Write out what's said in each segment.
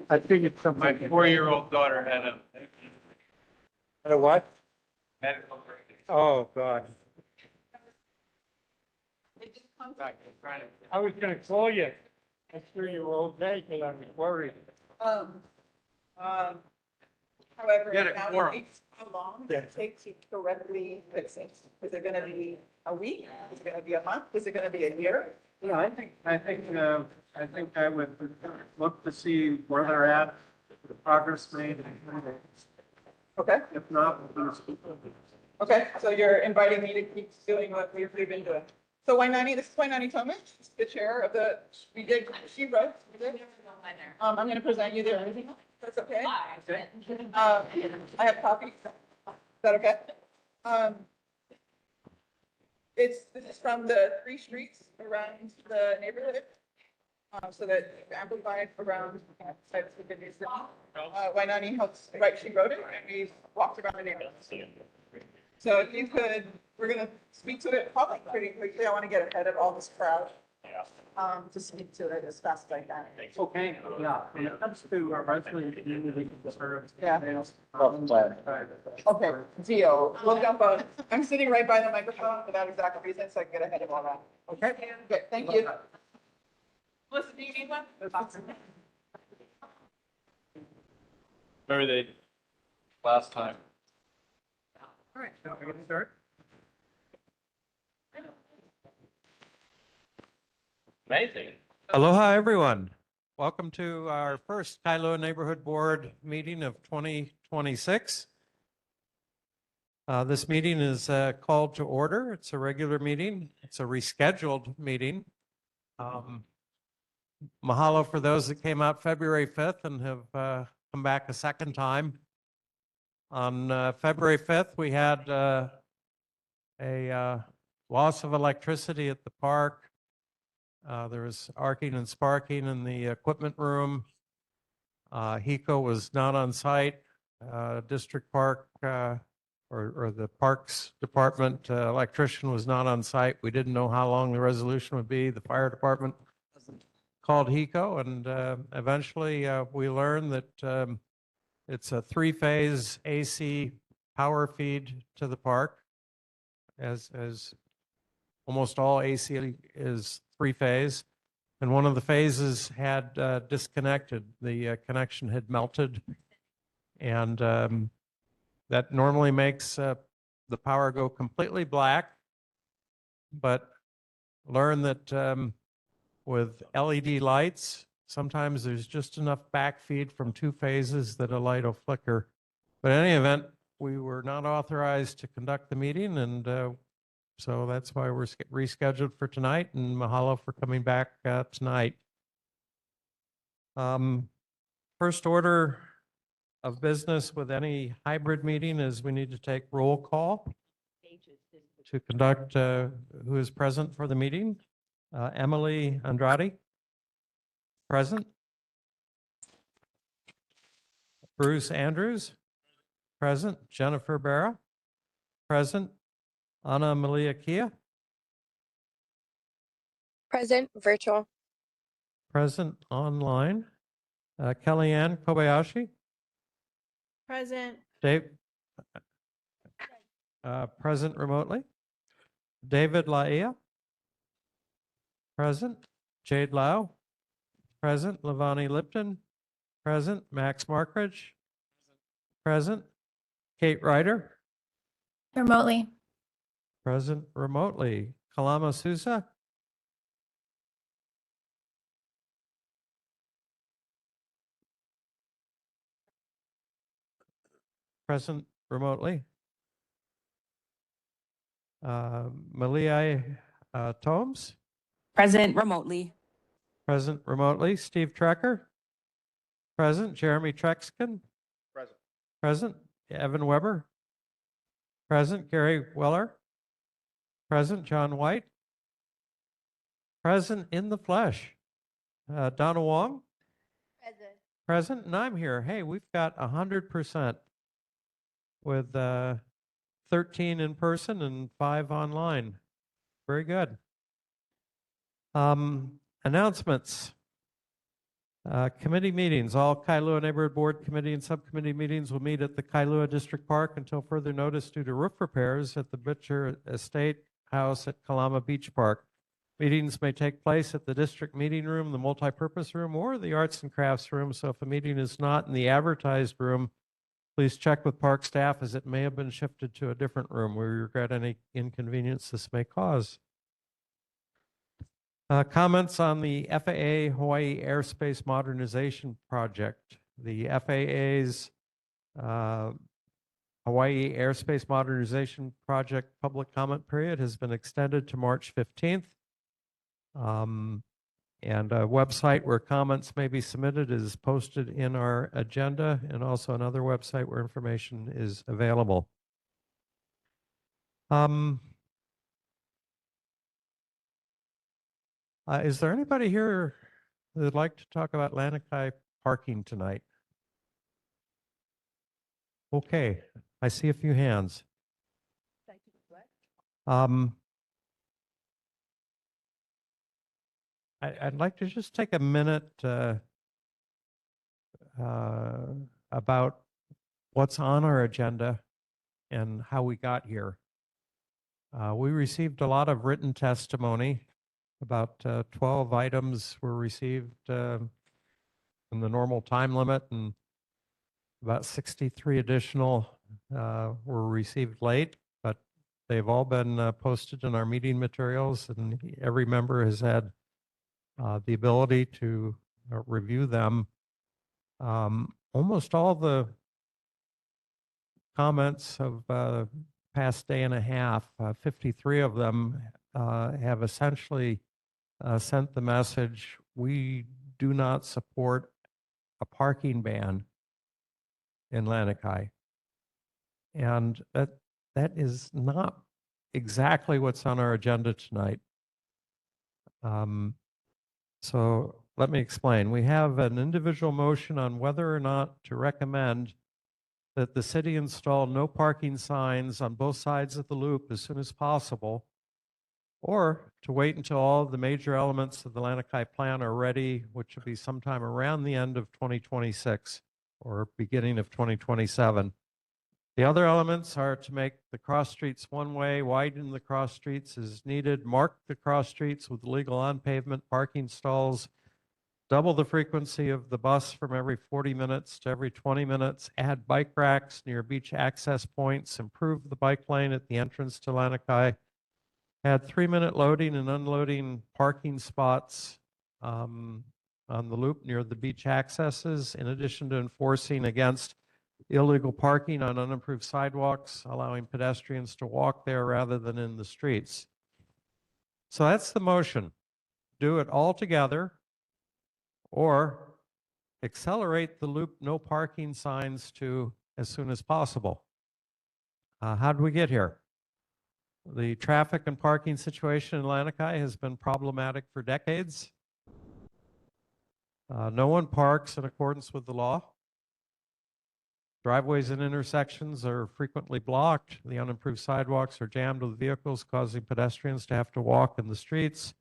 I figured something. My 4-year-old daughter had A what? medical break. Oh, God. I was gonna call you. I'm sure you were okay, because I was worried. However, Get a now quorum. it's how long does it take to correctly fix it? Is it gonna be a week? Is it gonna be a month? Is it gonna be a year? Yeah, I think I would look to see where they're at, the progress made. Okay, If not, we'll do okay, so you're inviting me to keep doing what we've been doing. So Wainani, this is Wainani Thomas, the chair of the, she wrote, we did. I'm gonna present you there. That's okay? I have copies. Is that okay? This is from the 3 streets around the neighborhood. So that amplified around sites of the news. Wainani helps, right, she wrote it and we walked around the neighborhood. So if you could, we're gonna speak to it probably pretty quickly. I want to get ahead of all this crowd. To speak to it as fast as I can. Okay, yeah, when it comes to our resident community concerns. Yeah. Okay. Okay, deal. We'll jump on. I'm sitting right by the microphone for that exact reason, so I can get ahead of all that. Okay, good, thank you. Melissa, do you need one? Remember they, last time. All right, so we're gonna start. Amazing. Aloha, everyone. Welcome to our first Kailua Neighborhood Board meeting of 2026. This meeting is called to order. It's a regular meeting. It's a rescheduled meeting. Mahalo for those that came out February 5th and have come back a second time. On February 5th, we had a loss of electricity at the park. There was arcing and sparking in the equipment room. HECO was not on site. District Park or the Parks Department electrician was not on site. We didn't know how long the resolution would be. The fire department called HECO, and eventually we learned that it's a 3-phase AC power feed to the park, as almost all AC is 3-phase, and one of the phases had disconnected. The connection had melted, and that normally makes the power go completely black, but learn that with LED lights, sometimes there's just enough backfeed from 2 phases that a light will flicker. But in any event, we were not authorized to conduct the meeting, and so that's why we're rescheduled for tonight, and mahalo for coming back tonight. First order of business with any hybrid meeting is we need to take roll call to conduct who is present for the meeting. Emily Andrade, present. Bruce Andrews, present. Jennifer Barra, present. Ana Malia Kia, Present, virtual. present online. Kellyanne Kobayashi, Present. Dave, present remotely. David Laia, present. Jade Lau, present. Lavani Lipton, present. Max Markridge, present. Kate Ryder, Remotely. present remotely. Kalama Sousa, present remotely. Malia Tomes, Present remotely. present remotely. Steve Trecker, present. Jeremy Trexkin, Present. present. Evan Weber, present. Gary Weller, present. John White, present in the flesh. Donna Wong, Present. present, and I'm here. Hey, we've got 100% with 13 in person and 5 online. Very good. Announcements. Committee meetings, all Kailua Neighborhood Board Committee and Subcommittee meetings will meet at the Kailua District Park until further notice due to roof repairs at the Butcher Estate House at Kalama Beach Park. Meetings may take place at the district meeting room, the multipurpose room, or the arts and crafts room. So if a meeting is not in the advertised room, please check with park staff as it may have been shifted to a different room. We regret any inconvenience this may cause. Comments on the FAA Hawaii Airspace Modernization Project. The FAA's Hawaii Airspace Modernization Project public comment period has been extended to March 15th. And a website where comments may be submitted is posted in our agenda, and also another website where information is available. Is there anybody here that would like to talk about Lanikai parking tonight? Okay, I see a few hands. I'd like to just take a minute about what's on our agenda and how we got here. We received a lot of written testimony. About 12 items were received in the normal time limit, and about 63 additional were received late, but they've all been posted in our meeting materials, and every member has had the ability to review them. Almost all the comments of past day and a half, 53 of them have essentially sent the message, we do not support a parking ban in Lanikai. And that is not exactly what's on our agenda tonight. So let me explain. We have an individual motion on whether or not to recommend that the city install no parking signs on both sides of the loop as soon as possible, or to wait until all the major elements of the Lanikai plan are ready, which will be sometime around the end of 2026 or beginning of 2027. The other elements are to make the cross streets one way, widen the cross streets as needed, mark the cross streets with legal on pavement parking stalls, double the frequency of the bus from every 40 minutes to every 20 minutes, add bike racks near beach access points, improve the bike lane at the entrance to Lanikai, add 3-minute loading and unloading parking spots on the loop near the beach accesses, in addition to enforcing against illegal parking on unimproved sidewalks, allowing pedestrians to walk there rather than in the streets. So that's the motion. Do it all together, or accelerate the loop no parking signs to as soon as possible. How did we get here? The traffic and parking situation in Lanikai has been problematic for decades. No one parks in accordance with the law. Driveways and intersections are frequently blocked. The unimproved sidewalks are jammed with vehicles, causing pedestrians to have to walk in the streets.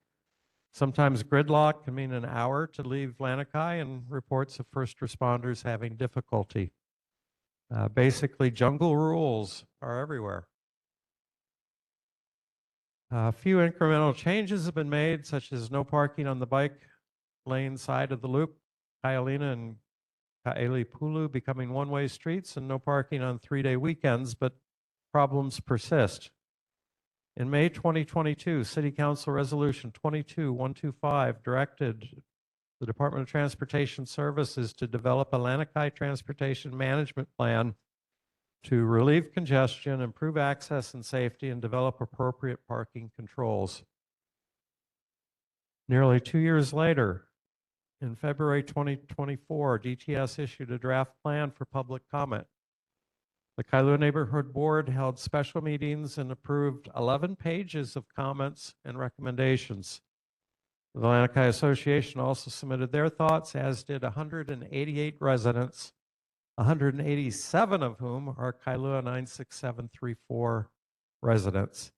Sometimes gridlock can mean an hour to leave Lanikai, and reports of first responders having difficulty. Basically, jungle rules are everywhere. A few incremental changes have been made, such as no parking on the bike lane side of the loop, Kailina and Kailipulu becoming one-way streets, and no parking on 3-day weekends, but problems persist. In May 2022, City Council Resolution 22125 directed the Department of Transportation Services to develop a Lanikai Transportation Management Plan to relieve congestion, improve access and safety, and develop appropriate parking controls. Nearly 2 years later, in February 2024, DTS issued a draft plan for public comment. The Kailua Neighborhood Board held special meetings and approved 11 pages of comments and recommendations. The Lanikai Association also submitted their thoughts, as did 188 residents, 187 of whom are Kailua 96734 residents.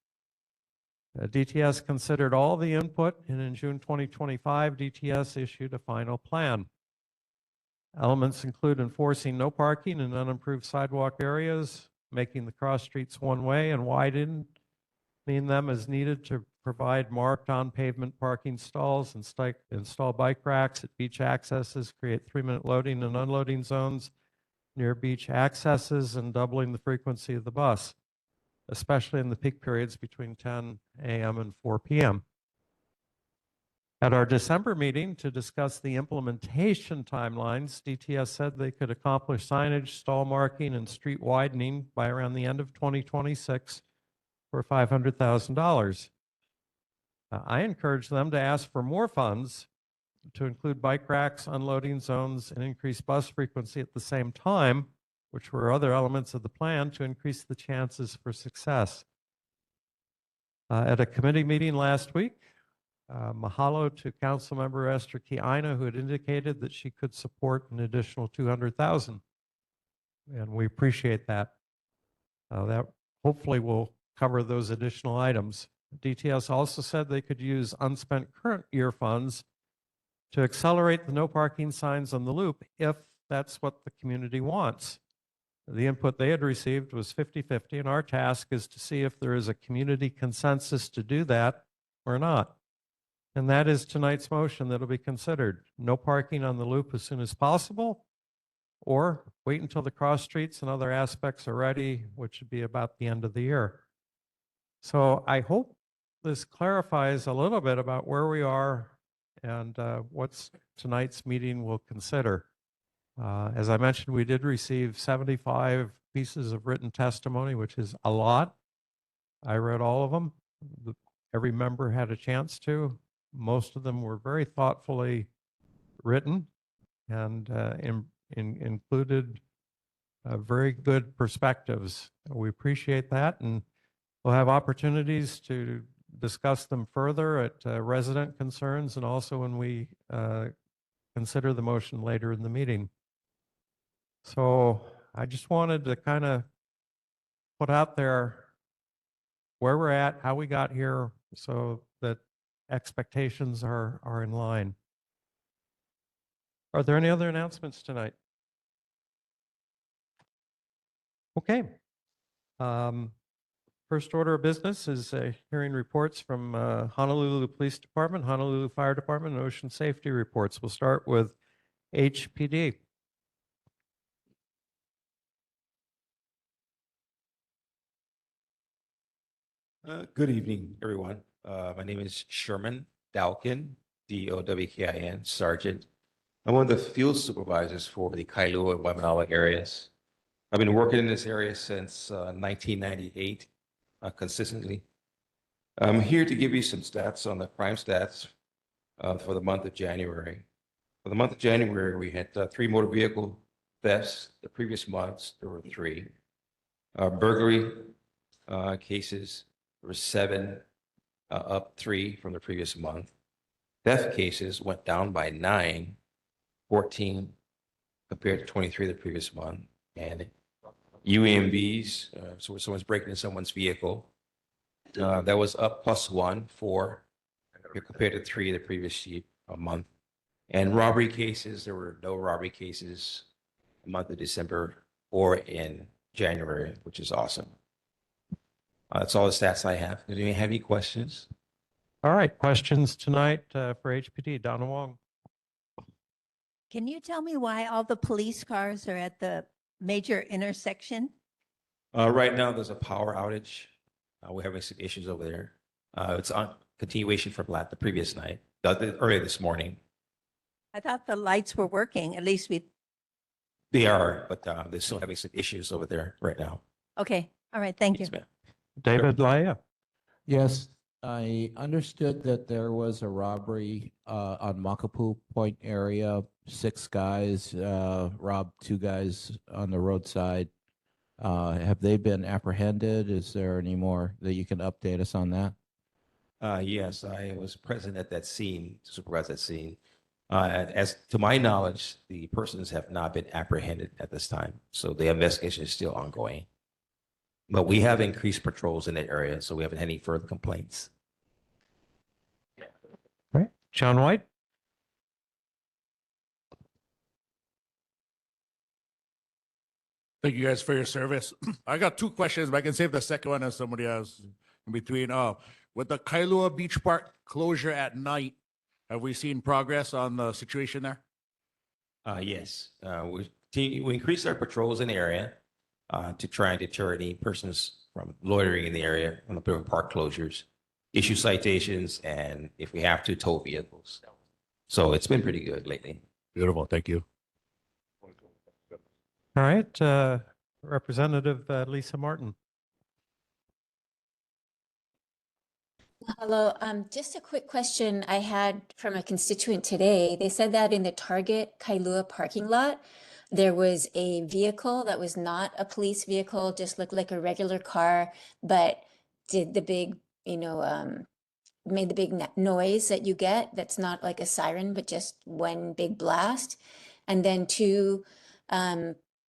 DTS considered all the input, and in June 2025, DTS issued a final plan. Elements include enforcing no parking in unimproved sidewalk areas, making the cross streets one-way and widening them as needed to provide marked on-pavement parking stalls and install bike racks at beach accesses, create 3-minute loading and unloading zones near beach accesses, and doubling the frequency of the bus, especially in the peak periods between 10 a.m. and 4 p.m. At our December meeting to discuss the implementation timelines, DTS said they could accomplish signage, stall marking, and street widening by around the end of 2026 for $500,000. I encourage them to ask for more funds to include bike racks, unloading zones, and increase bus frequency at the same time, which were other elements of the plan to increase the chances for success. At a committee meeting last week, mahalo to Councilmember Esther Kiana, who had indicated that she could support an additional $200,000. And we appreciate that. That hopefully will cover those additional items. DTS also said they could use unspent current year funds to accelerate the no parking signs on the loop if that's what the community wants. The input they had received was 50-50, and our task is to see if there is a community consensus to do that or not. And that is tonight's motion that will be considered. No parking on the loop as soon as possible, or wait until the cross streets and other aspects are ready, which would be about the end of the year. So I hope this clarifies a little bit about where we are and what tonight's meeting will consider. As I mentioned, we did receive 75 pieces of written testimony, which is a lot. I read all of them. Every member had a chance to. Most of them were very thoughtfully written and included very good perspectives. We appreciate that, and we'll have opportunities to discuss them further at resident concerns and also when we consider the motion later in the meeting. So I just wanted to kind of put out there where we're at, how we got here, so that expectations are in line. Are there any other announcements tonight? Okay. First order of business is hearing reports from Honolulu Police Department, Honolulu Fire Department, and Ocean Safety reports. We'll start with HPD. Good evening, everyone. My name is Sherman Dowkin, Dowkin, Sergeant. I'm one of the field supervisors for the Kailua and Waimanalo areas. I've been working in this area since 1998, consistently. I'm here to give you some stats on the crime stats for the month of January. For the month of January, we had 3 motor vehicle thefts. The previous months, there were 3. Burglary cases, there were 7, up 3 from the previous month. Theft cases went down by 9, 14 compared to 23 the previous month. And UAMVs, so when someone's breaking in someone's vehicle, that was up +1, 4 compared to 3 the previous month. And robbery cases, there were no robbery cases the month of December or in January, which is awesome. That's all the stats I have. Do you have any questions? All right, questions tonight for HPD. Donna Wong. Can you tell me why all the police cars are at the major intersection? Right now, there's a power outage. We're having some issues over there. It's on continuation from the previous night, earlier this morning. I thought the lights were working, at least They are, but they're still having some issues over there right now. okay. All right, thank you. Yes, ma'am. David Laya. Yes, I understood that there was a robbery on Makapu Point area. 6 guys robbed 2 guys on the roadside. Have they been apprehended? Is there any more that you can update us on that? Yes, I was present at that scene, to supervise that scene. As to my knowledge, the persons have not been apprehended at this time, so the investigation is still ongoing. But we have increased patrols in that area, so we haven't had any further complaints. Right. John White. Thank you guys for your service. I got two questions, but I can save the second one as somebody else in between. With the Kailua Beach Park closure at night, have we seen progress on the situation there? Yes, we increased our patrols in the area to try and deter any persons from loitering in the area on the park closures, issue citations, and if we have to, tow vehicles. So it's been pretty good lately. Beautiful. Thank you. All right, Representative Lisa Martin. Hello, just a quick question I had from a constituent today. They said that in the Target Kailua parking lot, there was a vehicle that was not a police vehicle, just looked like a regular car, but did the big, made the big noise that you get. That's not like a siren, but just one big blast. And then two,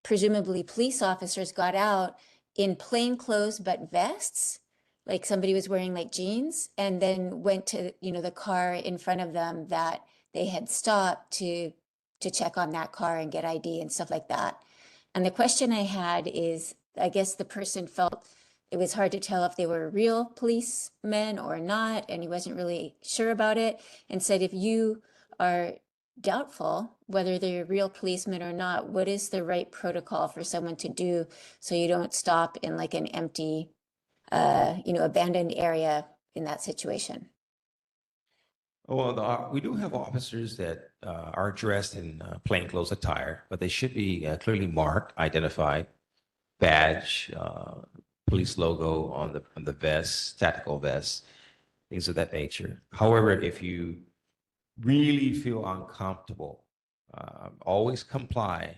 presumably police officers got out in plain clothes but vests, like somebody was wearing like jeans, and then went to, the car in front of them that they had stopped to check on that car and get ID and stuff like that. And the question I had is, I guess the person felt it was hard to tell if they were real policemen or not, and he wasn't really sure about it, and said, if you are doubtful whether they're real policemen or not, what is the right protocol for someone to do so you don't stop in like an empty abandoned area in that situation? Well, we do have officers that are dressed in plainclothes attire, but they should be clearly marked, identified, badge, police logo on the vest, tactical vest, things of that nature. However, if you really feel uncomfortable, always comply.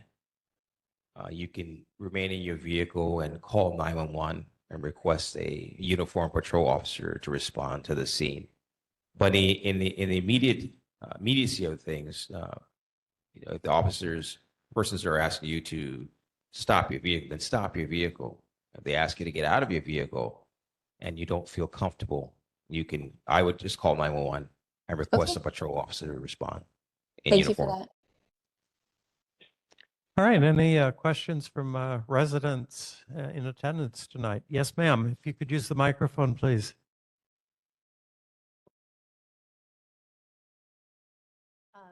You can remain in your vehicle and call 911 and request a uniformed patrol officer to respond to the scene. But in the immediate immediacy of things, if the persons are asking you to stop your vehicle, then stop your vehicle. If they ask you to get out of your vehicle and you don't feel comfortable, I would just call 911 and request a patrol officer to respond in Thank uniform. you for that. All right, any questions from residents in attendance tonight? Yes, ma'am. If you could use the microphone, please.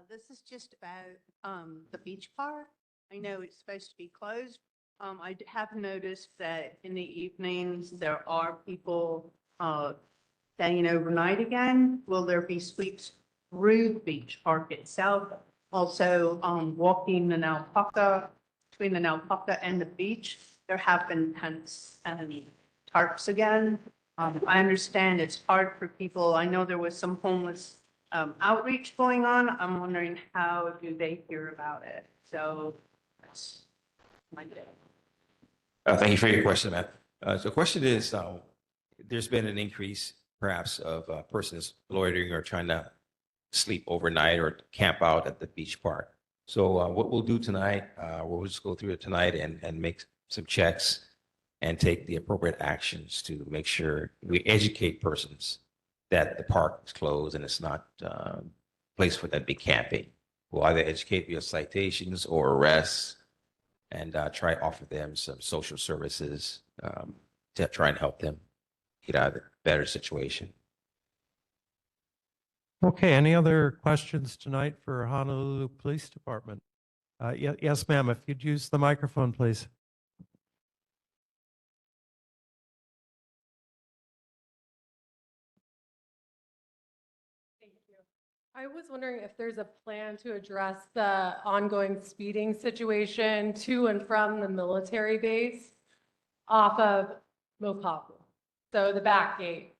This is just about the beach park. I know it's supposed to be closed. I have noticed that in the evenings, there are people staying overnight again. Will there be sweeps through the beach park itself? Also, walking the Naupaka, between the Naupaka and the beach, there have been tents and tarps again. I understand it's hard for people. I know there was some homeless outreach going on. I'm wondering how do they hear about it? So that's my day. Thank you for your question, Matt. So the question is, there's been an increase perhaps of persons loitering or trying to sleep overnight or camp out at the beach park. So what we'll do tonight, we'll just go through it tonight and make some checks and take the appropriate actions to make sure we educate persons that the park is closed and it's not a place for them to be camping. We'll either educate via citations or arrests and try to offer them some social services to try and help them get out of a better situation. Okay, any other questions tonight for Honolulu Police Department? Yes, ma'am, if you'd use the microphone, please. Thank you. I was wondering if there's a plan to address the ongoing speeding situation to and from the military base off of Mokapu. So the back gate.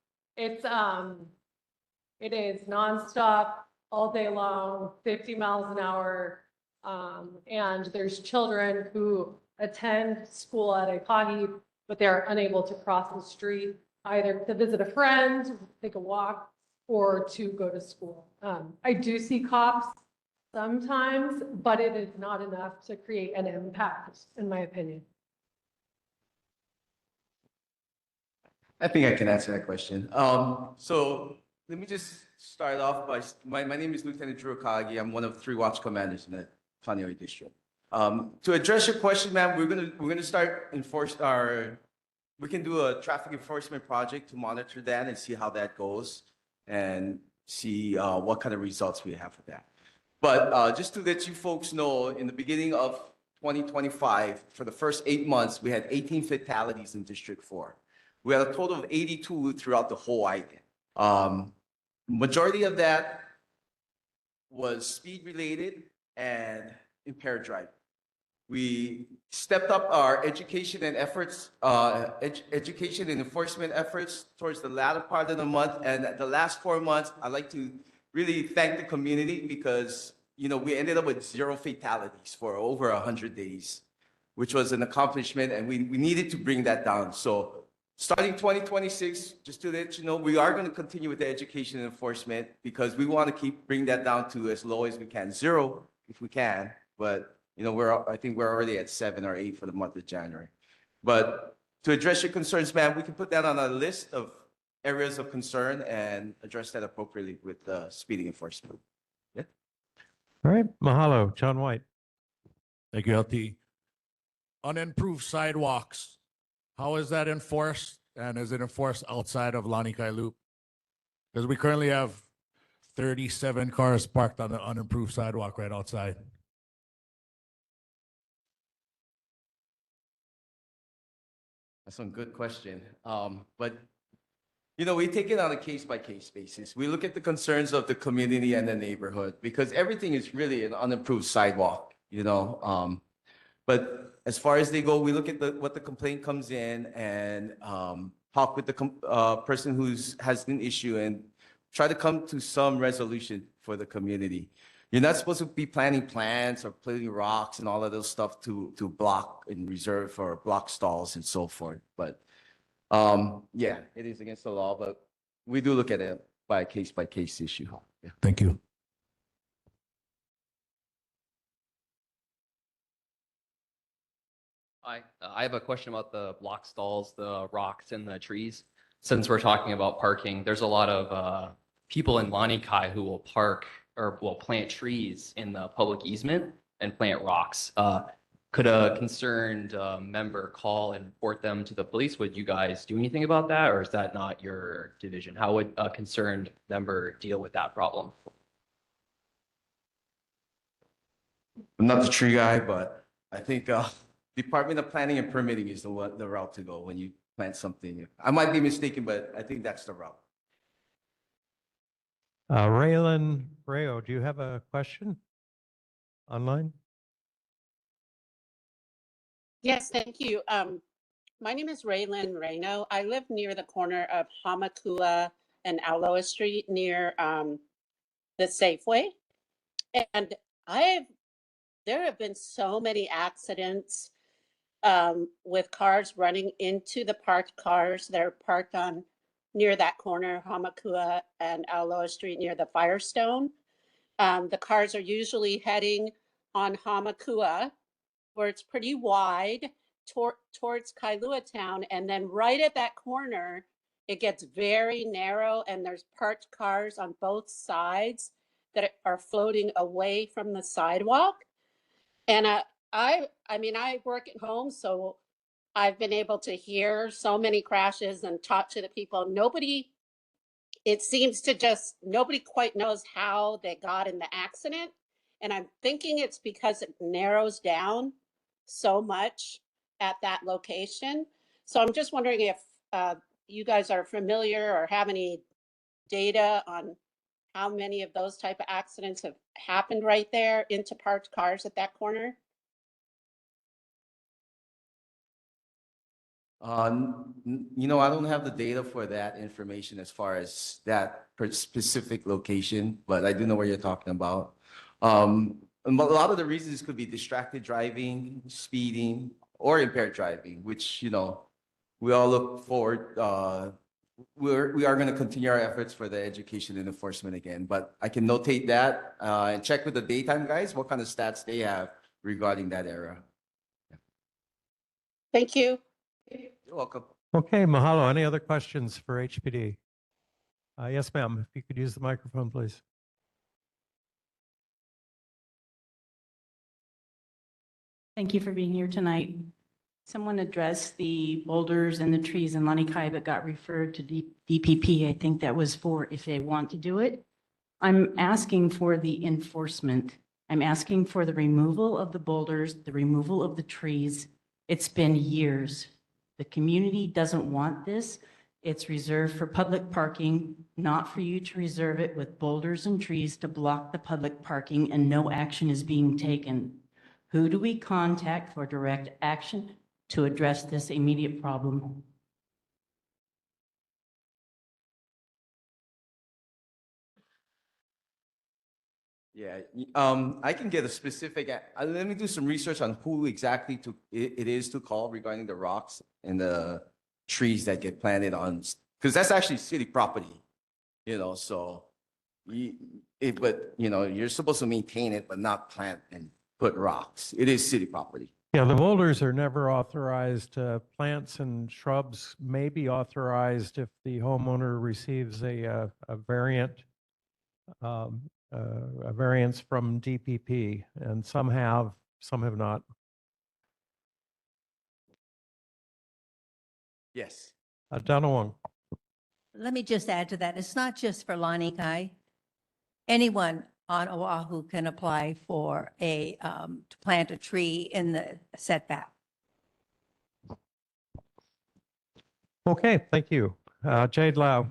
It is nonstop all day long, 50 miles an hour. And there's children who attend school at Aikahi, but they're unable to cross the street either to visit a friend, take a walk, or to go to school. I do see cops sometimes, but it is not enough to create an impact, in my opinion. I think I can answer that question. So let me just start off by, my name is Lieutenant Drew Akagi. I'm one of 3 watch commanders in the Kaneohe district. To address your question, ma'am, we're gonna start we can do a traffic enforcement project to monitor that and see how that goes and see what kind of results we have for that. But just to let you folks know, in the beginning of 2025, for the first 8 months, we had 18 fatalities in District 4. We had a total of 82 throughout the whole island. Majority of that was speed related and impaired driving. We stepped up our education and efforts, education and enforcement efforts towards the latter part of the month. And the last 4 months, I'd like to really thank the community because, you know, we ended up with 0 fatalities for over 100 days, which was an accomplishment, and we needed to bring that down. So starting 2026, just to let you know, we are going to continue with the education and enforcement because we want to bring that down to as low as we can, 0 if we can, but you know, I think we're already at 7 or 8 for the month of January. But to address your concerns, ma'am, we can put that on a list of areas of concern and address that appropriately with speeding enforcement. Yeah. All right, mahalo, John White. Thank you, LT. Unimproved sidewalks, how is that enforced? And is it enforced outside of Lanikai Loop? Because we currently have 37 cars parked on the unimproved sidewalk right outside. That's a good question. But, you know, we take it on a case-by-case basis. We look at the concerns of the community and the neighborhood because everything is really an unimproved sidewalk, you know. But as far as they go, we look at what the complaint comes in and talk with the person who has an issue and try to come to some resolution for the community. You're not supposed to be planting plants or putting rocks and all of those stuff to block and reserve for block stalls and so forth. But yeah, it is against the law, but we do look at it by case issue. Yeah. Thank you. Hi, I have a question about the block stalls, the rocks and the trees. Since we're talking about parking, there's a lot of people in Lanikai who will park or will plant trees in the public easement and plant rocks. Could a concerned member call and report them to the police? Would you guys do anything about that, or is that not your division? How would a concerned member deal with that problem? I'm not the tree guy, but I think Department of Planning and Permitting is the route to go when you plant something. I might be mistaken, but I think that's the route. Raylan Rayo, do you have a question online? Yes, thank you. My name is Raylan Reno. I live near the corner of Hamakua and Auloa Street near the Safeway. And there have been so many accidents with cars running into the parked cars that are parked on near that corner, Hamakua and Auloa Street near the Firestone. The cars are usually heading on Hamakua, where it's pretty wide, towards Kailua town. And then right at that corner, it gets very narrow and there's parked cars on both sides that are floating away from the sidewalk. And I mean, I work at home, so I've been able to hear so many crashes and talk to the people. It seems to just, nobody quite knows how they got in the accident. And I'm thinking it's because it narrows down so much at that location. So I'm just wondering if you guys are familiar or have any data on how many of those type of accidents have happened right there into parked cars at that corner? You know, I don't have the data for that information as far as that specific location, but I do know what you're talking about. And a lot of the reasons could be distracted driving, speeding, or impaired driving, which, you know, we all look forward. We are going to continue our efforts for the education and enforcement again, but I can notate that and check with the daytime guys what kind of stats they have regarding that era. Thank you. You're welcome. Okay, mahalo. Any other questions for HPD? Yes, ma'am. If you could use the microphone, please. Thank you for being here tonight. Someone addressed the boulders and the trees in Lanikai, but got referred to DPP. I think that was for if they want to do it. I'm asking for the enforcement. I'm asking for the removal of the boulders, the removal of the trees. It's been years. The community doesn't want this. It's reserved for public parking, not for you to reserve it with boulders and trees to block the public parking, and no action is being taken. Who do we contact for direct action to address this immediate problem? Yeah, I can get a specific, let me do some research on who exactly it is to call regarding the rocks and the trees that get planted on, because that's actually city property, so but you're supposed to maintain it, but not plant and put rocks. It is city property. Yeah, the boulders are never authorized. Plants and shrubs may be authorized if the homeowner receives a variant, a variance from DPP, and some have not. Yes. Dunawang. Let me just add to that. It's not just for Lanikai. Anyone on Oahu can apply for to plant a tree in the setback. Okay, thank you. Jade Lau.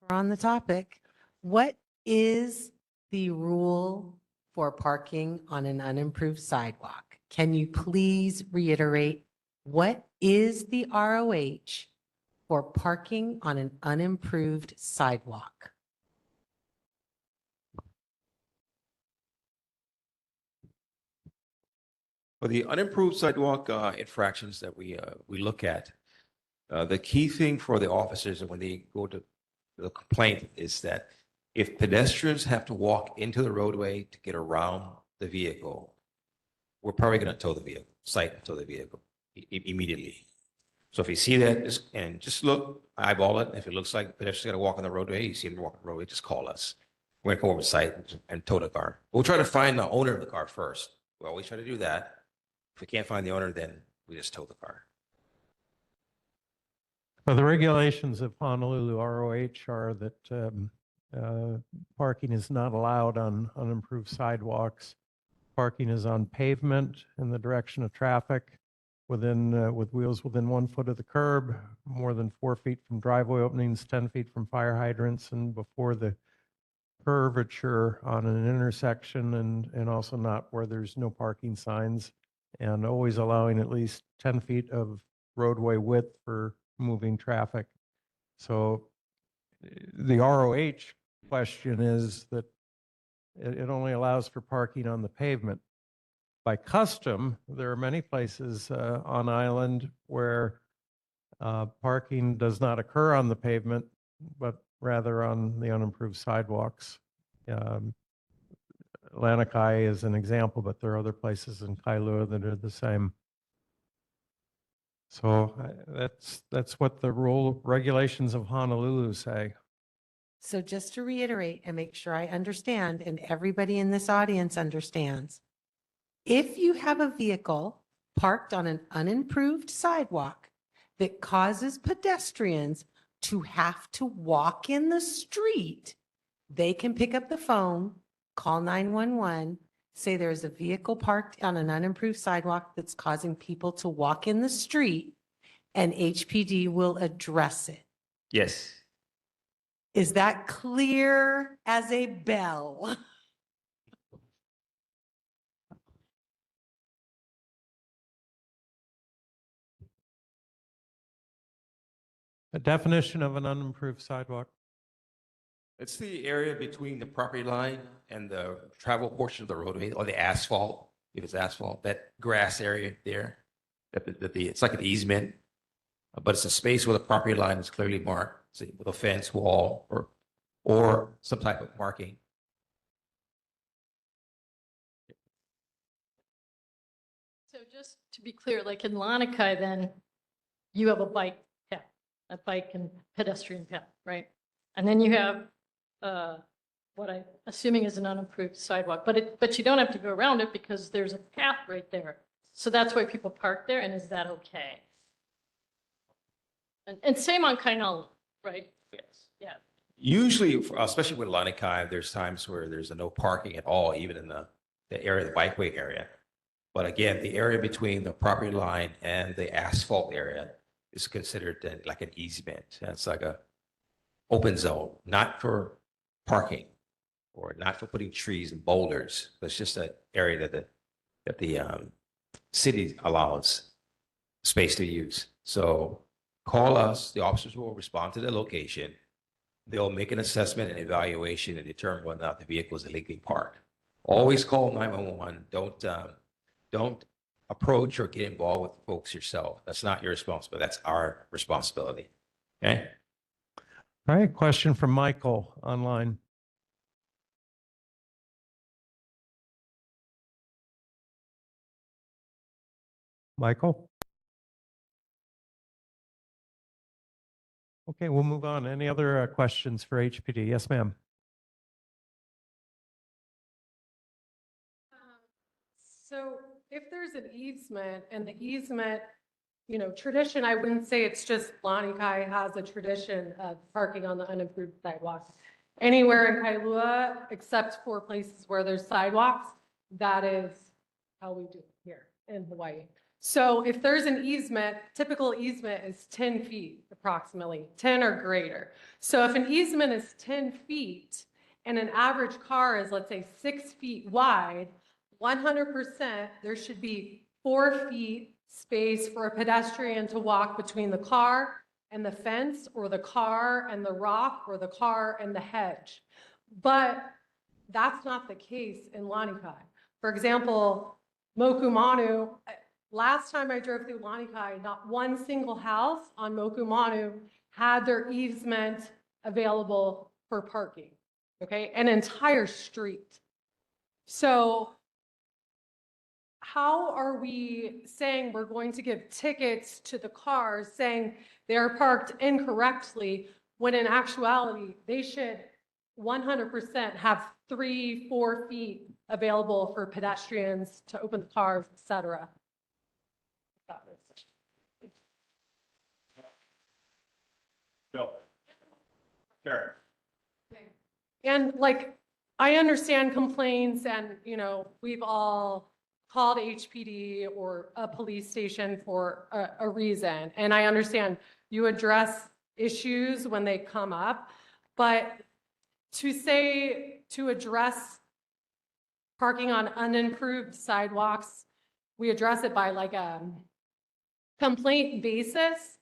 We're on the topic. What is the rule for parking on an unimproved sidewalk? Can you please reiterate what is the ROH for parking on an unimproved sidewalk? For the unimproved sidewalk infractions that we look at, the key thing for the officers when they go to the complaint is that if pedestrians have to walk into the roadway to get around the vehicle, we're probably going to tow the vehicle, tow the vehicle immediately. So if you see that, just look, eyeball it. If it looks like pedestrians got to walk on the roadway, you see them walk on the roadway, just call us. We're going to come over to site and tow the car. We'll try to find the owner of the car first. We always try to do that. If we can't find the owner, then we just tow the car. Well, the regulations of Honolulu ROH are that parking is not allowed on unimproved sidewalks. Parking is on pavement in the direction of traffic with wheels within 1 foot of the curb, more than 4 feet from driveway openings, 10 feet from fire hydrants, and before the curvature on an intersection, and also not where there's no parking signs, and always allowing at least 10 feet of roadway width for moving traffic. So the ROH question is that it only allows for parking on the pavement. By custom, there are many places on island where parking does not occur on the pavement, but rather on the unimproved sidewalks. Lanikai is an example, but there are other places in Kailua that are the same. So that's what the regulations of Honolulu say. So just to reiterate and make sure I understand, and everybody in this audience understands, if you have a vehicle parked on an unimproved sidewalk that causes pedestrians to have to walk in the street, they can pick up the phone, call 911, say there's a vehicle parked on an unimproved sidewalk that's causing people to walk in the street, and HPD will address it. Yes. Is that clear as a bell? A definition of an unimproved sidewalk. It's the area between the property line and the travel portion of the roadway, or the asphalt, if it's asphalt, that grass area there. It's like an easement, but it's a space where the property line is clearly marked, say, with a fence, wall, or some type of marking. So just to be clear, like in Lanikai, then you have a bike path, a bike and pedestrian path, right? And then you have what I'm assuming is an unapproved sidewalk, but you don't have to go around it because there's a path right there. So that's why people park there, and is that okay? And same on Kainal, right? Yes. Yeah. Usually, especially with Lanikai, there's times where there's no parking at all, even in the area, the bikeway area. But again, the area between the property line and the asphalt area is considered like an easement. That's like a open zone, not for parking or not for putting trees and boulders. It's just an area that the city allows space to use. So call us, the officers will respond to the location. They'll make an assessment and evaluation and determine whether or not the vehicle is illegally parked. Always call 911. Don't approach or get involved with folks yourself. That's not your responsibility. That's our responsibility. Okay? All right, question from Michael online. Michael? Okay, we'll move on. Any other questions for HPD? Yes, ma'am. So if there's an easement and the easement, tradition, I wouldn't say it's just Lanikai has a tradition of parking on the unimproved sidewalks. Anywhere in Kailua, except for places where there's sidewalks, that is how we do it here in Hawaii. So if there's an easement, typical easement is 10 feet approximately, 10 or greater. So if an easement is 10 feet and an average car is, let's say, 6 feet wide, 100%, there should be 4 feet space for a pedestrian to walk between the car and the fence, or the car and the rock, or the car and the hedge. But that's not the case in Lanikai. For example, Mokumanu, last time I drove through Lanikai, not one single house on Mokumanu had their easement available for parking, okay? An entire street. So how are we saying we're going to give tickets to the cars saying they're parked incorrectly when in actuality they should 100% have 3-4 feet available for pedestrians to open the cars, etc. Bill. Sure. And like, I understand complaints and, we've all called HPD or a police station for a reason. And I understand you address issues when they come up, but to address parking on unimproved sidewalks, we address it by like a complaint basis.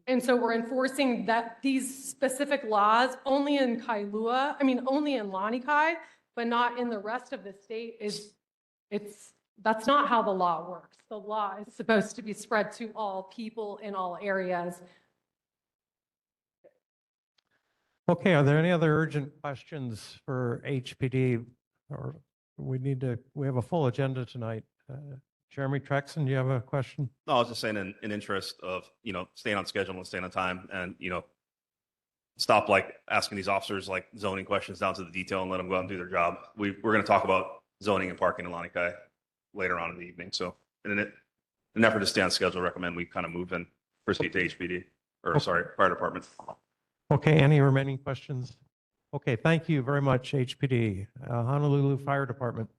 And so we're enforcing these specific laws only in Kailua, only in Lanikai, but not in the rest of the state. That's not how the law works. The law is supposed to be spread to all people in all areas. Okay, are there any other urgent questions for HPD? Or we have a full agenda tonight. Jeremy Trexon, do you have a question? No, I was just saying in interest of, staying on schedule and staying on time and, stop like asking these officers like zoning questions down to the detail and let them go out and do their job. We're going to talk about zoning and parking in Lanikai later on in the evening. So in an effort to stay on schedule, I recommend we kind of move and proceed to HPD fire department. Okay, any remaining questions? Okay, thank you very much, HPD. Honolulu Fire Department.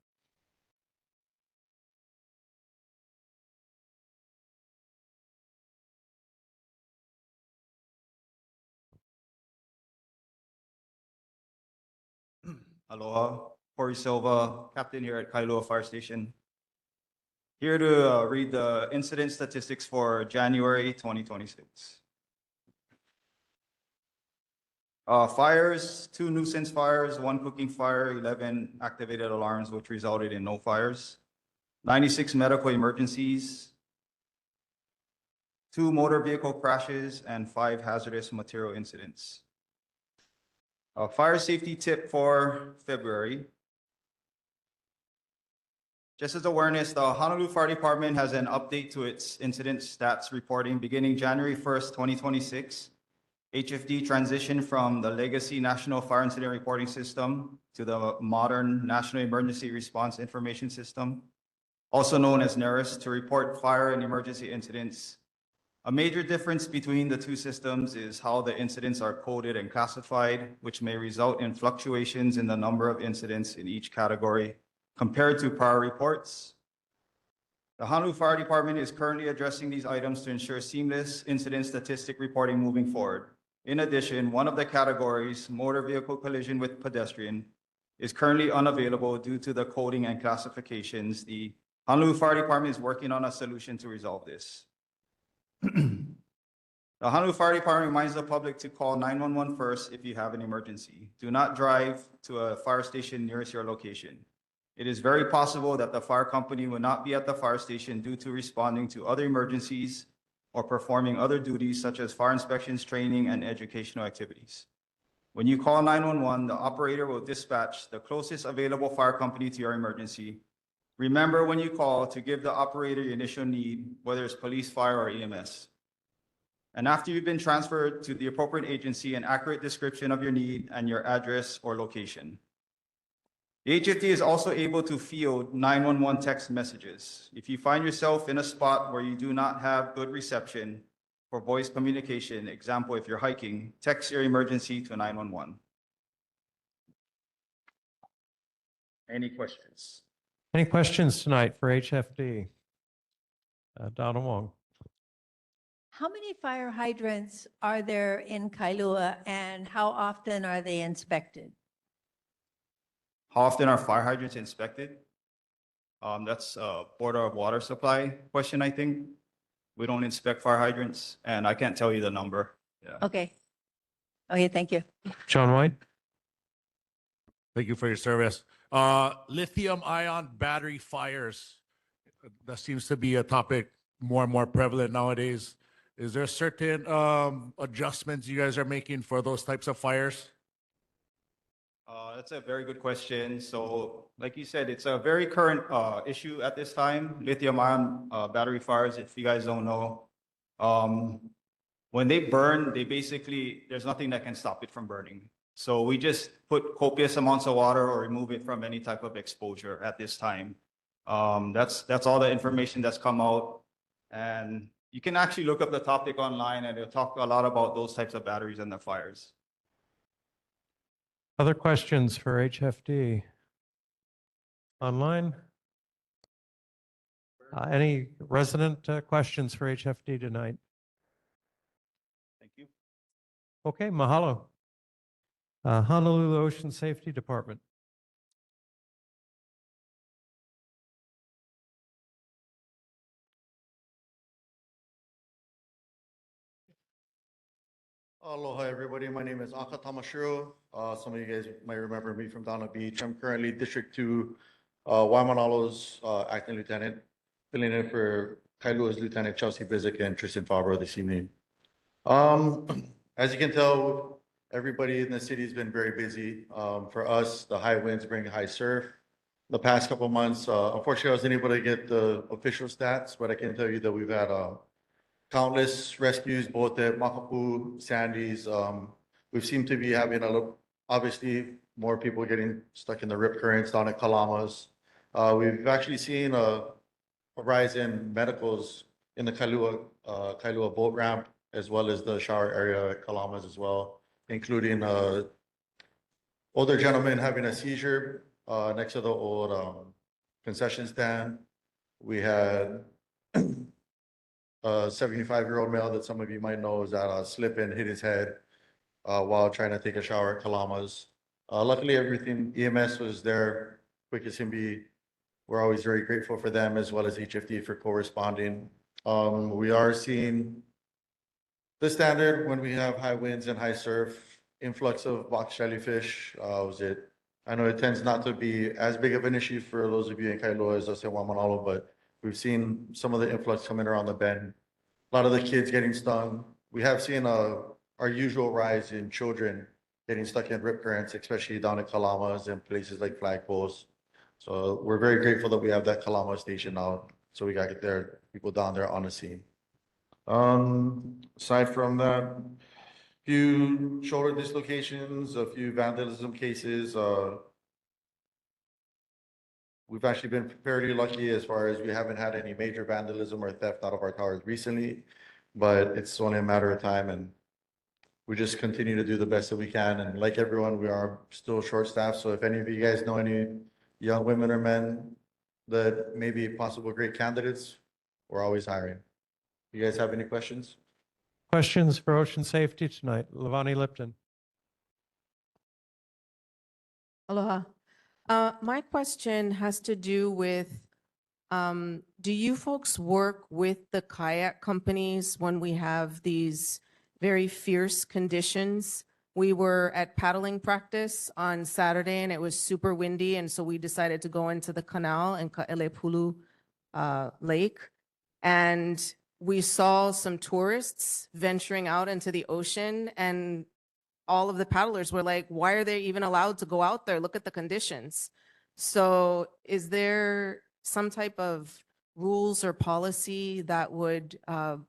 Aloha, Corey Silva, captain here at Kailua Fire Station. Here to read the incident statistics for January 2026. Fires, 2 nuisance fires, 1 cooking fire, 11 activated alarms, which resulted in no fires. 96 medical emergencies, 2 motor vehicle crashes, and 5 hazardous material incidents. Fire safety tip for February. Just as awareness, the Honolulu Fire Department has an update to its incident stats reporting beginning January 1st, 2026. HFD transitioned from the legacy National Fire Incident Reporting System to the modern National Emergency Response Information System, also known as NERIS, to report fire and emergency incidents. A major difference between the two systems is how the incidents are coded and classified, which may result in fluctuations in the number of incidents in each category compared to prior reports. The Honolulu Fire Department is currently addressing these items to ensure seamless incident statistic reporting moving forward. In addition, one of the categories, motor vehicle collision with pedestrian, is currently unavailable due to the coding and classifications. The Honolulu Fire Department is working on a solution to resolve this. The Honolulu Fire Department reminds the public to call 911 first if you have an emergency. Do not drive to a fire station nearest your location. It is very possible that the fire company will not be at the fire station due to responding to other emergencies or performing other duties such as fire inspections, training, and educational activities. When you call 911, the operator will dispatch the closest available fire company to your emergency. Remember when you call to give the operator your initial need, whether it's police, fire, or EMS. And after you've been transferred to the appropriate agency, an accurate description of your need and your address or location. The HFD is also able to field 911 text messages. If you find yourself in a spot where you do not have good reception for voice communication, example, if you're hiking, text your emergency to 911. Any questions? Any questions tonight for HFD? Donald Wong. How many fire hydrants are there in Kailua and how often are they inspected? How often are fire hydrants inspected? That's a Board of Water Supply question, I think. We don't inspect fire hydrants, and I can't tell you the number. Yeah. Okay. Okay, thank you. John White. Thank you for your service. Lithium ion battery fires. That seems to be a topic more and more prevalent nowadays. Is there certain adjustments you guys are making for those types of fires? That's a very good question. So like you said, it's a very current issue at this time, lithium ion battery fires, if you guys don't know. When they burn, there's nothing that can stop it from burning. So we just put copious amounts of water or remove it from any type of exposure at this time. That's all the information that's come out. And you can actually look up the topic online and it'll talk a lot about those types of batteries and the fires. Other questions for HFD? Online? Any resident questions for HFD tonight? Thank you. Okay, mahalo. Honolulu Ocean Safety Department. Aloha, everybody. My name is Aka Tamashiro. Some of you guys might remember me from Donna Beach. I'm currently District 2 Waimanalo's acting lieutenant, filling in for Kailua's Lieutenant Chelsea Bizik and Tristan Fabro this evening. As you can tell, everybody in the city has been very busy. For us, the high winds bring high surf. The past couple of months, unfortunately, I wasn't able to get the official stats, but I can tell you that we've had countless rescues, both at Makapu, Sandy's. We seem to be having obviously more people getting stuck in the rip currents down at Kalamas. We've actually seen a rise in medicals in the Kailua boat ramp, as well as the shower area at Kalamas as well, including older gentleman having a seizure next to the old concession stand. We had a 75-year-old male that some of you might know is at a slip and hit his head while trying to take a shower at Kalamas. Luckily, everything EMS was there quick as can be. We're always very grateful for them, as well as HFD for corresponding. We are seeing the standard when we have high winds and high surf, influx of box jellyfish. I know it tends not to be as big of an issue for those of you in Kailua as us in Waimanalo, but we've seen some of the influx coming around the bend. A lot of the kids getting stung. We have seen our usual rise in children getting stuck in rip currents, especially down at Kalamas and places like flagpoles. So we're very grateful that we have that Kalama station now. So we got to get people down there on the scene. Aside from that, Few shoulder dislocations, a few vandalism cases. We've actually been fairly lucky as far as we haven't had any major vandalism or theft out of our towers recently, but it's only a matter of time, and we just continue to do the best that we can. And like everyone, we are still short-staffed. So if any of you guys know any young women or men that may be possible great candidates, we're always hiring. You guys have any questions? Questions for ocean safety tonight? Lavani Lipton. Aloha. My question has to do with, do you folks work with the kayak companies when we have these very fierce conditions? We were at paddling practice on Saturday and it was super windy, and so we decided to go into the canal in Ka'elepulu Lake. And we saw some tourists venturing out into the ocean, and all of the paddlers were like, why are they even allowed to go out there? Look at the conditions. So is there some type of rules or policy that would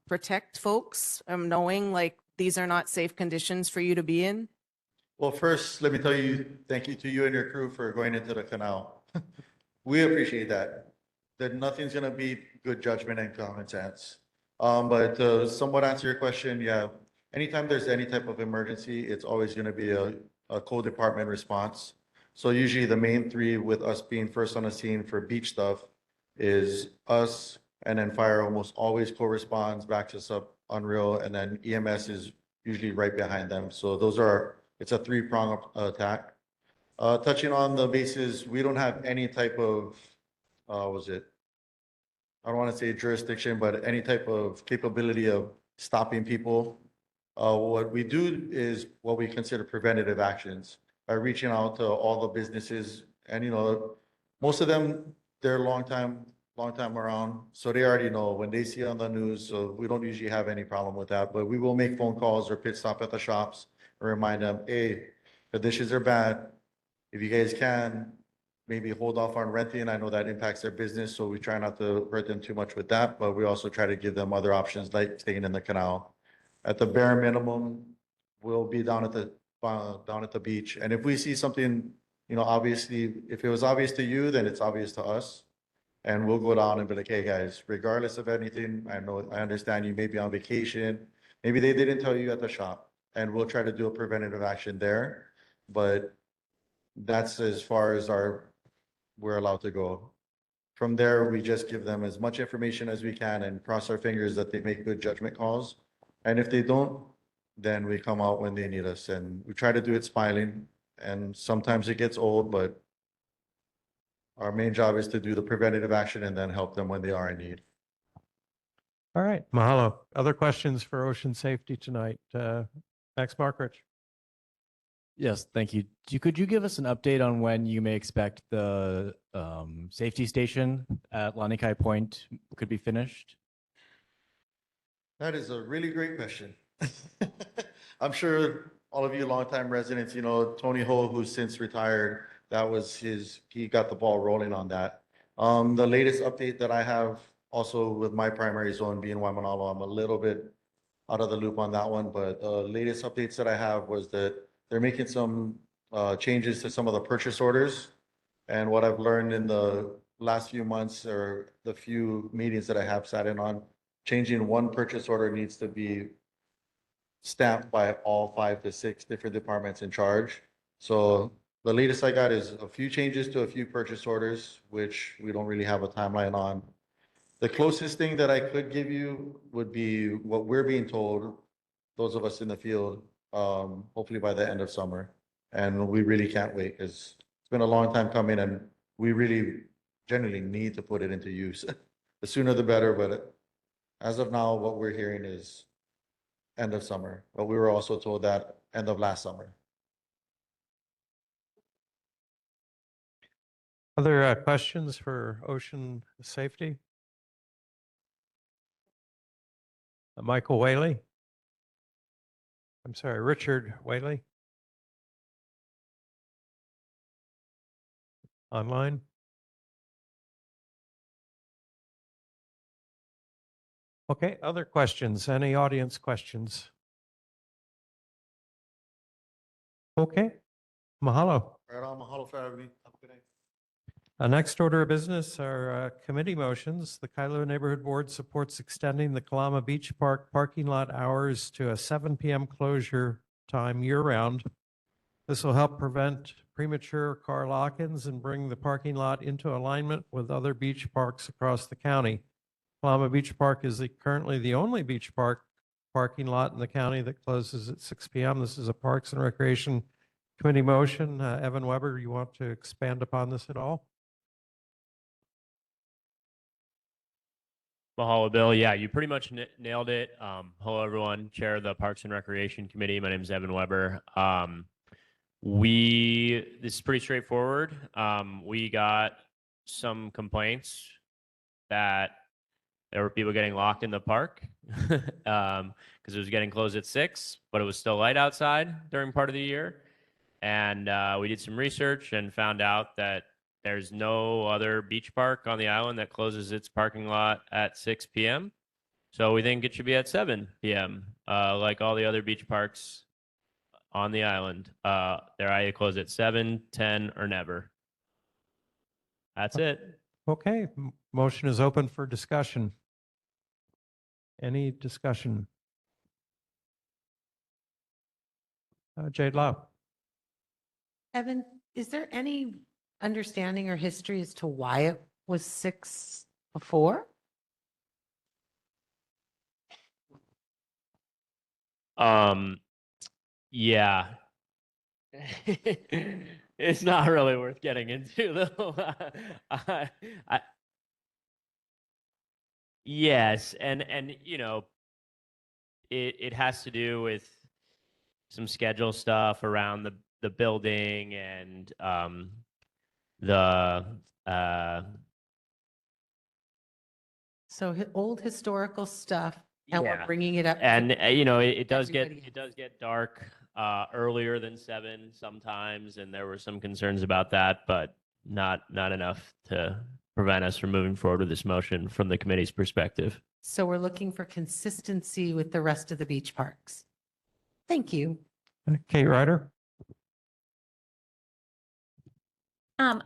protect folks knowing like these are not safe conditions for you to be in? Well, first, let me tell you, thank you to you and your crew for going into the canal. We appreciate that. That nothing's gonna beat good judgment and common sense. But to somewhat answer your question, yeah, anytime there's any type of emergency, it's always gonna be a co-department response. So usually the main three, with us being first on the scene for beach stuff, is us, and then fire almost always co-responds, backs us up Unreal, and then EMS is usually right behind them. So those are, it's a three-prong attack. Touching on the bases, we don't have any type of, I don't want to say jurisdiction, but any type of capability of stopping people. What we do is what we consider preventative actions by reaching out to all the businesses, and most of them, they're long time around, so they already know when they see it on the news. So we don't usually have any problem with that, but we will make phone calls or pit stop at the shops and remind them, hey, the dishes are bad. If you guys can, maybe hold off on renting. I know that impacts their business, so we try not to hurt them too much with that, but we also try to give them other options like staying in the canal. At the bare minimum, we'll be down at the beach. And if we see something, obviously, if it was obvious to you, then it's obvious to us. And we'll go down and be like, hey, guys, regardless of anything, I understand you may be on vacation. Maybe they didn't tell you at the shop, and we'll try to do a preventative action there. But that's as far as we're allowed to go. From there, we just give them as much information as we can and cross our fingers that they make good judgment calls. And if they don't, then we come out when they need us, and we try to do it smiling. And sometimes it gets old, but our main job is to do the preventative action and then help them when they are in need. All right, mahalo. Other questions for ocean safety tonight? Max Markrich. Yes, thank you. Could you give us an update on when you may expect the safety station at Lanikai Point could be finished? That is a really great question. I'm sure all of you longtime residents, Tony Ho, who's since retired, that was he got the ball rolling on that. The latest update that I have also with my primary zone being Waimanalo, I'm a little bit out of the loop on that one, but latest updates that I have was that they're making some changes to some of the purchase orders. And what I've learned in the last few months or the few meetings that I have sat in on, changing one purchase order needs to be stamped by all 5 to 6 different departments in charge. So the latest I got is a few changes to a few purchase orders, which we don't really have a timeline on. The closest thing that I could give you would be what we're being told, those of us in the field, hopefully by the end of summer. And we really can't wait because it's been a long time coming, and we really generally need to put it into use. The sooner the better, but as of now, what we're hearing is end of summer, but we were also told that end of last summer. Other questions for ocean safety? Michael Whaley. I'm sorry, Richard Whaley. Online. Okay, other questions? Any audience questions? Okay, mahalo. Right on, mahalo for having me. Have a good night. Next order of business are committee motions. The Kailua Neighborhood Board supports extending the Kalama Beach Park parking lot hours to a 7 p.m. closure time year-round. This will help prevent premature car lock-ins and bring the parking lot into alignment with other beach parks across the county. Kalama Beach Park is currently the only beach park parking lot in the county that closes at 6 p.m. This is a Parks and Recreation Committee motion. Evan Weber, you want to expand upon this at all? Mahalo, Bill. Yeah, you pretty much nailed it. Hello, everyone. Chair of the Parks and Recreation Committee. My name is Evan Weber. This is pretty straightforward. We got some complaints that there were people getting locked in the park because it was getting closed at 6, but it was still light outside during part of the year. And we did some research and found out that there's no other beach park on the island that closes its parking lot at 6 p.m. So we think it should be at 7 p.m. Like all the other beach parks on the island. They're either closed at 7, 10, or never. That's it. Okay, motion is open for discussion. Any discussion? Jade Lau. Evan, is there any understanding or history as to why it was 6 before? Yeah. It's not really worth getting into though. Yes, and you know, it has to do with some schedule stuff around the building and the So old historical stuff, and we're bringing it up. And you know, it does everybody get dark earlier than 7 sometimes, and there were some concerns about that, but not enough to prevent us from moving forward with this motion from the committee's perspective. So we're looking for consistency with the rest of the beach parks. Thank you. Kate Ryder.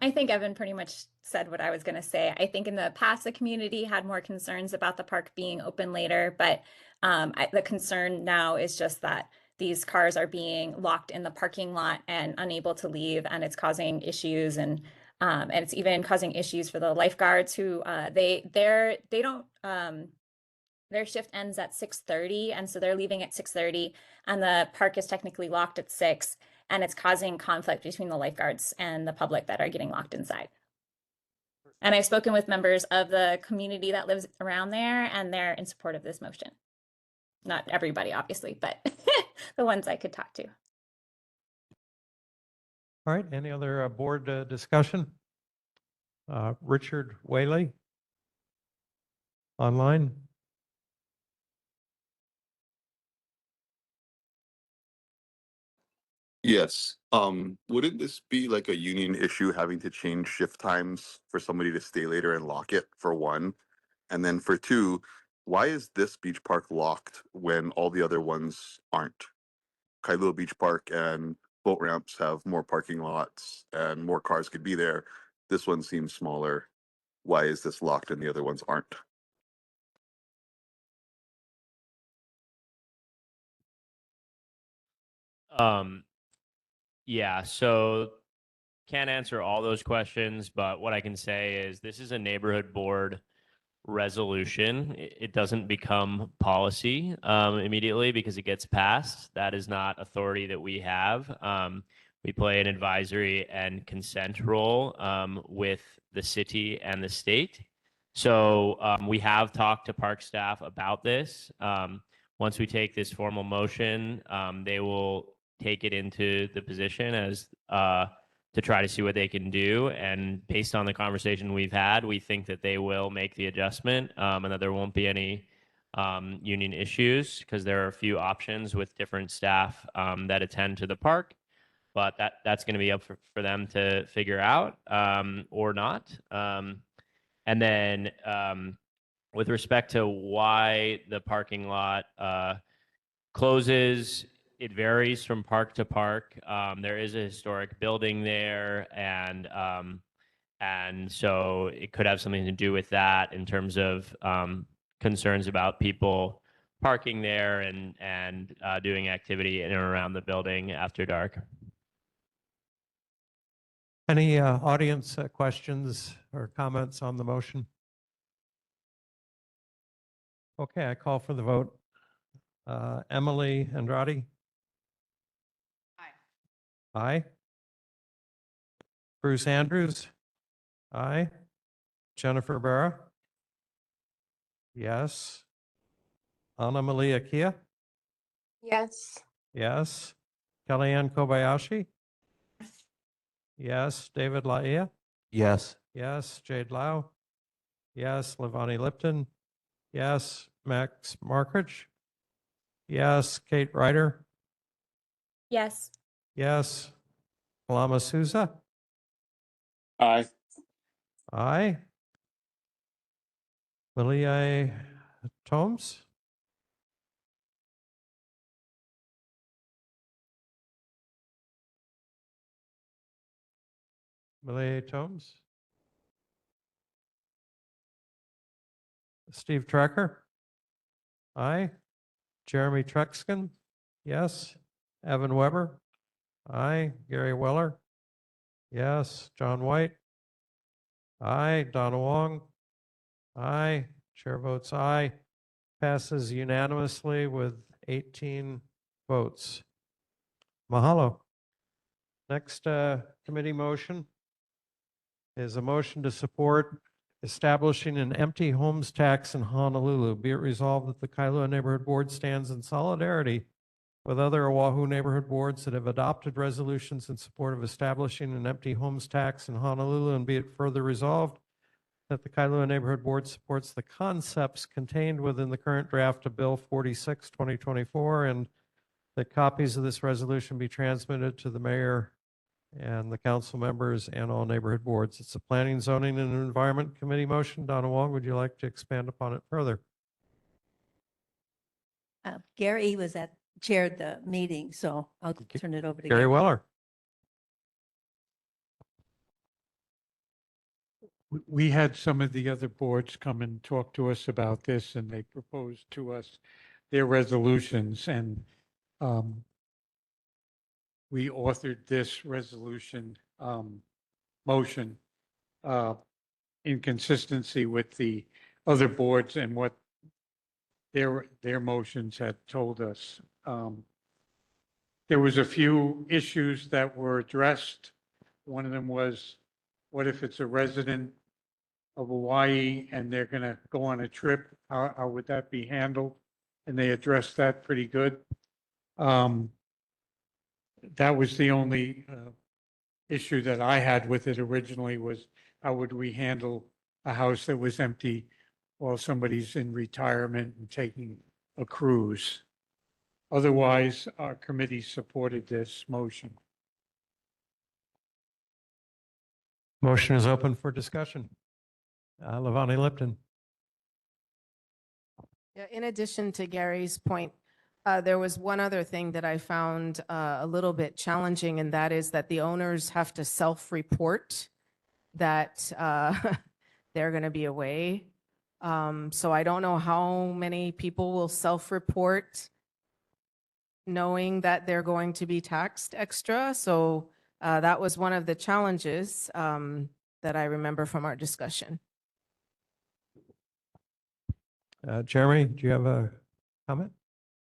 I think Evan pretty much said what I was going to say. I think in the past, the community had more concerns about the park being open later, but the concern now is just that these cars are being locked in the parking lot and unable to leave, and it's causing issues, and it's even causing issues for the lifeguards who they don't their shift ends at 6:30, and so they're leaving at 6:30, and the park is technically locked at 6, and it's causing conflict between the lifeguards and the public that are getting locked inside. And I've spoken with members of the community that lives around there, and they're in support of this motion. Not everybody, obviously, but the ones I could talk to. All right, any other board discussion? Richard Whaley? Online? Yes. Wouldn't this be like a union issue having to change shift times for somebody to stay later and lock it, for one? And then for two, why is this beach park locked when all the other ones aren't? Kailua Beach Park and boat ramps have more parking lots and more cars could be there. This one seems smaller. Why is this locked and the other ones aren't? Yeah, so can't answer all those questions, but what I can say is this is a neighborhood board resolution. It doesn't become policy immediately because it gets passed. That is not authority that we have. We play an advisory and consent role with the city and the state. So we have talked to park staff about this. Once we take this formal motion, they will take it into the position as to try to see what they can do. And based on the conversation we've had, we think that they will make the adjustment and that there won't be any union issues because there are a few options with different staff that attend to the park. But that's going to be up for them to figure out or not. And then with respect to why the parking lot closes it varies from park to park. There is a historic building there, and so it could have something to do with that in terms of concerns about people parking there and doing activity in and around the building after dark. Any audience questions or comments on the motion? Okay, I call for the vote. Emily Andrade? Aye. Aye. Bruce Andrews? Aye. Jennifer Barra? Yes. Anna Malia Kia? Yes. Yes. Kellyanne Kobayashi? Yes. David Laia? Yes. Yes. Jade Lau? Yes. Levani Lipton? Yes. Max Markridge? Yes. Kate Ryder? Yes. Yes. Lama Souza? Aye. Aye. Malia Tomes? Malia Tomes? Steve Trecker? Aye. Jeremy Trexkin? Yes. Evan Weber? Aye. Gary Weller? Yes. John White? Aye. Donna Wong? Aye. Chair votes aye. Passes unanimously with 18 votes. Mahalo. Next committee motion is a motion to support establishing an empty homes tax in Honolulu. Be it resolved that the Kailua Neighborhood Board stands in solidarity with other Oahu neighborhood boards that have adopted resolutions in support of establishing an empty homes tax in Honolulu, and be it further resolved that the Kailua Neighborhood Board supports the concepts contained within the current draft of Bill 46, 2024, and that copies of this resolution be transmitted to the mayor and the council members and all neighborhood boards. It's a Planning, Zoning, and Environment Committee motion. Donna Wong, would you like to expand upon it further? Gary chaired the meeting, so I'll turn it over to Gary Weller. We had some of the other boards come and talk to us about this, and they proposed to us their resolutions, and we authored this resolution motion in consistency with the other boards and what their motions had told us. There was a few issues that were addressed. One of them was, what if it's a resident of Hawaii and they're going to go on a trip? How would that be handled? And they addressed that pretty good. That was the only issue that I had with it originally, was how would we handle a house that was empty while somebody's in retirement and taking a cruise. Otherwise, our committee supported this motion. Motion is open for discussion. Levani Lipton. Yeah, in addition to Gary's point, there was one other thing that I found a little bit challenging, and that is that the owners have to self-report that they're going to be away. So I don't know how many people will self-report knowing that they're going to be taxed extra. So that was one of the challenges that I remember from our discussion. Jeremy, do you have a comment?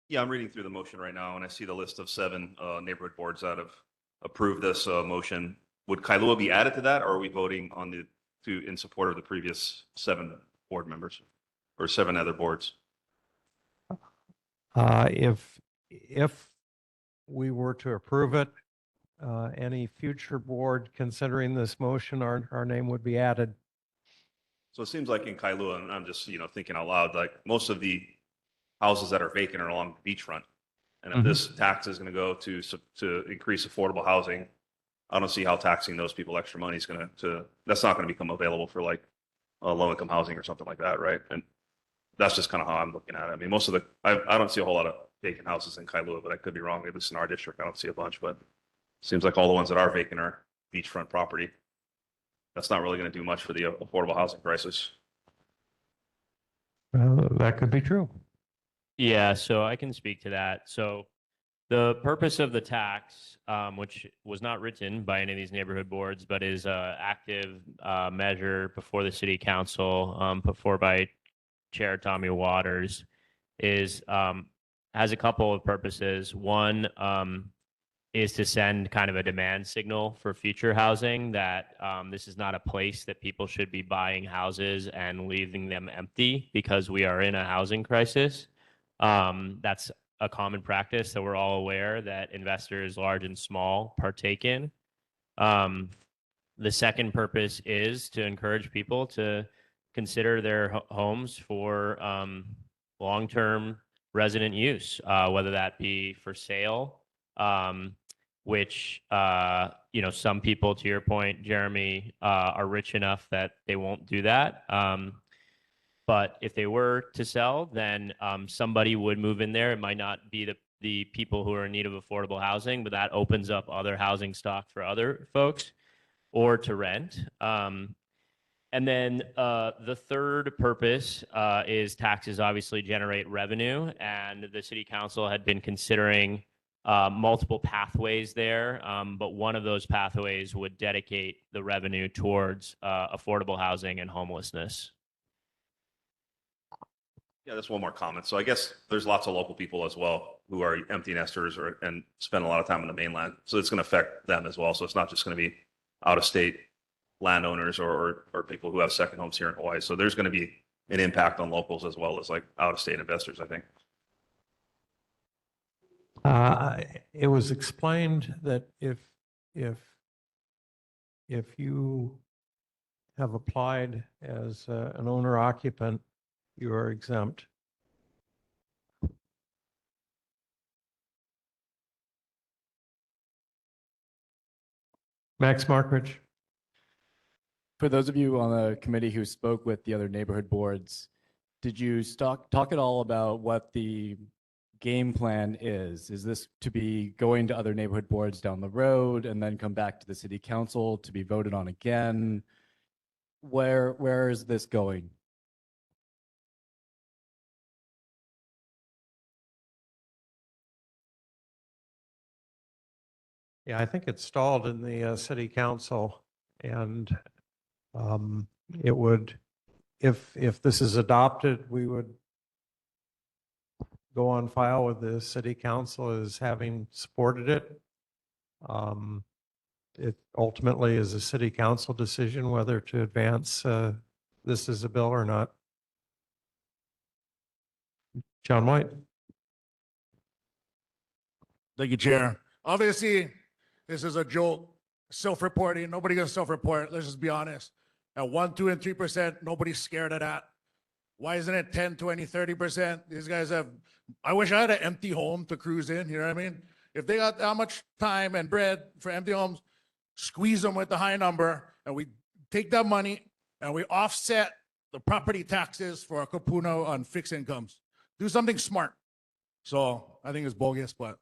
Yeah, I'm reading through the motion right now, and I see the list of 7 neighborhood boards that have approved this motion. Would Kailua be added to that, or are we voting on in support of the previous 7 board members or 7 other boards? If we were to approve it, any future board considering this motion, our name would be added. So it seems like in Kailua, and I'm just thinking out loud, like most of the houses that are vacant are along the beachfront, and if this tax is going to go to increase affordable housing, I don't see how taxing those people extra money is going to that's not going to become available for like low income housing or something like that, right? And that's just kind of how I'm looking at it. I mean, most of I don't see a whole lot of vacant houses in Kailua, but I could be wrong. At least in our district, I don't see a bunch, but seems like all the ones that are vacant are beachfront property. That's not really going to do much for the affordable housing crisis. That could be true. Yeah, so I can speak to that. So the purpose of the tax, which was not written by any of these neighborhood boards, but is a active measure before the city council, put forward by Chair Tommy Waters, is has a couple of purposes. One is to send kind of a demand signal for future housing that this is not a place that people should be buying houses and leaving them empty because we are in a housing crisis. That's a common practice that we're all aware that investors, large and small, partake in. The second purpose is to encourage people to consider their homes for long-term resident use, whether that be for sale, which some people, to your point, Jeremy, are rich enough that they won't do that. But if they were to sell, then somebody would move in there. It might not be the people who are in need of affordable housing, but that opens up other housing stock for other folks, or to rent. And then the third purpose is taxes obviously generate revenue, and the city council had been considering multiple pathways there, but one of those pathways would dedicate the revenue towards affordable housing and homelessness. Yeah, that's one more comment. So I guess there's lots of local people as well who are empty nesters and spend a lot of time on the mainland. So it's going to affect them as well. So it's not just going to be out of state landowners or people who have second homes here in Hawaii. So there's going to be an impact on locals as well as like out of state investors, I think. It was explained that if you have applied as an owner occupant, you are exempt. Max Markridge. For those of you on the committee who spoke with the other neighborhood boards, did you talk at all about what the game plan is? Is this to be going to other neighborhood boards down the road and then come back to the city council to be voted on again? Where is this going? Yeah, I think it's stalled in the city council, and it would, if this is adopted, we would go on file with the city council as having supported it. It ultimately is a city council decision whether to advance this as a bill or not. John White. Thank you, Chair. Obviously, this is a joke. Self-reporting, nobody gonna self-report. Let's just be honest. At 1%, 2%, and 3%, nobody's scared of that. Why isn't it 10, 20, 30%? These guys have, I wish I had an empty home to cruise in, you know what I mean? If they got that much time and bread for empty homes, squeeze them with the high number, and we take that money and we offset the property taxes for a kapuna on fixed incomes. Do something smart. So I think it's bogus, but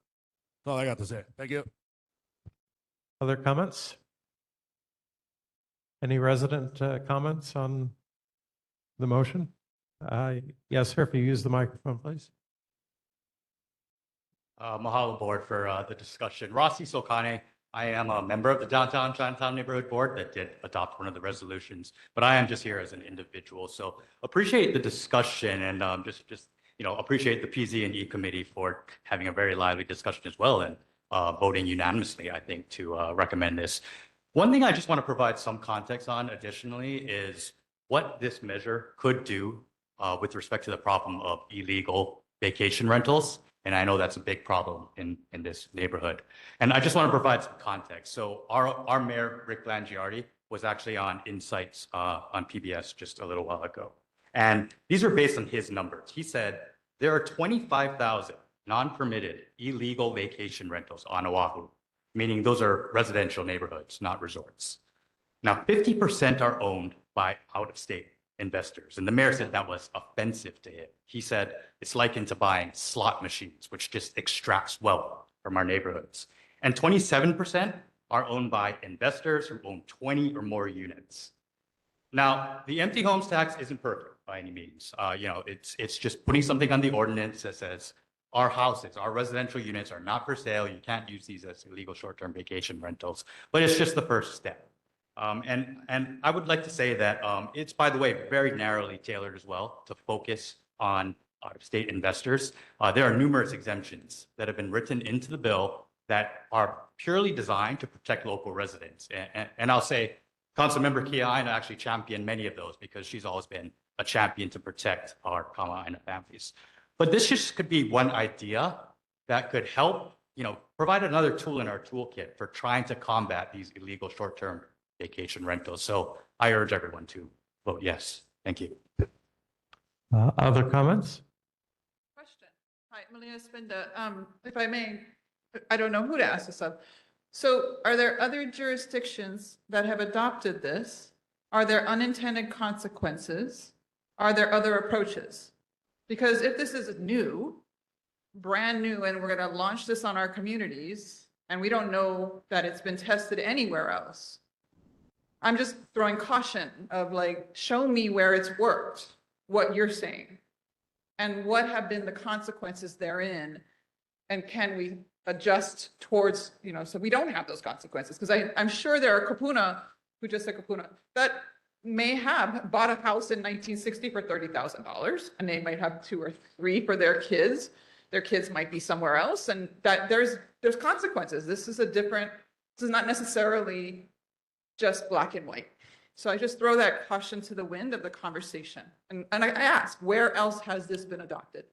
that's all I got to say. Thank you. Other comments? Any resident comments on the motion? Yes, sir, if you use the microphone, please. Mahalo board for the discussion. Rossi Sokane, I am a member of the Downtown Chinatown Neighborhood Board that did adopt one of the resolutions, but I am just here as an individual. So appreciate the discussion and just appreciate the PZ&E committee for having a very lively discussion as well and voting unanimously, I think, to recommend this. One thing I just want to provide some context on additionally is what this measure could do with respect to the problem of illegal vacation rentals. And I know that's a big problem in this neighborhood. And I just want to provide some context. So our mayor, Rick Blangiardi, was actually on Insights on PBS just a little while ago. And these are based on his numbers. He said there are 25,000 non-permitted illegal vacation rentals on Oahu, meaning those are residential neighborhoods, not resorts. Now, 50% are owned by out-of-state investors. And the mayor said that was offensive to him. He said it's likened to buying slot machines, which just extracts wealth from our neighborhoods. And 27% are owned by investors who own 20 or more units. Now, the empty homes tax isn't perfect by any means. It's just putting something on the ordinance that says our houses, our residential units are not for sale. You can't use these as illegal short-term vacation rentals, but it's just the first step. And I would like to say that it's, by the way, very narrowly tailored as well to focus on out-of-state investors. There are numerous exemptions that have been written into the bill that are purely designed to protect local residents. And I'll say, Councilmember Kiaina actually championed many of those because she's always been a champion to protect our Kama'aina families. But this just could be one idea that could help, provide another tool in our toolkit for trying to combat these illegal short-term vacation rentals. So I urge everyone to vote yes. Thank you. Other comments? Question. Hi, Melina Spinda. If I may, I don't know who to ask this of. So are there other jurisdictions that have adopted this? Are there unintended consequences? Are there other approaches? Because if this is new, brand new, and we're going to launch this on our communities, and we don't know that it's been tested anywhere else, I'm just throwing caution of like, show me where it's worked, what you're saying, and what have been the consequences therein, and can we adjust towards, so we don't have those consequences? Because I'm sure there are kapuna, who just said kapuna, that may have bought a house in 1960 for $30,000, and they might have 2 or 3 for their kids. Their kids might be somewhere else, and that there's consequences. This is not necessarily just black and white. So I just throw that caution to the wind of the conversation. And I ask, where else has this been adopted?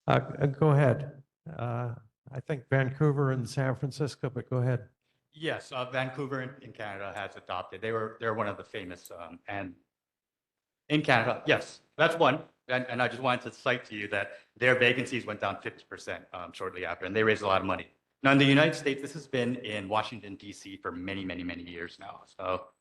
Go ahead. I think Vancouver and San Francisco, but go ahead. Yes, Vancouver in Canada has adopted. They're one of the famous, and in Canada, yes, that's one. And I just wanted to cite to you that their vacancies went down 50% shortly after, and they raised a lot of money. Now in the United States, this has been in Washington, D.C. for many, many, many years now.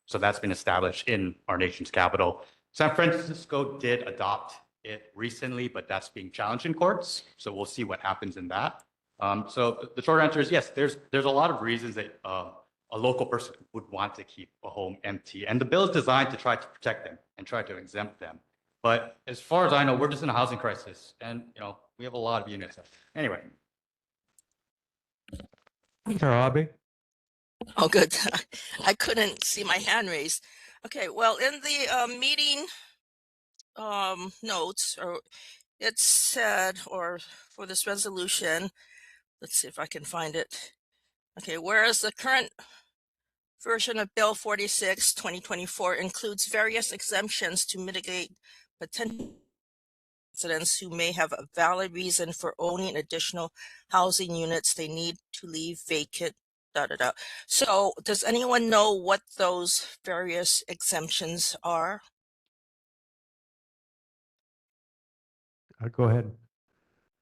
So that's been established in our nation's capital. San Francisco did adopt it recently, but that's being challenged in courts. So we'll see what happens in that. So the short answer is yes, there's a lot of reasons that a local person would want to keep a home empty. And the bill is designed to try to protect them and try to exempt them. But as far as I know, we're just in a housing crisis, and we have a lot of units. Anyway. Robbie? Oh, good. I couldn't see my hand raised. Okay, well, in the meeting notes, or it said, or for this resolution, let's see if I can find it. Okay, whereas the current version of Bill 46, 2024 includes various exemptions to mitigate potential residents who may have a valid reason for owning additional housing units they need to leave vacant, So does anyone know what those various exemptions are? Go ahead.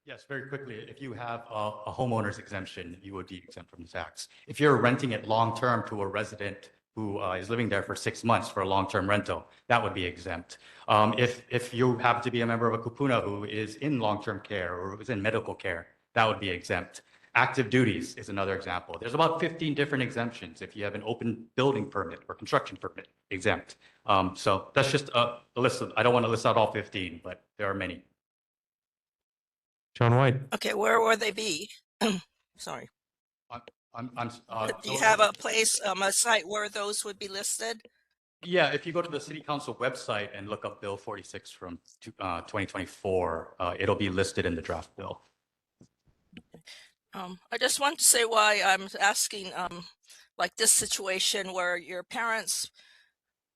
Yes, very quickly. If you have a homeowner's exemption, you would be exempt from the tax. If you're renting it long-term to a resident who is living there for 6 months for a long-term rental, that would be exempt. If you happen to be a member of a kupuna who is in long-term care or is in medical care, that would be exempt. Active duties is another example. There's about 15 different exemptions. If you have an open building permit or construction permit, exempt. So that's just a list of, I don't want to list out all 15, but there are many. John White. Okay, where would they be? Sorry. Do you So- have a place, a site where those would be listed? Yeah, if you go to the City Council website and look up Bill 46 from 2024, it'll be listed in the draft bill. I just want to say why I'm asking, like this situation where your parents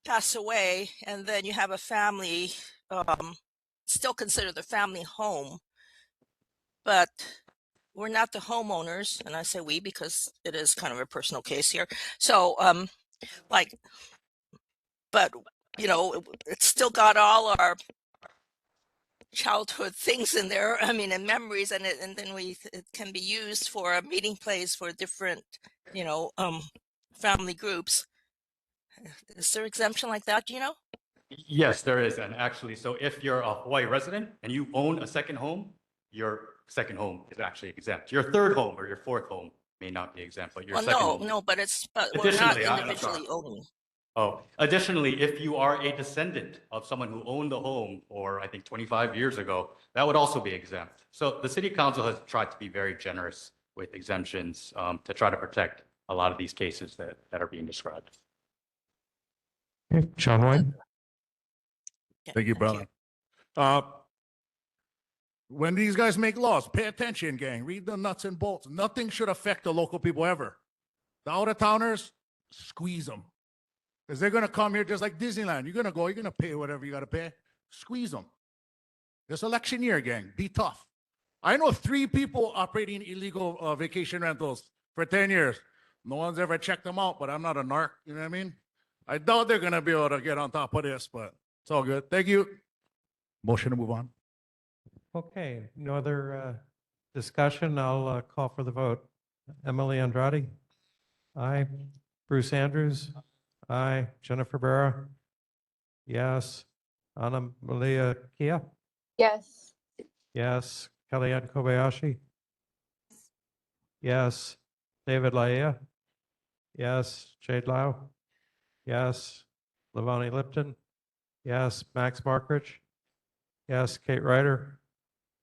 pass away and then you have a family, still consider the family home, but we're not the homeowners, and I say we because it is kind of a personal case here. So, but it's still got all our childhood things in there. I mean, and memories, and then it can be used for a meeting place for different, family groups. Is there exemption like that? Do you know? Yes, there is. And actually, so if you're a Hawaii resident and you own a second home, your second home is actually exempt. Your third home or your fourth home may not be exempt, but your Well, second no, home. no, but we're not Additionally, I'm sorry. individually owning. Oh, additionally, if you are a descendant of someone who owned the home for, I think, 25 years ago, that would also be exempt. So the city council has tried to be very generous with exemptions to try to protect a lot of these cases that are being described. Okay, Sean White. Thank you, brother. When these guys make laws, pay attention, gang. Read the nuts and bolts. Nothing should affect the local people ever. The out-of-towners, squeeze them. Because they're going to come here just like Disneyland. You're going to go, you're going to pay whatever you got to pay. Squeeze them. This election year, gang, be tough. I know 3 people operating illegal vacation rentals for 10 years. No one's ever checked them out, but I'm not a narc. You know what I mean? I doubt they're going to be able to get on top of this, but it's all good. Thank you. Motion to move on. Okay, no other discussion. I'll call for the vote. Emily Andrade? Aye. Bruce Andrews? Aye. Jennifer Barra? Yes. Anna Malia Kia? Yes. Yes. Kellyanne Kobayashi? Yes. David Laia? Yes. Jade Lau? Yes. Lavani Lipton? Yes. Max Markridge? Yes. Kate Ryder?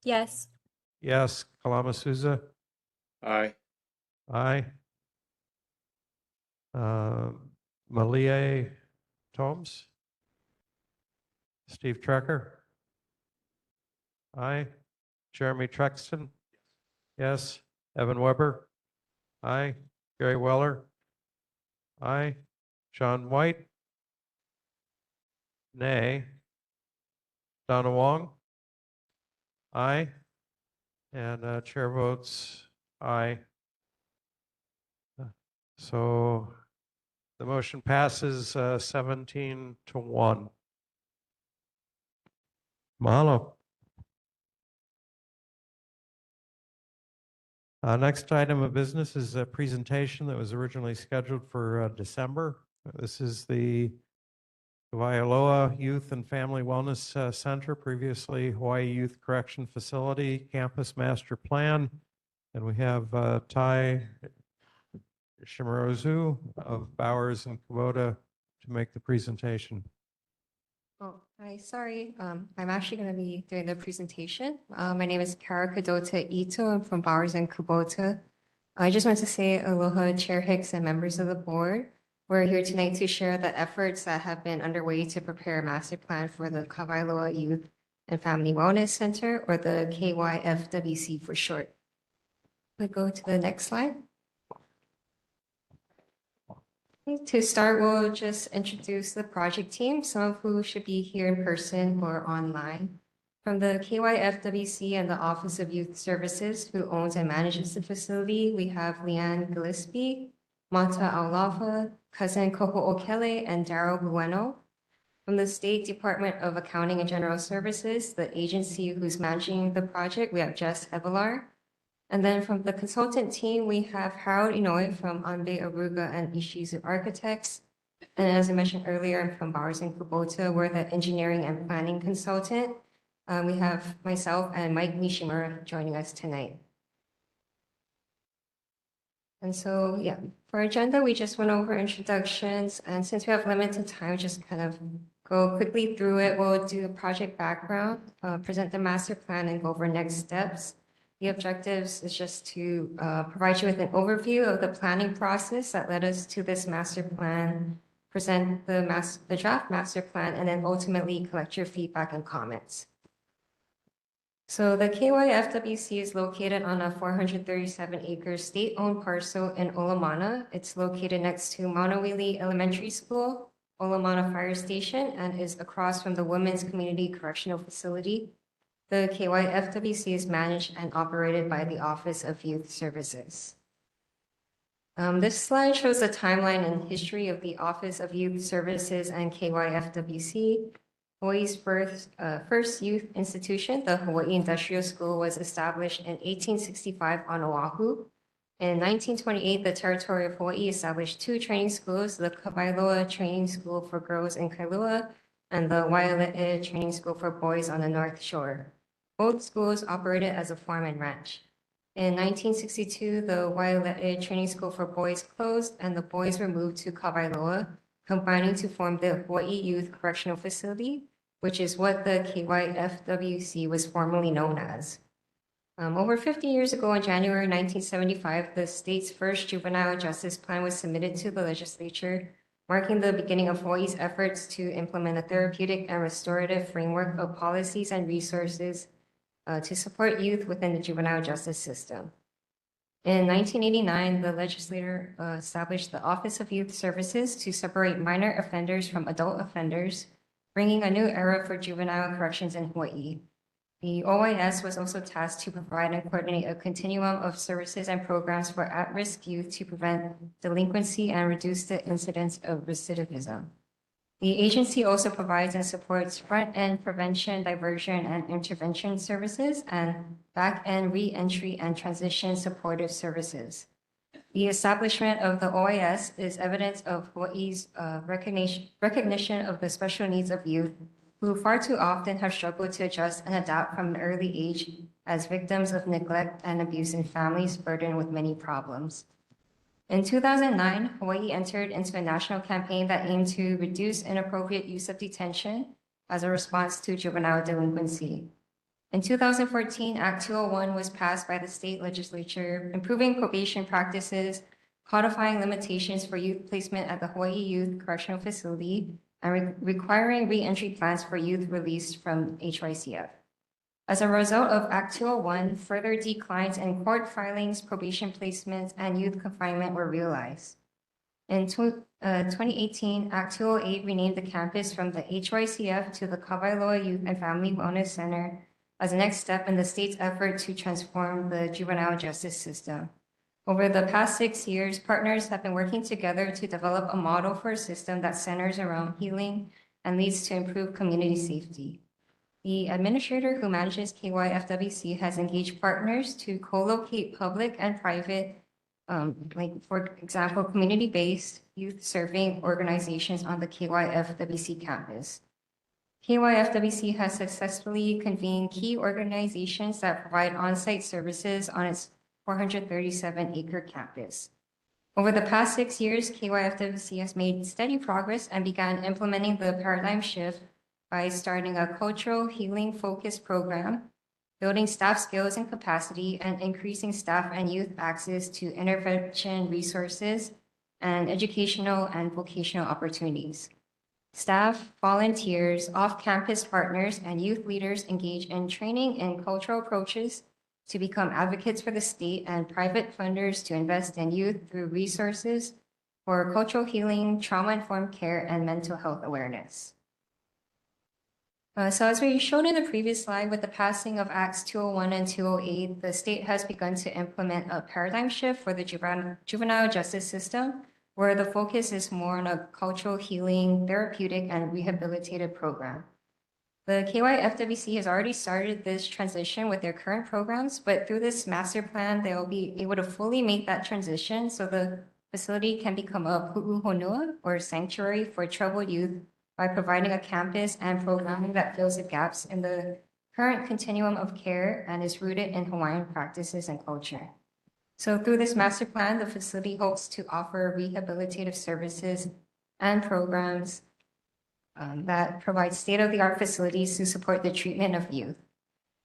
Yes. Yes. Kalama Souza? Aye. Aye. Malia Tomes? Steve Trecker? Aye. Jeremy Trexton? Yes. Evan Weber? Aye. Gary Weller? Aye. Sean White? Nay. Donna Wong? Aye. And chair votes aye. So the motion passes 17-1. Mahalo. Next item of business is a presentation that was originally scheduled for December. This is the Waialoa Youth and Family Wellness Center, previously Hawaii Youth Correction Facility Campus Master Plan. And we have Tai Shimirozu of Bowers and Kubota to make the presentation. Oh, hi, sorry. I'm actually going to be doing the presentation. My name is Kara Kadota Ito. I'm from Bowers and Kubota. I just want to say aloha, Chair Hicks and members of the board. We're here tonight to share the efforts that have been underway to prepare a master plan for the Kailua Youth and Family Wellness Center, or the KYFWC for short. We'll go to the next slide. To start, we'll just introduce the project team, some of who should be here in person or online. From the KYFWC and the Office of Youth Services, who owns and manages the facility, we have Leanne Gillespie, Mata Aulafa, Cousin Koho'okele, and Daryl Bueno. From the State Department of Accounting and General Services, the agency who's managing the project, we have Jess Evelar. And then from the consultant team, we have Harold Inoue from Anbe Aruga and Ishizu Architects. And as I mentioned earlier, I'm from Bowers and Kubota. We're the engineering and planning consultant. We have myself and Mike Nishimura joining us tonight. And so, yeah, for our agenda, we just went over introductions. And since we have limited time, just kind of go quickly through it. We'll do the project background, present the master plan, and go over next steps. The objectives is just to provide you with an overview of the planning process that led us to this master plan, present the draft master plan, and then ultimately collect your feedback and comments. So the KYFWC is located on a 437-acre state-owned parcel in Olamana. It's located next to Maunawili Elementary School, Olamana Fire Station, and is across from the Women's Community Correctional Facility. The KYFWC is managed and operated by the Office of Youth Services. This slide shows the timeline and history of the Office of Youth Services and KYFWC. Hawaii's first youth institution, the Hawaii Industrial School, was established in 1865 on Oahu. In 1928, the territory of Hawaii established 2 training schools, the Kailua Training School for Girls in Kailua and the Waialae Training School for Boys on the North Shore. Both schools operated as a farm and ranch. In 1962, the Waialae Training School for Boys closed and the boys were moved to Kailua, combining to form the Hawaii Youth Correctional Facility, which is what the KYFWC was formerly known as. Over 50 years ago, in January 1975, the state's first juvenile justice plan was submitted to the legislature, marking the beginning of Hawaii's efforts to implement a therapeutic and restorative framework of policies and resources to support youth within the juvenile justice system. In 1989, the legislature established the Office of Youth Services to separate minor offenders from adult offenders, bringing a new era for juvenile corrections in Hawaii. The OIS was also tasked to provide and coordinate a continuum of services and programs for at-risk youth to prevent delinquency and reduce the incidence of recidivism. The agency also provides and supports front-end prevention, diversion, and intervention services and back-end re-entry and transition supportive services. The establishment of the OIS is evidence of Hawaii's recognition of the special needs of youth who far too often have struggled to adjust and adapt from an early age as victims of neglect and abuse in families burdened with many problems. In 2009, Hawaii entered into a national campaign that aimed to reduce inappropriate use of detention as a response to juvenile delinquency. In 2014, Act 201 was passed by the state legislature, improving probation practices, codifying limitations for youth placement at the Hawaii Youth Correctional Facility, and requiring re-entry plans for youth released from HYCF. As a result of Act 201, further declines in court filings, probation placements, and youth confinement were realized. In 2018, Act 208 renamed the campus from the HYCF to the Kailua Youth and Family Wellness Center as the next step in the state's effort to transform the juvenile justice system. Over the past 6 years, partners have been working together to develop a model for a system that centers around healing and leads to improved community safety. The administrator who manages KYFWC has engaged partners to co-locate public and private, like for example, community-based youth-serving organizations on the KYFWC campus. KYFWC has successfully convened key organizations that provide on-site services on its 437-acre campus. Over the past 6 years, KYFWC has made steady progress and began implementing the paradigm shift by starting a cultural healing focused program, building staff skills and capacity, and increasing staff and youth access to intervention resources and educational and vocational opportunities. Staff, volunteers, off-campus partners, and youth leaders engage in training in cultural approaches to become advocates for the state and private funders to invest in youth through resources for cultural healing, trauma-informed care, and mental health awareness. So as we showed in the previous slide, with the passing of Acts 201 and 208, the state has begun to implement a paradigm shift for the juvenile justice system, where the focus is more on a cultural healing, therapeutic, and rehabilitative program. The KYFWC has already started this transition with their current programs, but through this master plan, they'll be able to fully make that transition so the facility can become a pu'uhonua, or sanctuary for troubled youth, by providing a campus and programming that fills the gaps in the current continuum of care and is rooted in Hawaiian practices and culture. So through this master plan, the facility hopes to offer rehabilitative services and programs that provide state-of-the-art facilities to support the treatment of youth.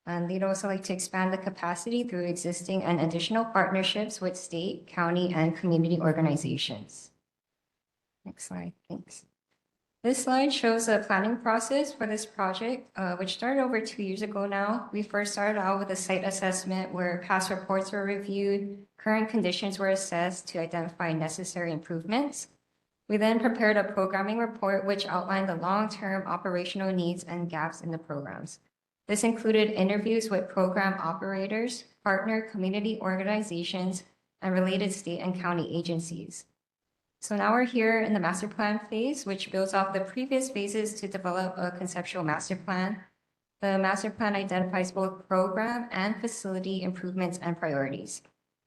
And they'd also like to expand the capacity through existing and additional partnerships with state, county, and community organizations. Next slide, thanks. This slide shows a planning process for this project, which started over 2 years ago now. We first started out with a site assessment where past reports were reviewed, current conditions were assessed to identify necessary improvements. We then prepared a programming report which outlined the long-term operational needs and gaps in the programs. This included interviews with program operators, partner community organizations, and related state and county agencies. So now we're here in the master plan phase, which builds off the previous phases to develop a conceptual master plan. The master plan identifies both program and facility improvements and priorities.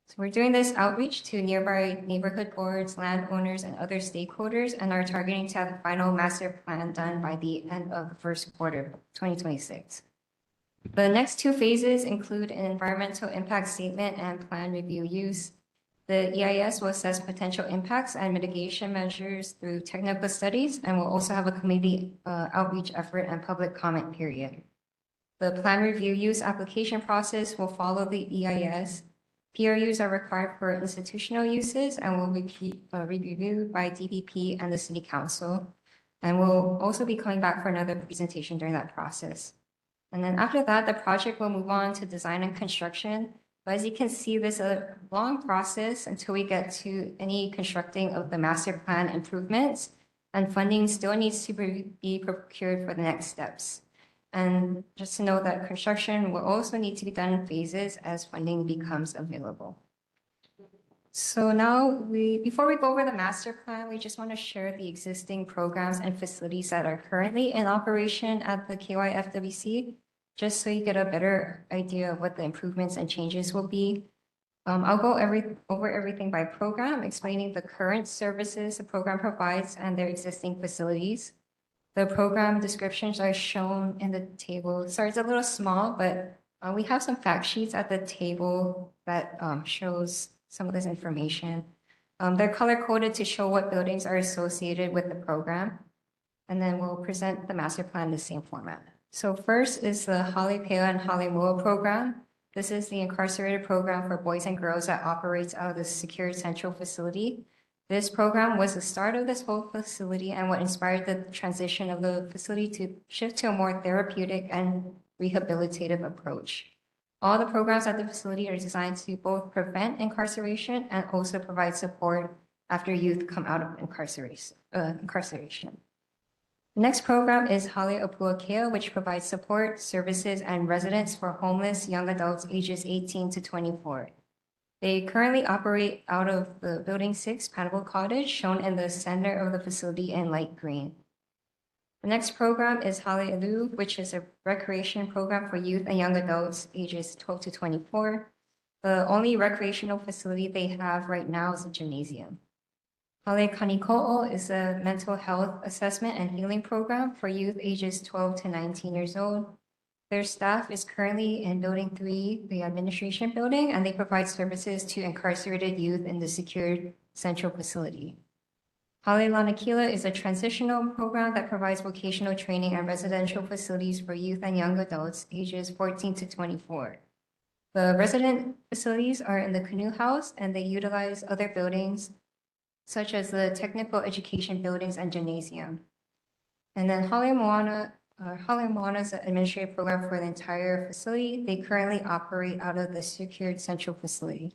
So we're doing this outreach to nearby neighborhood boards, landowners, and other stakeholders, and are targeting to have the final master plan done by the end of the first quarter, 2026. The next two phases include an environmental impact statement and plan review use. The EIS will assess potential impacts and mitigation measures through technical studies, and will also have a community outreach effort and public comment period. The plan review use application process will follow the EIS. PRUs are required for institutional uses and will be reviewed by DPP and the City Council. And we'll also be coming back for another presentation during that process. And then after that, the project will move on to design and construction. But as you can see, this is a long process until we get to any constructing of the master plan improvements, and funding still needs to be procured for the next steps. And just to note that construction will also need to be done in phases as funding becomes available. So now before we go over the master plan, we just want to share the existing programs and facilities that are currently in operation at the KYFWC, just so you get a better idea of what the improvements and changes will be. I'll go over everything by program, explaining the current services the program provides and their existing facilities. The program descriptions are shown in the table. Sorry, it's a little small, but we have some fact sheets at the table that shows some of this information. They're color-coded to show what buildings are associated with the program. And then we'll present the master plan in the same format. So first is the Halepea and Halemoa program. This is the incarcerated program for boys and girls that operates out of the secured central facility. This program was the start of this whole facility and what inspired the transition of the facility to shift to a more therapeutic and rehabilitative approach. All the programs at the facility are designed to both prevent incarceration and also provide support after youth come out of incarceration. The next program is Hale'opuakea, which provides support, services, and residence for homeless young adults ages 18 to 24. They currently operate out of the Building 6 Panable Cottage, shown in the center of the facility in light green. The next program is Hale'elu, which is a recreation program for youth and young adults ages 12 to 24. The only recreational facility they have right now is a gymnasium. Hale Kaniko'o is a mental health assessment and healing program for youth ages 12 to 19 years old. Their staff is currently in Building 3, the administration building, and they provide services to incarcerated youth in the secured central facility. Hale Lanakila is a transitional program that provides vocational training and residential facilities for youth and young adults ages 14 to 24. The resident facilities are in the Canoe House, and they utilize other buildings such as the technical education buildings and gymnasium. And then Hale Moana is an administrative program for the entire facility. They currently operate out of the secured central facility.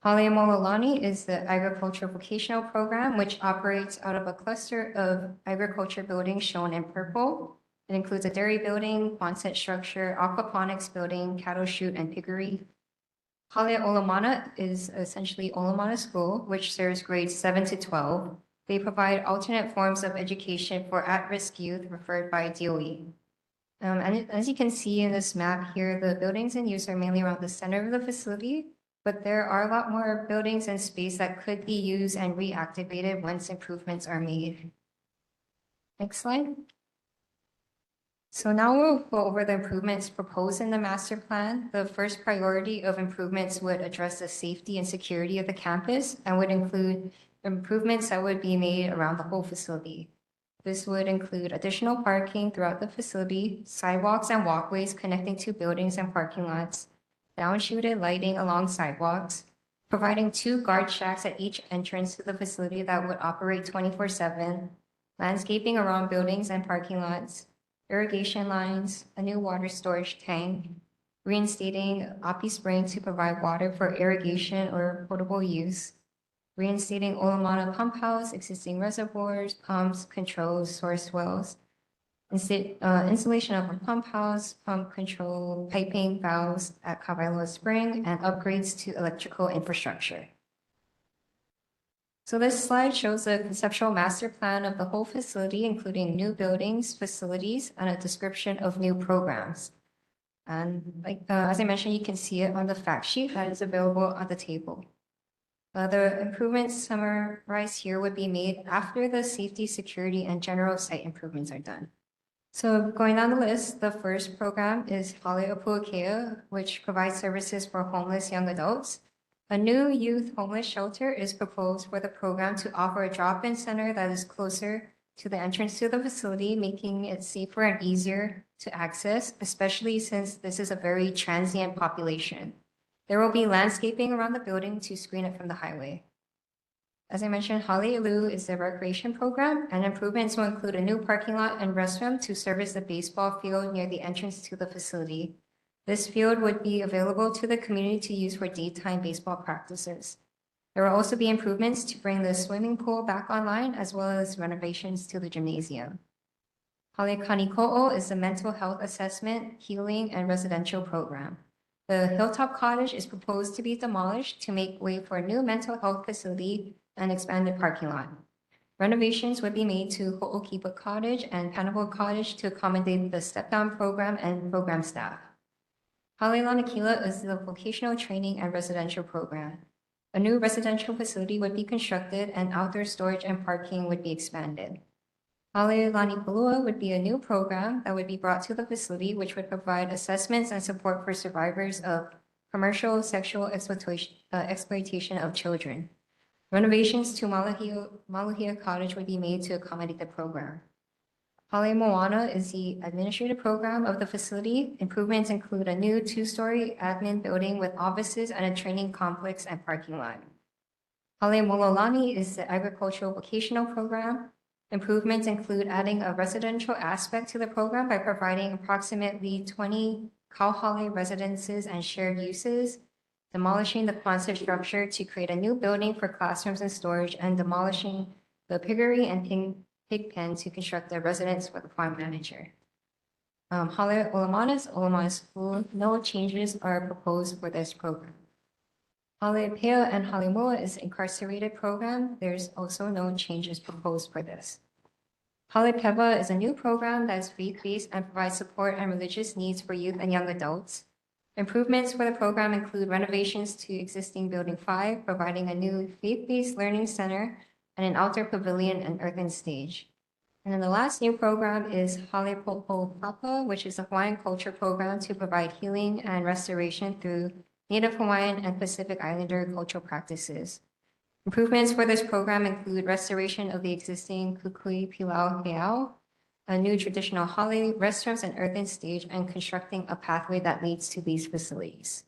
Hale Moalani is the agricultural vocational program, which operates out of a cluster of agriculture buildings shown in purple. It includes a dairy building, Quonset structure, aquaponics building, cattle chute, and piggery. Hale Olamana is essentially Olamana School, which serves grades 7 to 12. They provide alternate forms of education for at-risk youth referred by DOE. And as you can see in this map here, the buildings in use are mainly around the center of the facility, but there are a lot more buildings and space that could be used and reactivated once improvements are made. Next slide. So now we'll go over the improvements proposed in the master plan. The first priority of improvements would address the safety and security of the campus and would include improvements that would be made around the whole facility. This would include additional parking throughout the facility, sidewalks and walkways connecting to buildings and parking lots, down-shielded lighting along sidewalks, providing 2 guard shacks at each entrance to the facility that would operate 24/7, landscaping around buildings and parking lots, irrigation lines, a new water storage tank, reinstating Api Spring to provide water for irrigation or potable use, reinstating Olamana Pump House, existing reservoirs, pumps, controls, source wells, installation of a pump house, pump control, piping, valves at Kailua Spring, and upgrades to electrical infrastructure. So this slide shows a conceptual master plan of the whole facility, including new buildings, facilities, and a description of new programs. And as I mentioned, you can see it on the fact sheet that is available on the table. The improvements summarized here would be made after the safety, security, and general site improvements are done. So going down the list, the first program is Hale Opuakea, which provides services for homeless young adults. A new youth homeless shelter is proposed for the program to offer a drop-in center that is closer to the entrance to the facility, making it safer and easier to access, especially since this is a very transient population. There will be landscaping around the building to screen it from the highway. As I mentioned, Hale'ulu is the recreation program, and improvements will include a new parking lot and restroom to service the baseball field near the entrance to the facility. This field would be available to the community to use for daytime baseball practices. There will also be improvements to bring the swimming pool back online, as well as renovations to the gymnasium. Hale Kaniko'o is the mental health assessment, healing, and residential program. The Hilltop Cottage is proposed to be demolished to make way for a new mental health facility and expanded parking lot. Renovations would be made to Ho'okipa Cottage and Panable Cottage to accommodate the step-down program and program staff. Hale Lanakila is the vocational training and residential program. A new residential facility would be constructed and outdoor storage and parking would be expanded. Hale Lanipalua would be a new program that would be brought to the facility, which would provide assessments and support for survivors of commercial sexual exploitation of children. Renovations to Maluhia Cottage would be made to accommodate the program. Hale Moana is the administrative program of the facility. Improvements include a new 2-story admin building with offices and a training complex and parking lot. Hale Mololani is the agricultural vocational program. Improvements include adding a residential aspect to the program by providing approximately 20 Kauhale residences and shared uses, demolishing the Quonset structure to create a new building for classrooms and storage, and demolishing the piggery and pig pen to construct a residence for the farm manager. Hale Olama's school, no changes are proposed for this program. Hale Pea and Hale Moa is incarcerated program. There's also no changes proposed for this. Hale Peva is a new program that is faith-based and provides support and religious needs for youth and young adults. Improvements for the program include renovations to existing Building 5, providing a new faith-based learning center and an outdoor pavilion and earthen stage. And then the last new program is Hale Popo Papa, which is a Hawaiian culture program to provide healing and restoration through Native Hawaiian and Pacific Islander cultural practices. Improvements for this program include restoration of the existing Kukui Pilau Heiau, a new traditional hale, restrooms and earthen stage, and constructing a pathway that leads to these facilities.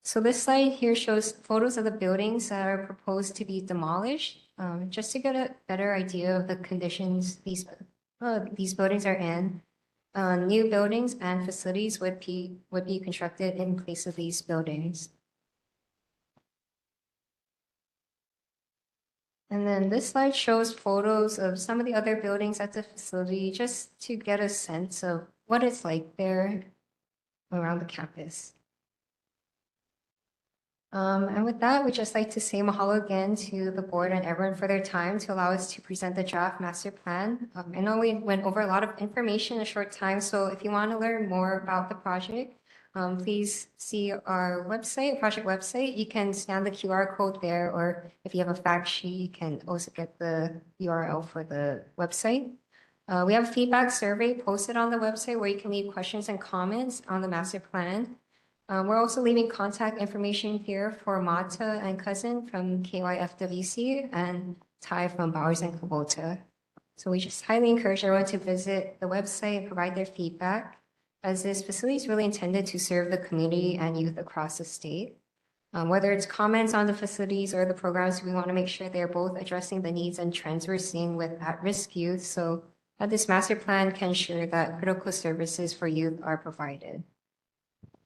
So this slide here shows photos of the buildings that are proposed to be demolished, just to get a better idea of the conditions these buildings are in. New buildings and facilities would be constructed in place of these buildings. And then this slide shows photos of some of the other buildings at the facility, just to get a sense of what it's like there around the campus. And with that, we'd just like to say mahalo again to the board and everyone for their time to allow us to present the draft master plan. I know we went over a lot of information in a short time, so if you want to learn more about the project, please see our website, project website. You can scan the QR code there, or if you have a fact sheet, you can also get the URL for the website. We have a feedback survey posted on the website where you can leave questions and comments on the master plan. We're also leaving contact information here for Mata and Cousin from KYFWC and Ty from Bowers and Kubota. So we just highly encourage everyone to visit the website and provide their feedback, as this facility is really intended to serve the community and youth across the state. Whether it's comments on the facilities or the programs, we want to make sure they're both addressing the needs and trends we're seeing with at-risk youth, so that this master plan can ensure that critical services for youth are provided.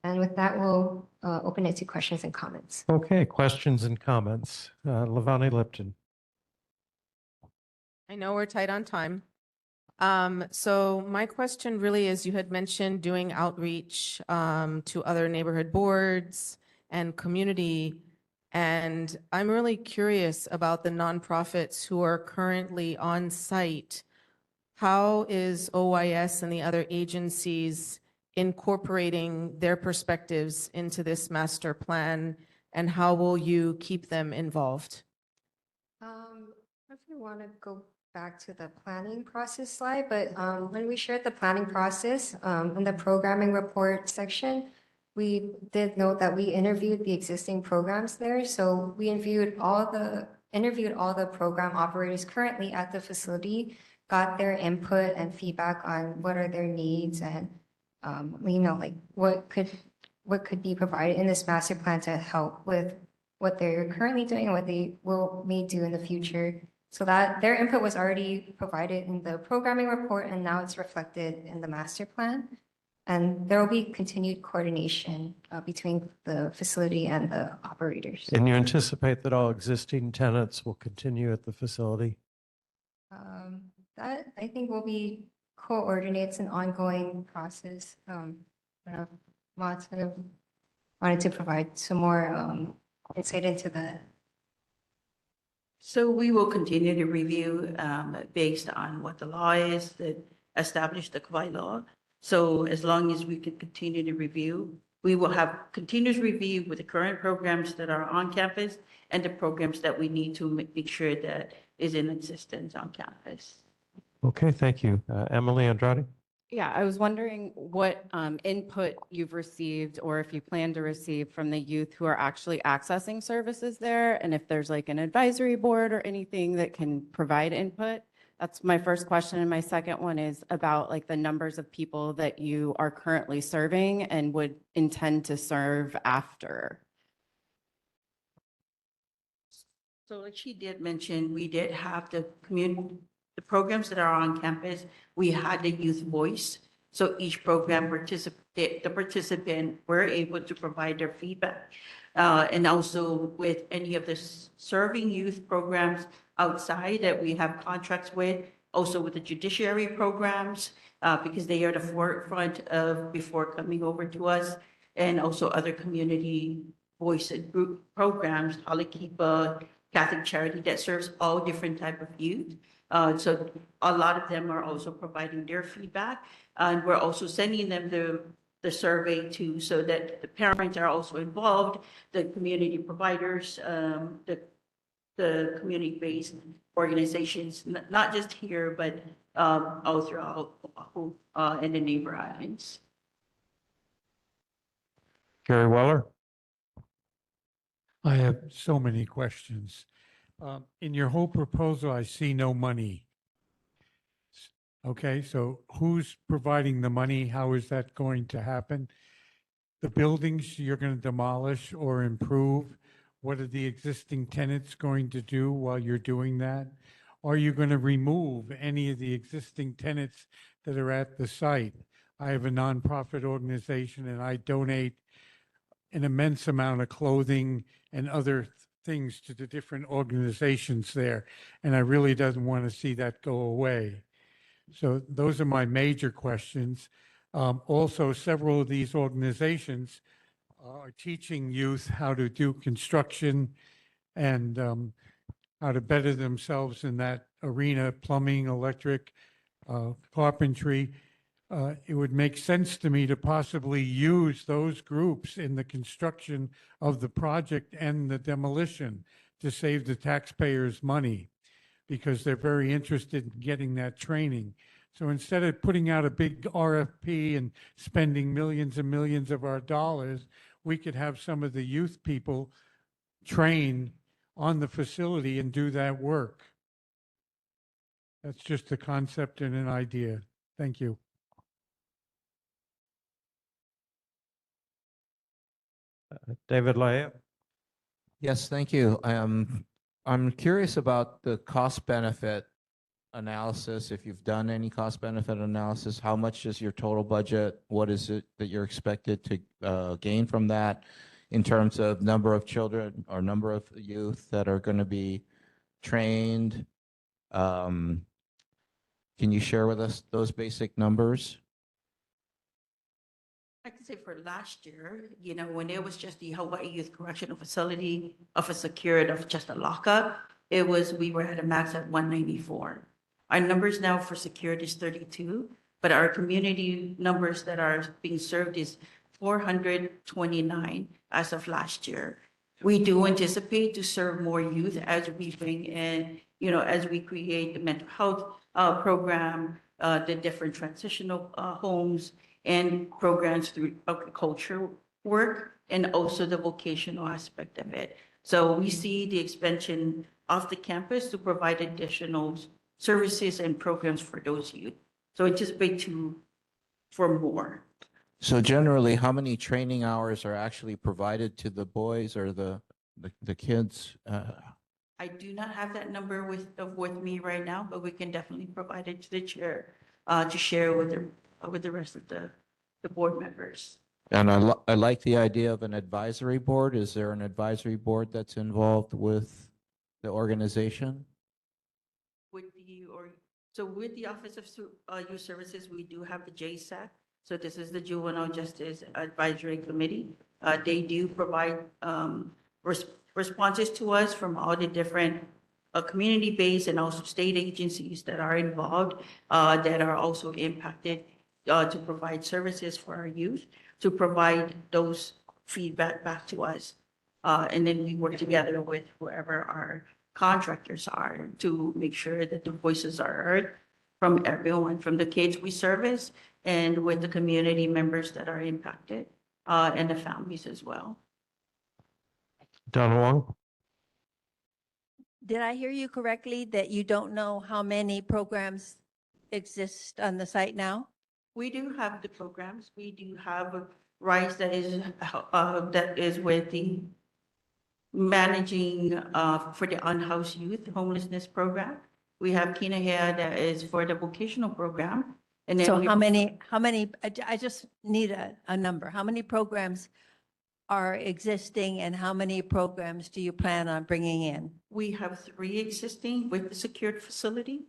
And with that, we'll open it to questions and comments. Okay, questions and comments. Levani Lipton. I know we're tight on time. So my question really is, you had mentioned doing outreach to other neighborhood boards and community. And I'm really curious about the nonprofits who are currently on site. How is OYS and the other agencies incorporating their perspectives into this master plan, and how will you keep them involved? If you want to go back to the planning process slide, but when we shared the planning process in the programming report section, we did note that we interviewed the existing programs there. So we interviewed all the program operators currently at the facility, got their input and feedback on what are their needs and like what could be provided in this master plan to help with what they're currently doing and what they may do in the future. So that their input was already provided in the programming report, and now it's reflected in the master plan. And there will be continued coordination between the facility and the operators. And you anticipate that all existing tenants will continue at the facility? That I think will be coordinates an ongoing process. Mats kind of wanted to provide some more insight into that. So we will continue to review based on what the law is that established the Kauai law. So as long as we can continue to review, we will have continuous review with the current programs that are on campus and the programs that we need to make sure that is in existence on campus. Okay, thank you. Emily Andrade? Yeah, I was wondering what input you've received or if you plan to receive from the youth who are actually accessing services there, and if there's like an advisory board or anything that can provide input. That's my first question. And my second one is about like the numbers of people that you are currently serving and would intend to serve after. So like she did mention, we did have the programs that are on campus. We had the youth voice. So each program the participant were able to provide their feedback. And also with any of the serving youth programs outside that we have contracts with, also with the judiciary programs, because they are the forefront of before coming over to us, and also other community voice and group programs, Halakipa, Catholic Charity, that serves all different type of youth. So a lot of them are also providing their feedback, and we're also sending them the survey too, so that the parents are also involved, the community providers, the community-based organizations, not just here, but all throughout Oahu and the neighbor islands. Gary Weller? I have so many questions. In your whole proposal, I see no money. Okay, so who's providing the money? How is that going to happen? The buildings you're going to demolish or improve, what are the existing tenants going to do while you're doing that? Are you going to remove any of the existing tenants that are at the site? I have a nonprofit organization and I donate an immense amount of clothing and other things to the different organizations there. And I really doesn't want to see that go away. So those are my major questions. Also, several of these organizations are teaching youth how to do construction and how to better themselves in that arena, plumbing, electric, carpentry. It would make sense to me to possibly use those groups in the construction of the project and the demolition to save the taxpayers money, because they're very interested in getting that training. So instead of putting out a big RFP and spending millions and millions of our dollars, we could have some of the youth people train on the facility and do that work. That's just a concept and an idea. Thank you. David Laia? Yes, thank you. I'm curious about the cost benefit analysis. If you've done any cost benefit analysis, how much is your total budget? What is it that you're expected to gain from that in terms of number of children or number of youth that are going to be trained? Can you share with us those basic numbers? I can say for last year, you know, when it was just the Hawaii Youth Correctional Facility of a secured of just a lockup, we were at a max at 194. Our numbers now for secured is 32. but our community numbers that are being served is 429 as of last year. We do anticipate to serve more youth as we bring in, as we create the mental health program, the different transitional homes and programs through agriculture work, and also the vocational aspect of it. So we see the expansion of the campus to provide additional services and programs for those youth. So anticipate for more. So generally, how many training hours are actually provided to the boys or the kids? I do not have that number with me right now, but we can definitely provide it to the chair to share with the rest of the board members. And I like the idea of an advisory board. Is there an advisory board that's involved with the organization? With the Office of Youth Services, we do have the JSAC. So this is the Juvenile Justice Advisory Committee. They do provide responses to us from all the different community-based and also state agencies that are involved, that are also impacted to provide services for our youth, to provide those feedback back to us. And then we work together with whoever our contractors are to make sure that the voices are heard from everyone, from the kids we service and with the community members that are impacted, and the families as well. Don Wong? Did I hear you correctly that you don't know how many programs exist on the site now? We do have the programs. We do have a RISE that is with the managing for the unhoused youth homelessness program. We have Kinahea that is for the vocational program. And then So how many, I just need a number. How many programs are existing and how many programs do you plan on bringing in? We have 3 existing with the secured facility.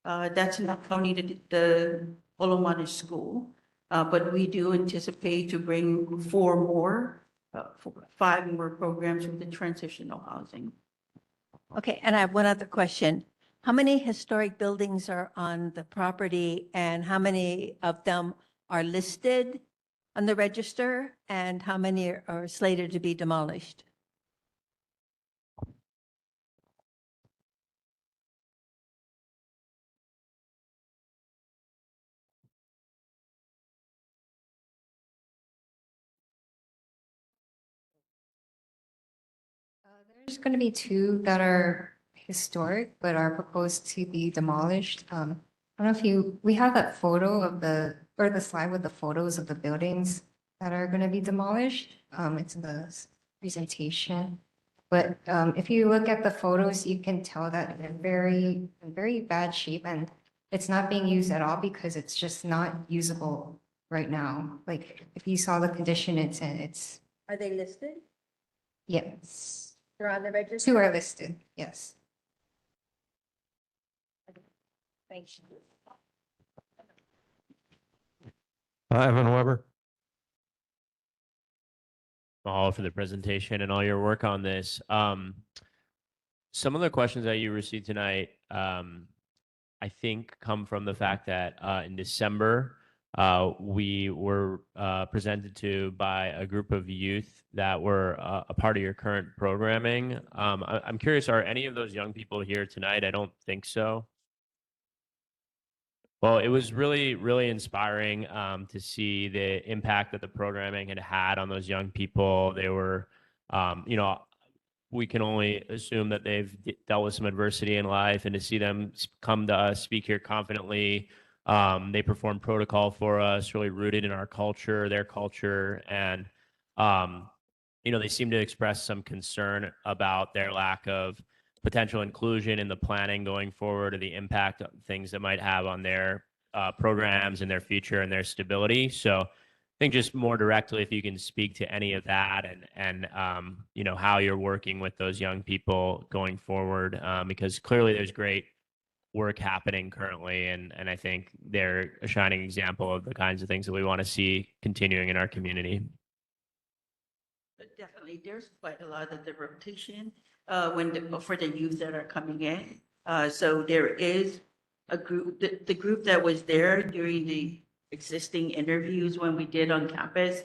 That's not only the Olomana School, but we do anticipate to bring 4 more, 5 more programs with the transitional housing. Okay, and I have one other question. How many historic buildings are on the property and how many of them are listed on the register and how many are slated to be demolished? There's going to be 2 that are historic, but are proposed to be demolished. I don't know if we have that photo of the slide with the photos of the buildings that are going to be demolished. It's in the presentation. But if you look at the photos, you can tell that they're very, very bad shape and it's not being used at all because it's just not usable right now. Like if you saw the condition it's in, it's. Are they listed? Yes. They're on the register? 2 are listed, yes. Thanks. Evan Weber? All for the presentation and all your work on this. Some of the questions that you received tonight, I think, come from the fact that in December, we were presented to by a group of youth that were a part of your current programming. I'm curious, are any of those young people here tonight? I don't think so. Well, it was really, really inspiring to see the impact that the programming had on those young people. They were, we can only assume that they've dealt with some adversity in life, and to see them come to us, speak here confidently. They perform protocol for us, really rooted in our culture, their culture, and they seem to express some concern about their lack of potential inclusion in the planning going forward, or the impact of things that might have on their programs and their future and their stability. So I think just more directly, if you can speak to any of that and how you're working with those young people going forward, because clearly there's great work happening currently, and I think they're a shining example of the kinds of things that we want to see continuing in our community. Definitely, there's quite a lot of the rotation for the youth that are coming in. So there is a group, the group that was there during the existing interviews when we did on campus,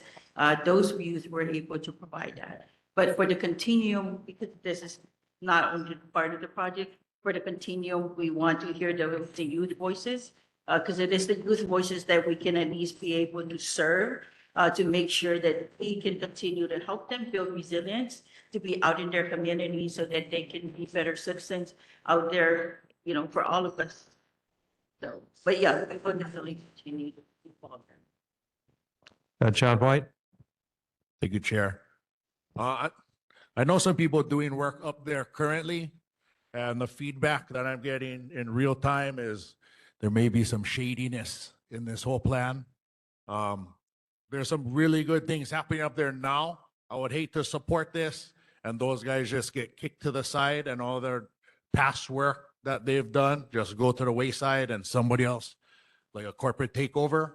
those youth were able to provide that. But for the continuum, because this is not only part of the project, for the continuum, we want to hear the youth voices, because it is the youth voices that we can at least be able to serve, to make sure that we can continue to help them build resilience, to be out in their community so that they can be better citizens out there, you know, for all of us. So, but yeah, we will definitely continue to involve them. John White? Thank you, Chair. I know some people doing work up there currently, and the feedback that I'm getting in real time is there may be some shadiness in this whole plan. There's some really good things happening up there now. I would hate to support this and those guys just get kicked to the side and all their past work that they've done just go to the wayside and somebody else, like a corporate takeover.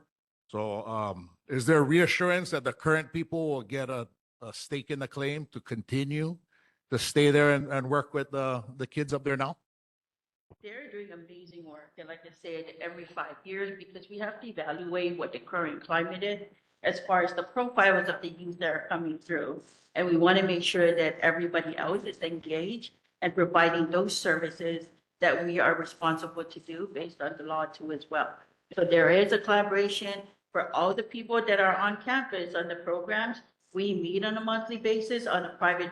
So is there reassurance that the current people will get a stake in the claim to continue to stay there and work with the kids up there now? They're doing amazing work. And like I said, every 5 years, because we have to evaluate what the current climate is as far as the profiles of the youth that are coming through. And we want to make sure that everybody else is engaged and providing those services that we are responsible to do based on the law too as well. So there is a collaboration for all the people that are on campus on the programs. We meet on a monthly basis on a private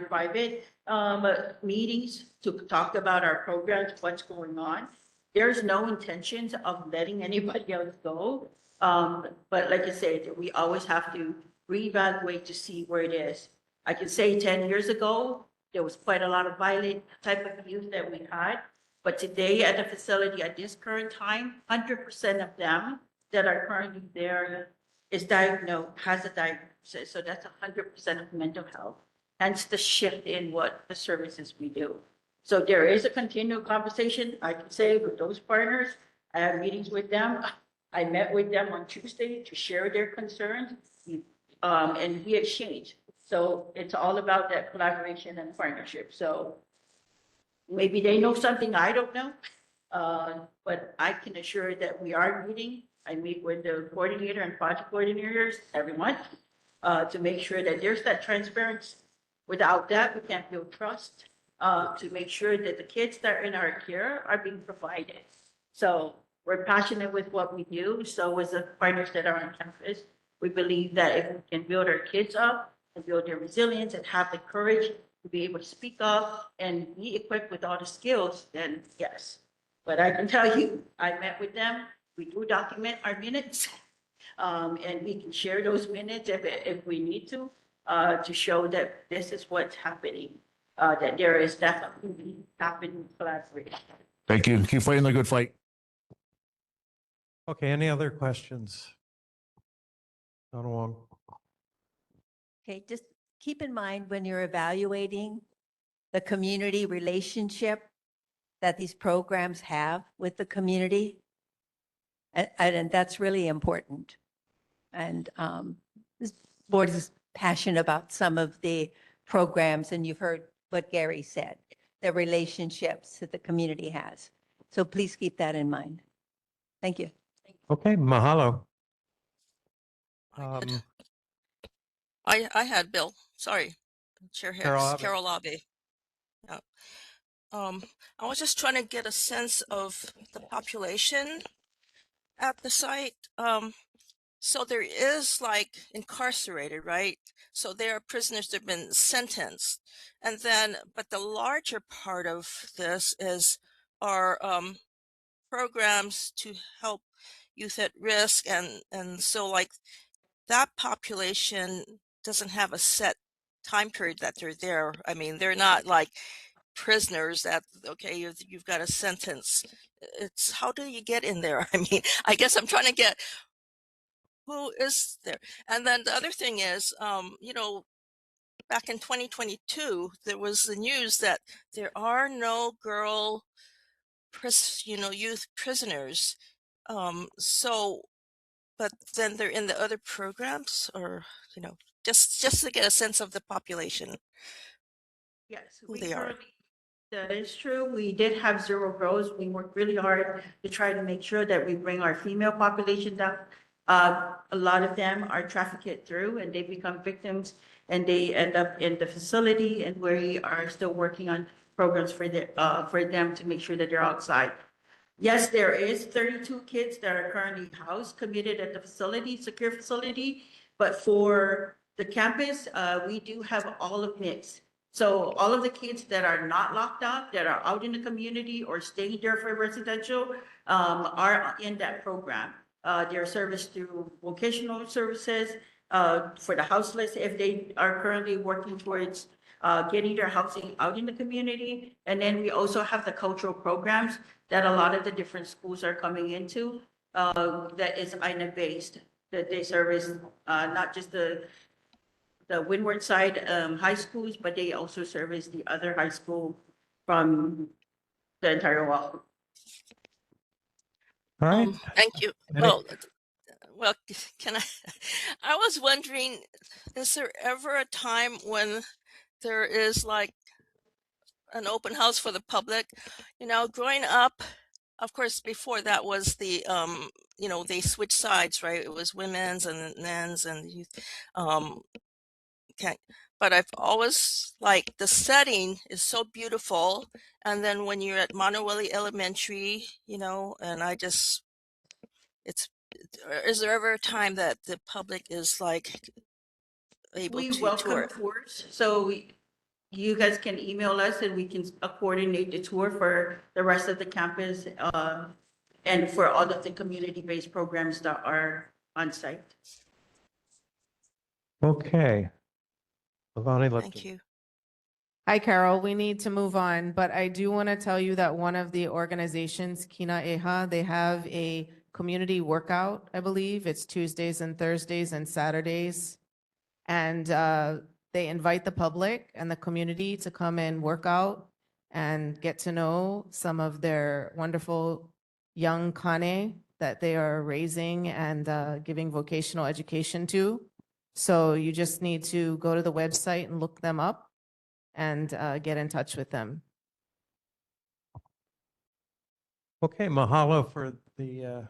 meetings to talk about our programs, what's going on. There's no intentions of letting anybody else go. But like I said, we always have to reevaluate to see where it is. I can say 10 years ago, there was quite a lot of violent type of youth that we had. But today at the facility at this current time, 100% of them that are currently there is diagnosed, has a diagnosis. So that's 100% of mental health. Hence the shift in what the services we do. So there is a continual conversation, I can say, with those partners. I have meetings with them. I met with them on Tuesday to share their concerns, and we exchange. So it's all about that collaboration and partnership. So maybe they know something I don't know, but I can assure that we are meeting. I meet with the coordinator and project coordinators every month to make sure that there's that transparency. Without that, we can't build trust, to make sure that the kids that are in our care are being provided. So we're passionate with what we do. So as the partners that are on campus, we believe that if we can build our kids up and build their resilience and have the courage to be able to speak up and be equipped with all the skills, then yes. But I can tell you, I met with them. We do document our minutes, and we can share those minutes if we need to show that this is what's happening, that there is definitely happening collaboration. Thank you. Keep fighting the good fight. Okay, any other questions? Donna Wong. Okay, just keep in mind when you're evaluating the community relationship that these programs have with the community. And that's really important. And this board is passionate about some of the programs, and you've heard what Gary said, the relationships that the community has. So please keep that in mind. Thank you. Okay, mahalo. I had Bill. Sorry, Chair Carol Hicks, Abbey. Carol Abbey. Yeah. I was just trying to get a sense of the population at the site. So there is like incarcerated, right? So there are prisoners that have been sentenced, and then, but the larger part of this is our programs to help youth at risk, and so like that population doesn't have a set time period that they're there. I mean, they're not like prisoners that, okay, you've got a sentence. It's how do you get in there? I mean, I guess I'm trying to get who is there. And then the other thing is, you know, back in 2022, there was the news that there are no girl youth prisoners. So, but then they're in the other programs, or, you know, just to get a sense of the population. Yes, who they are. That is true. We did have zero girls. We worked really hard to try to make sure that we bring our female population down. A lot of them are trafficked through and they become victims and they end up in the facility, and we are still working on programs for them to make sure that they're outside. Yes, there is 32 kids that are currently housed, committed at the facility, secure facility, but for the campus, we do have all of mix. So all of the kids that are not locked up, that are out in the community or staying there for residential, are in that program. They're serviced through vocational services, for the houseless, if they are currently working towards getting their housing out in the community. And then we also have the cultural programs that a lot of the different schools are coming into, that is INA-based, that they service not just the Windward side high schools, but they also service the other high school from the entire wall. All right. Thank you. Well, can I? I was wondering, is there ever a time when there is like an open house for the public? You know, growing up, of course, before that was the you know, they switched sides, right? It was women's and men's and youth. Okay, but I've always like the setting is so beautiful, and then when you're at Monowelli Elementary, you know, and it's. Is there ever a time that the public is like able We to welcome tour? tours, so you guys can email us and we can coordinate the tour for the rest of the campus, and for all of the community-based programs that are on site. Okay. Lavani Lipton. Thank you. Hi, Carol. We need to move on, but I do want to tell you that one of the organizations, Kina Eha, they have a community workout, I believe. It's Tuesdays and Thursdays and Saturdays. And they invite the public and the community to come and work out and get to know some of their wonderful young Kane that they are raising and giving vocational education to. So you just need to go to the website and look them up and get in touch with them. Okay, mahalo for the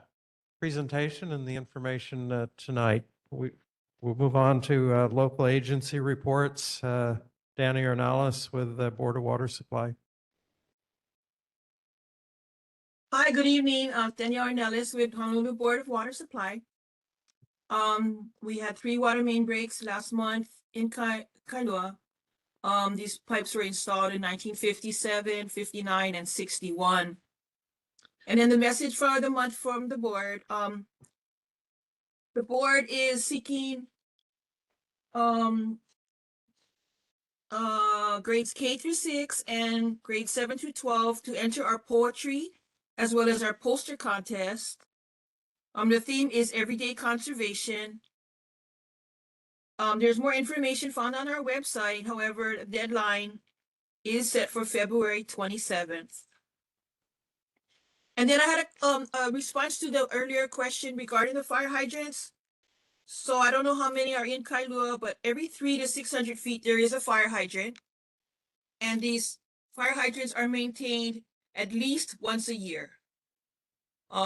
presentation and the information tonight. We'll move on to local agency reports. Danny Ornelas with the Board of Water Supply. Hi, good evening. Danielle Ornelas with Honolulu Board of Water Supply. We had 3 water main breaks last month in Kailua. These pipes were installed in 1957, 59, and 61. And then the message for the month from the board, the board is seeking grades K through 6 and grades 7 through 12 to enter our poetry as well as our poster contest. The theme is everyday conservation. There's more information found on our website. However, the deadline is set for February 27th. And then I had a response to the earlier question regarding the fire hydrants. So I don't know how many are in Kailua, but every 300 to 600 feet, there is a fire hydrant. And these fire hydrants are maintained at least once a year.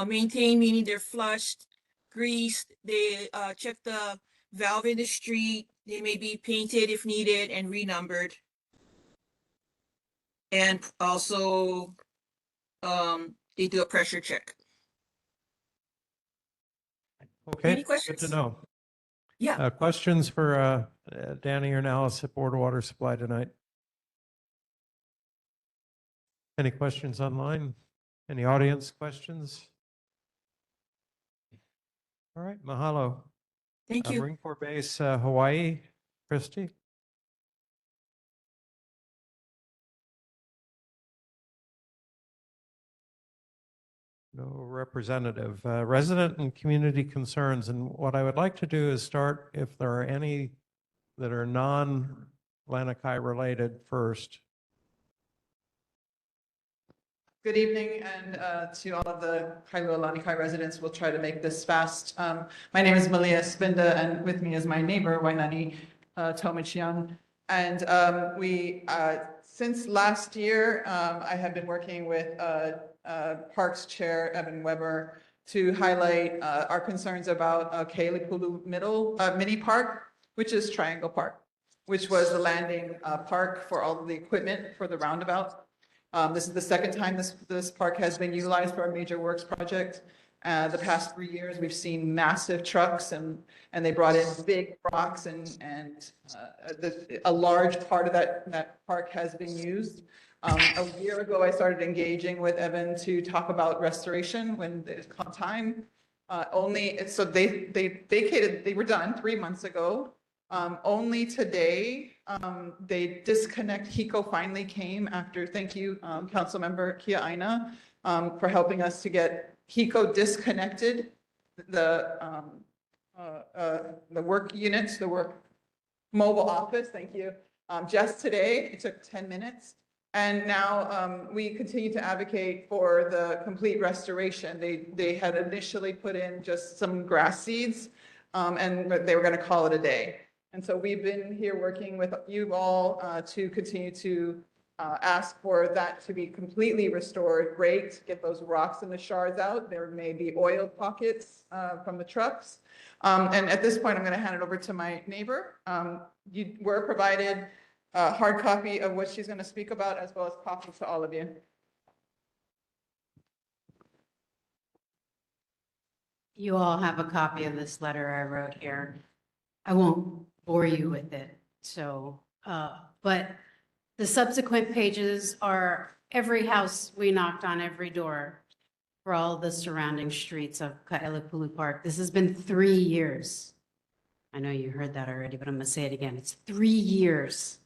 Maintained meaning they're flushed, greased, they check the valve in the street, they may be painted if needed and renumbered. And also, they do a pressure check. Okay, Any questions? good to know. Yeah. Questions for Danny Ornelas at Board of Water Supply tonight? Any questions online? Any audience questions? All right, mahalo. Thank you. Marine Corps Base, Hawaii, Christy. No representative. Resident and community concerns. And what I would like to do is start, if there are any that are non-Lanikai related first. Good evening, and to all of the Kailua Lanikai residents, we'll try to make this fast. My name is Malia Spinda, and with me is my neighbor, Wainani Tomachian. And since last year, I have been working with Parks Chair Evan Weber to highlight our concerns about Kailua Mini Park, which is Triangle Park, which was the landing park for all of the equipment for the roundabout. This is the second time this park has been utilized for a major works project. The past 3 years, we've seen massive trucks and they brought in big rocks and a large part of that park has been used. A year ago, I started engaging with Evan to talk about restoration when it's time. So they vacated, they were done 3 months ago. Only today, they disconnect, HECO finally came after, thank you, Councilmember Kia Aina, for helping us to get HECO disconnected, the work units, the work mobile office, thank you. Just today, it took 10 minutes. And now we continue to advocate for the complete restoration. They had initially put in just some grass seeds and they were going to call it a day. And so we've been here working with you all to continue to ask for that to be completely restored, raked, get those rocks and the shards out. There may be oil pockets from the trucks. And at this point, I'm going to hand it over to my neighbor. You were provided a hard copy of what she's going to speak about, as well as copies to all of you. You all have a copy of this letter I wrote here. I won't bore you with it. So, but the subsequent pages are every house we knocked on, every door for all the surrounding streets of Kailua Park. This has been 3 years. I know you heard that already, but I'm going to say it again. It's 3 years.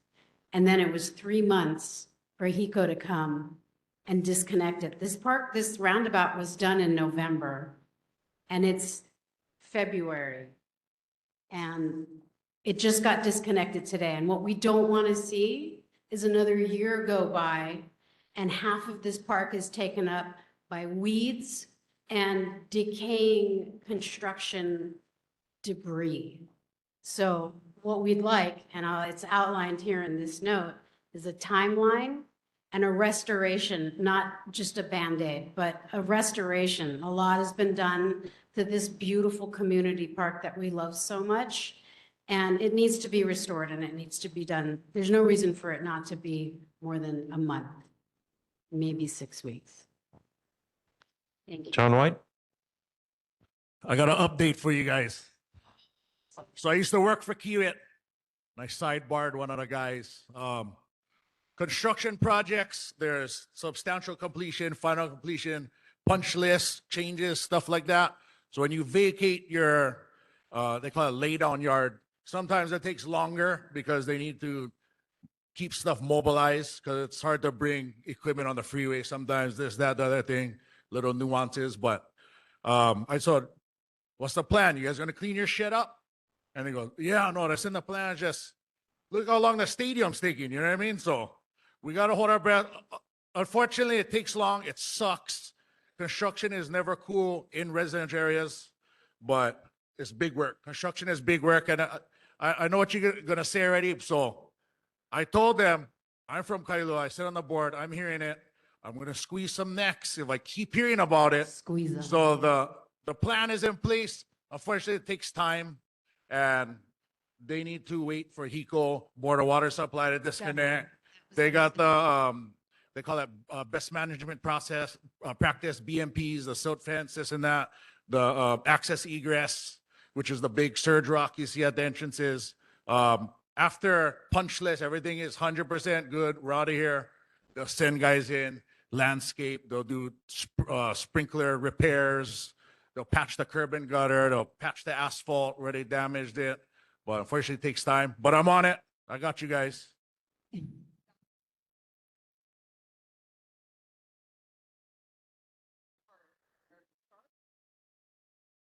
And then it was 3 months for HECO to come and disconnect it. This roundabout was done in November, and it's February. And it just got disconnected today. And what we don't want to see is another year go by and half of this park is taken up by weeds and decaying construction debris. So what we'd like, and it's outlined here in this note, is a timeline and a restoration, not just a Band-Aid, but a restoration. A lot has been done to this beautiful community park that we love so much. And it needs to be restored and it needs to be done. There's no reason for it not to be more than a month, maybe 6 weeks. Thank you. John White? I got an update for you guys. So I used to work for Kiewit. I sidebarred one of the guys. Construction projects, there's substantial completion, final completion, punch list, changes, stuff like that. So when you vacate your, they call it lay down yard, sometimes it takes longer because they need to keep stuff mobilized because it's hard to bring equipment on the freeway. Sometimes this, that, the other thing, little nuances. But I said, what's the plan? You guys going to clean your shit up? And they go, yeah, no, that's in the plan. Just look how long the stadium's taking. You know what I mean? So we got to hold our breath. Unfortunately, it takes long. It sucks. Construction is never cool in residential areas, but it's big work. Construction is big work. And I know what you're going to say already. So I told them, I'm from Kailua. I sit on the board. I'm hearing it. I'm going to squeeze some necks if I keep hearing about it. Squeeze them. So the plan is in place. Unfortunately, it takes time. And they need to wait for HECO, Board of Water Supply, to disconnect. They got the, they call it best management practice, BMPs, the silt fence, this and that, the access egress, which is the big surge rock you see at the entrances. After punch list, everything is 100% good. We're out of here. They'll send guys in, landscape, they'll do sprinkler repairs. They'll patch the curb and gutter. They'll patch the asphalt where they damaged it. But unfortunately, it takes time. But I'm on it. I got you guys.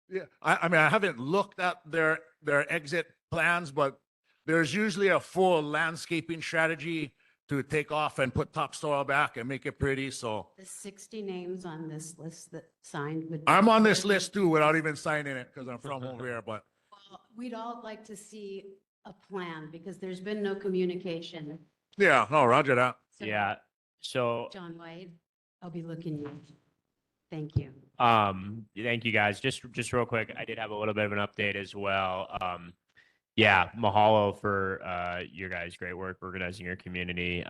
Yeah, I mean, I haven't looked at their exit plans, but there's usually a full landscaping strategy to take off and put topsoil back and make it pretty. So The 60 names on this list that signed would. I'm on this list too without even signing it because I'm from over here. But We'd all like to see a plan because there's been no communication. Yeah, no, roger that. So, Yeah. So John White, I'll be looking you. Thank you. thank you guys. Just real quick, I did have a little bit of an update as well. Yeah, mahalo for your guys' great work organizing your community.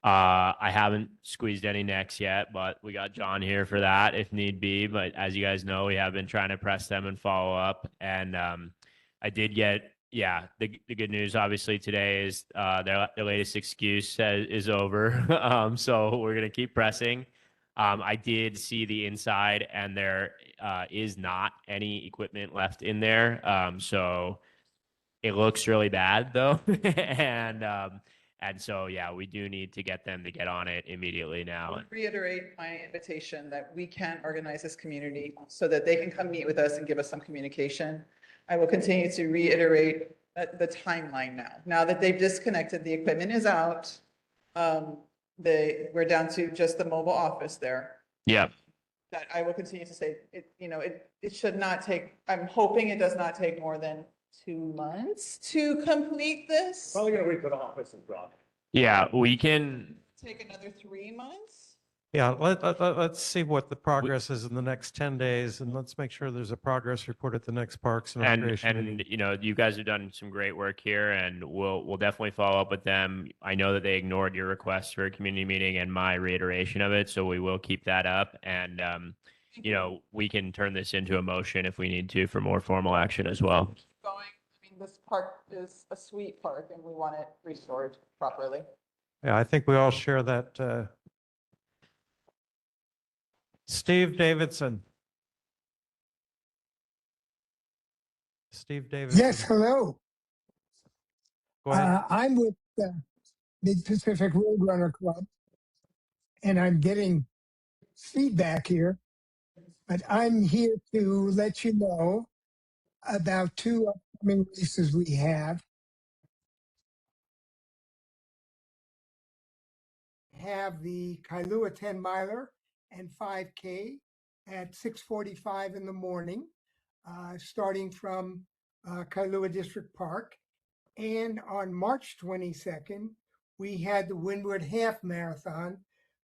I haven't squeezed any necks yet, but we got John here for that if need be. But as you guys know, we have been trying to press them and follow up. And I did get, yeah, the good news obviously today is their latest excuse is over. So we're gonna keep pressing. I did see the inside, and there is not any equipment left in there. So it looks really bad though, and so yeah, we do need to get them to get on it immediately now. Reiterate my invitation that we can organize this community so that they can come meet with us and give us some communication. I will continue to reiterate the timeline now. Now that they've disconnected, the equipment is out. We're down to just the mobile office there. Yeah. That I will continue to say, it should not take, I'm hoping it does not take more than 2 months to complete this. Probably gonna wait for the office and drop. Yeah, we can. Take another 3 months. Yeah, let's see what the progress is in the next 10 days, and let's make sure there's a progress report at the next Parks and Recreation meeting. And you guys have done some great work here, and we'll definitely follow up with them. I know that they ignored your request for a community meeting and my reiteration of it, so we will keep that up. And we can turn this into a motion if we need to for more formal action as well. This park is a sweet park and we want it restored properly. Yeah, I think we all share that. Steve Davidson. Steve Davidson. Yes, hello. Go ahead. I'm with the Mid-Pacific Roadrunner Club, and I'm getting feedback here, but I'm here to let you know about 2 upcoming races we have. Have the Kailua 10 miler and 5K at 6:45 in the morning, starting from Kailua District Park. And on March 22nd, we had the Windward Half Marathon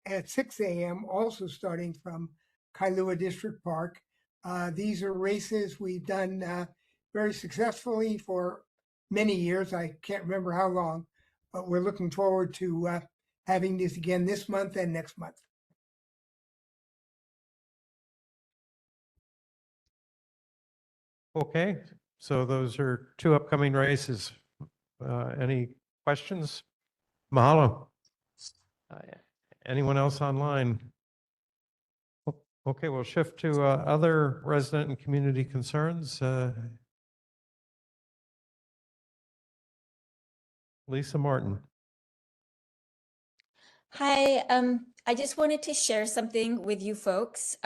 at 6 a.m., also starting from Kailua District Park. These are races we've done very successfully for many years. I can't remember how long, but we're looking forward to having this again this month and next month. Okay, so those are 2 upcoming races. Any questions? Mahalo. Anyone else online? Okay, we'll shift to other resident and community concerns. Lisa Martin. Hi, I just wanted to share something with you folks.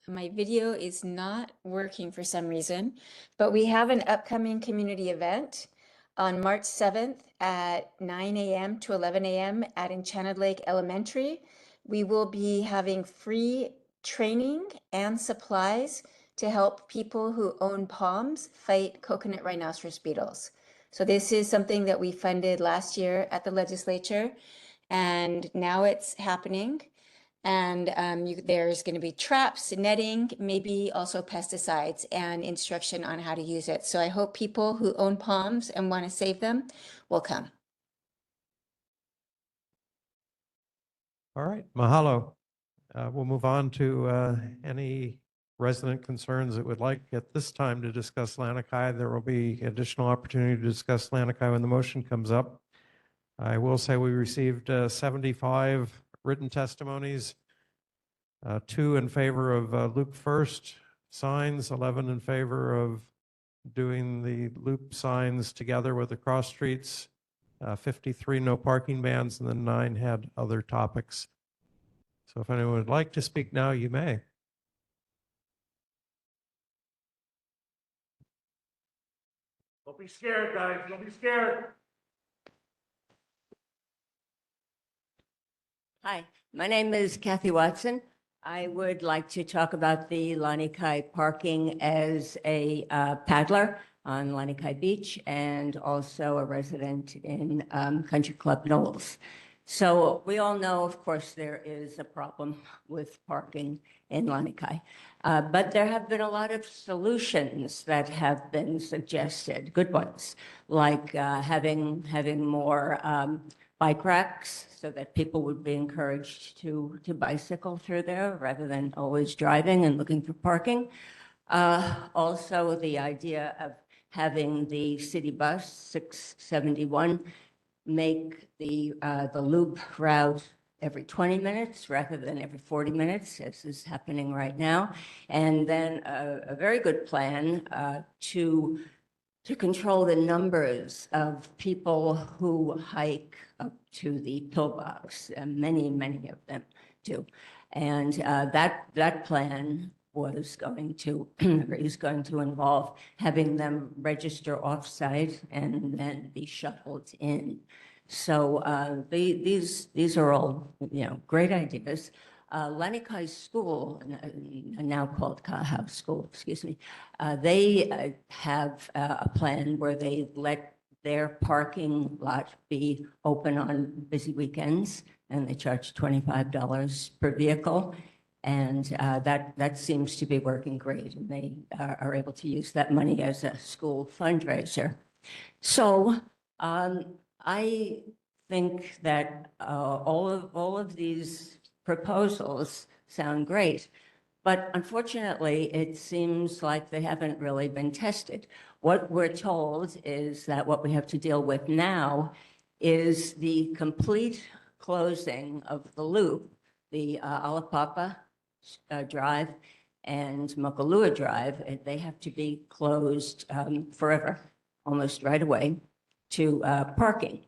My video is not working for some reason, but we have an upcoming community event on March 7th at 9 a.m. to 11 a.m. at Enchanted Lake Elementary. We will be having free training and supplies to help people who own palms fight coconut rhinoceros beetles. So this is something that we funded last year at the legislature, and now it's happening. And there's going to be traps, netting, maybe also pesticides and instruction on how to use it. So I hope people who own palms and want to save them will come. All right, mahalo. We'll move on to any resident concerns that would like at this time to discuss Lanikai. There will be additional opportunity to discuss Lanikai when the motion comes up. I will say we received 75 written testimonies, 2 in favor of loop first signs, 11 in favor of doing the loop signs together with the cross streets, 53 no parking bans, and then 9 had other topics. So if anyone would like to speak now, you may. Don't be scared, guys. Don't be scared. Hi, my name is Kathy Watson. I would like to talk about the Lanikai parking as a paddler. on Lanikai Beach and also a resident in Country Club Knowles. So we all know, of course, there is a problem with parking in Lanikai. But there have been a lot of solutions that have been suggested, good ones, like having more bike racks so that people would be encouraged to bicycle through there rather than always driving and looking for parking. Also, the idea of having the city bus 671 make the loop route every 20 minutes rather than every 40 minutes, as is happening right now. And then a very good plan to control the numbers of people who hike up to the pillbox, and many of them do. And that plan was going to is going to involve having them register offsite and then be shuffled in. So these are all, you know, great ideas. Lanikai School, now called Kahau School, excuse me, they have a plan where they let their parking lot be open on busy weekends, and they charge $25 per vehicle. And that seems to be working great, and they are able to use that money as a school fundraiser. So I think that all of these proposals sound great, but unfortunately, it seems like they haven't really been tested. What we're told is that what we have to deal with now is the complete closing of the loop, the Alapapa Drive and Mokalua Drive. They have to be closed forever, almost right away, to parking.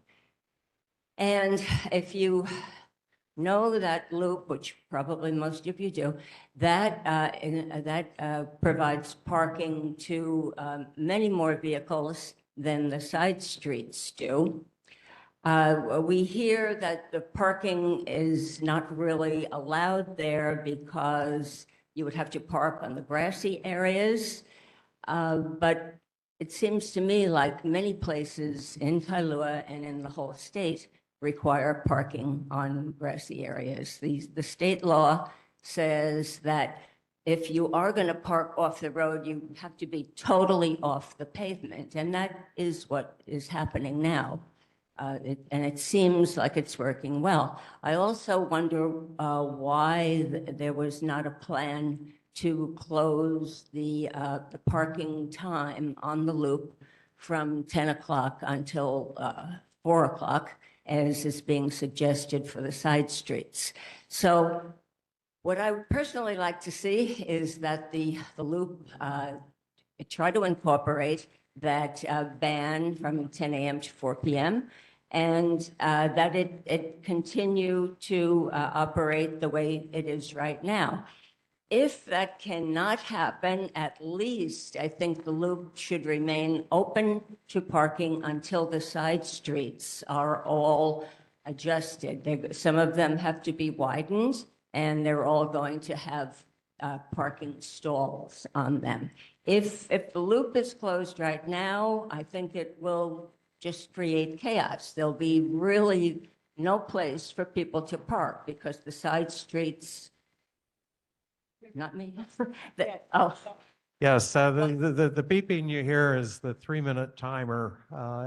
And if you know that loop, which probably most of you do, that provides parking to many more vehicles than the side streets do. We hear that the parking is not really allowed there because you would have to park on the grassy areas. But it seems to me like many places in Kailua and in the whole state require parking on grassy areas. The state law says that if you are going to park off the road, you have to be totally off the pavement. And that is what is happening now. And it seems like it's working well. I also wonder why there was not a plan to close the parking time on the loop from 10 o'clock until 4 o'clock, as is being suggested for the side streets. So what I would personally like to see is that the loop try to incorporate that ban from 10 a.m. to 4 p.m. and that it continue to operate the way it is right now. If that cannot happen, at least I think the loop should remain open to parking until the side streets are all adjusted. Some of them have to be widened, and they're all going to have parking stalls on them. If the loop is closed right now, I think it will just create chaos. There'll be really no place for people to park because the side streets, not me. Oh, Yes, the beeping you hear is the 3-minute timer.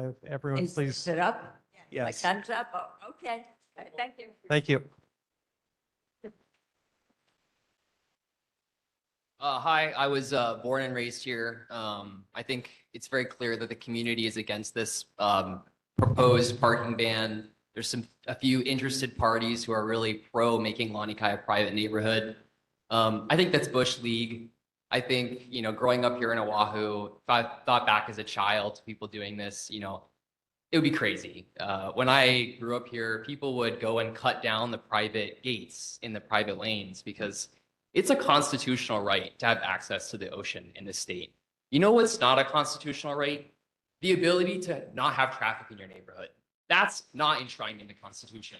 If everyone, is please. it up? My Yes, time's up? Oh, okay. Thank you. thank you. Hi, I was born and raised here. I think it's very clear that the community is against this proposed parking ban. There's a few interested parties who are really pro making Lanikai a private neighborhood. I think that's Bush League. I think, you know, growing up here in Oahu, if I thought back as a child to people doing this, you know, it would be crazy. When I grew up here, people would go and cut down the private gates in the private lanes because it's a constitutional right to have access to the ocean in this state. You know what's not a constitutional right? The ability to not have traffic in your neighborhood. That's not enshrined in the Constitution,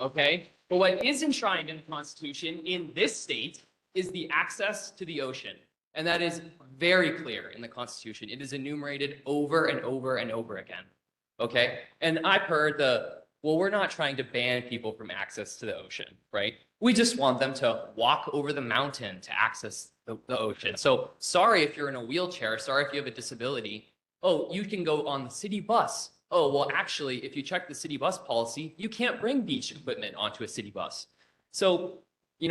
okay? But what is enshrined in the Constitution in this state is the access to the ocean. And that is very clear in the Constitution. It is enumerated over and over and over again. Okay? And I've heard well, we're not trying to ban people from access to the ocean, right? We just want them to walk over the mountain to access the ocean. So sorry if you're in a wheelchair, sorry if you have a disability. Oh, you can go on the city bus. Oh, well, actually, if you check the city bus policy, you can't bring beach equipment onto a city bus. So,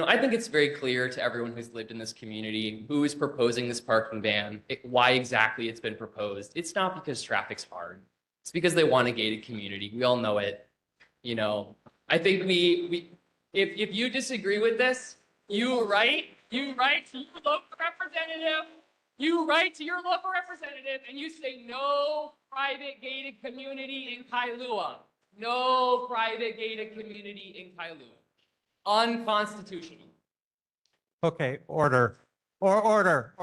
I think it's very clear to everyone who's lived in this community who is proposing this parking ban, why exactly it's been proposed. It's not because traffic's hard. It's because they want a gated community. We all know it. I think if you disagree with this, you write to your local representative, and you say no private gated community in Kailua. No private gated community in Kailua. Unconstitutional. Okay, order. Order.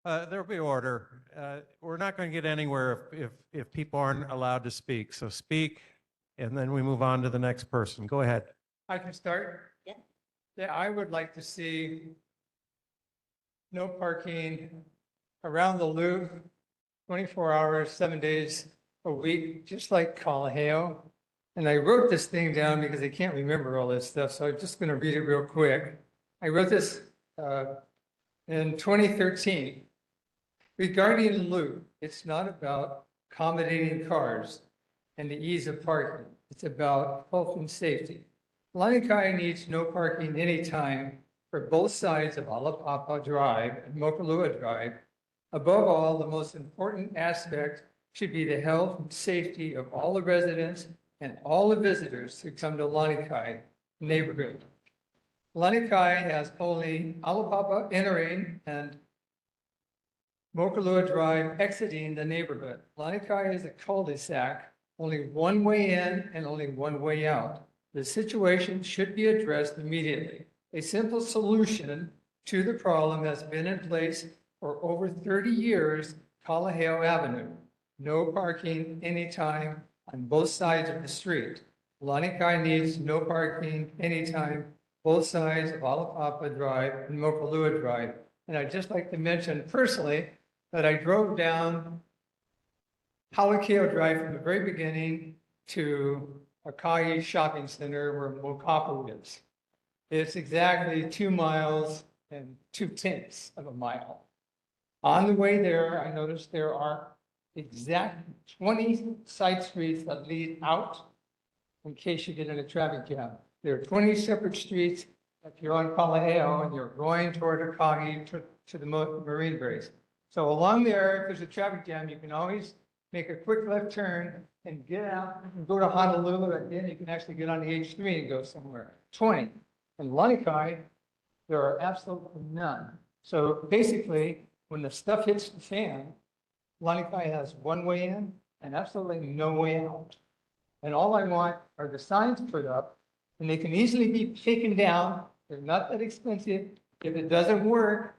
There'll be order. We're not going to get anywhere if people aren't allowed to speak. So speak, and then we move on to the next person. Go ahead. I can start? Yeah. Yeah, I would like to see no parking around the loop, 24 hours, 7 days a week, just like Kalaheo. And I wrote this thing down because I can't remember all this stuff, so I'm just going to read it real quick. I wrote this in 2013. Regarding the loop, it's not about accommodating cars and the ease of parking. It's about health and safety. Lanikai needs no parking anytime for both sides of Alapapa Drive and Mokulua Drive. Above all, the most important aspect should be the health and safety of all the residents and all the visitors who come to Lanikai neighborhood. Lanikai has only Alapapa entering and Mokulua Drive exiting the neighborhood. Lanikai is a cul-de-sac, only one way in and only one way out. The situation should be addressed immediately. A simple solution to the problem has been in place for over 30 years, Kalaheo Avenue. No parking anytime on both sides of the street. Lanikai needs no parking anytime, both sides of Alapapa Drive and Mokulua Drive. And I'd just like to mention personally that I drove down Halakeo Drive from the very beginning to Akai Shopping Center where Mokapu is. It's exactly 2 miles and 2/10 of a mile. On the way there, I noticed there are exactly 20 side streets that lead out in case you get in a traffic jam. There are 20 separate streets if you're on Kalaheo and you're going toward Akagi to the Marine base. So along there, if there's a traffic jam, you can always make a quick left turn and get out and go to Honolulu, and then you can actually get on the H3 and go somewhere. 20. In Lanikai, there are absolutely none. So basically, when the stuff hits the fan, Lanikai has one way in and absolutely no way out. And all I want are the signs put up, and they can easily be taken down. They're not that expensive. If it doesn't work,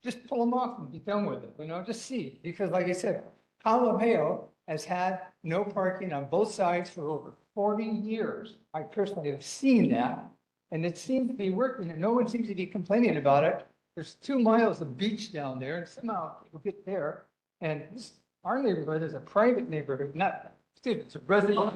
just pull them off and be done with it, just see. Because like I said, Kalaheo has had no parking on both sides for over 40 years. I personally have seen that, and it seems to be working, and no one seems to be complaining about it. There's 2 miles of beach down there, and somehow people get there. And our neighborhood is a private neighborhood, it's a residential.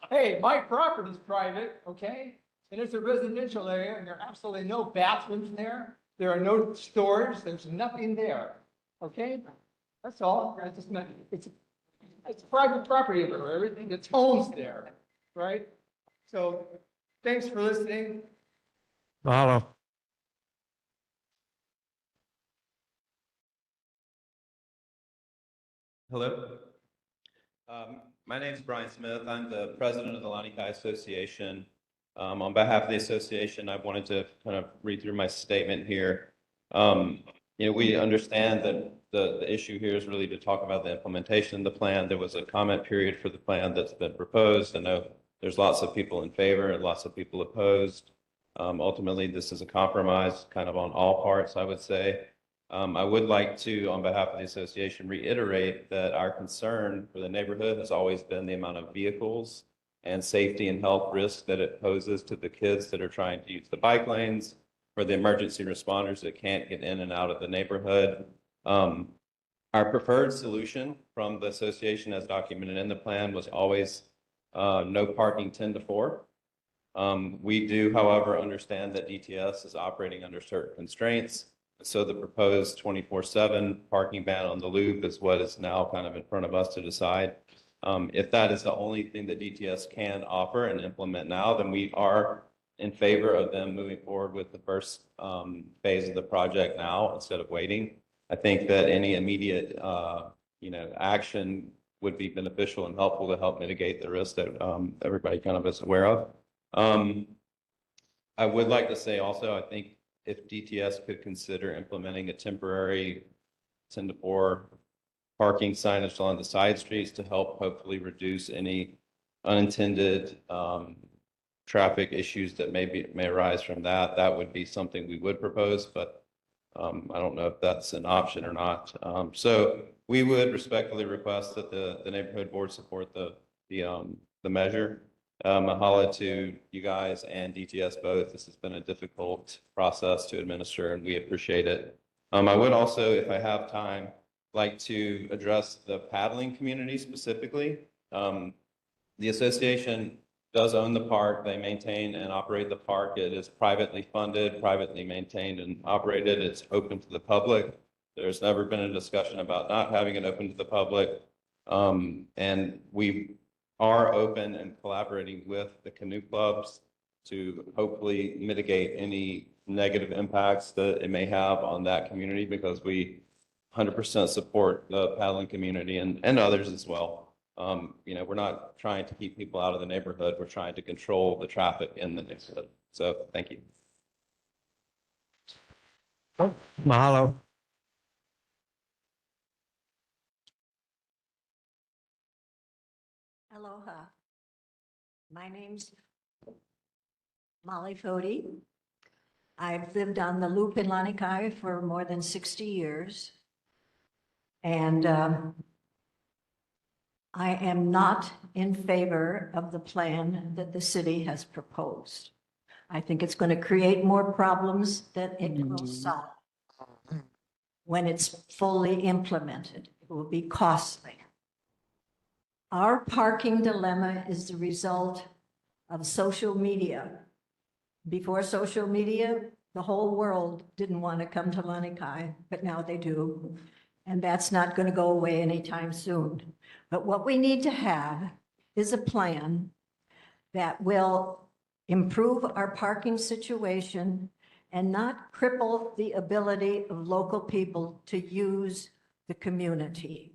Hey, my property's private, okay? And it's a residential area, and there are absolutely no bathrooms there. There are no stores. There's nothing there, okay? That's all. It's private property everywhere. Everything, it's homes there, right? So thanks for listening. Mahalo. Hello. My name is Brian Smith. I'm the president of the Lanikai Association. On behalf of the association, I wanted to kind of read through my statement here. We understand that the issue here is really to talk about the implementation of the plan. There was a comment period for the plan that's been proposed. I know there's lots of people in favor and lots of people opposed. Ultimately, this is a compromise kind of on all parts, I would say. I would like to, on behalf of the association, reiterate that our concern for the neighborhood has always been the amount of vehicles and safety and health risks that it poses to the kids that are trying to use the bike lanes, for the emergency responders that can't get in and out of the neighborhood. Our preferred solution from the association, as documented in the plan, was always no parking 10 to 4. We do, however, understand that DTS is operating under certain constraints. So the proposed 24/7 parking ban on the loop is what is now kind of in front of us to decide. If that is the only thing that DTS can offer and implement now, then we are in favor of them moving forward with the first phase of the project now instead of waiting. I think that any immediate, action would be beneficial and helpful to help mitigate the risk that everybody kind of is aware of. I would like to say also, I think if DTS could consider implementing a temporary 10 to 4 parking signage along the side streets to help hopefully reduce any unintended traffic issues that may arise from that, that would be something we would propose, but I don't know if that's an option or not. So we would respectfully request that the neighborhood board support the measure. Mahalo to you guys and DTS both. This has been a difficult process to administer, and we appreciate it. I would also, if I have time, like to address the paddling community specifically. The association does own the park. They maintain and operate the park. It is privately funded, privately maintained and operated. It's open to the public. There's never been a discussion about not having it open to the public. And we are open and collaborating with the canoe clubs to hopefully mitigate any negative impacts that it may have on that community, because we 100% support the paddling community and others as well. We're not trying to keep people out of the neighborhood. We're trying to control the traffic in the neighborhood. So thank you. Mahalo. Aloha. My name's Molly Fody. I've lived on the loop in Lanikai for more than 60 years. And I am not in favor of the plan that the city has proposed. I think it's going to create more problems than it will solve. When it's fully implemented, it will be costly. Our parking dilemma is the result of social media. Before social media, the whole world didn't want to come to Lanikai, but now they do. And that's not going to go away anytime soon. But what we need to have is a plan that will improve our parking situation and not cripple the ability of local people to use the community,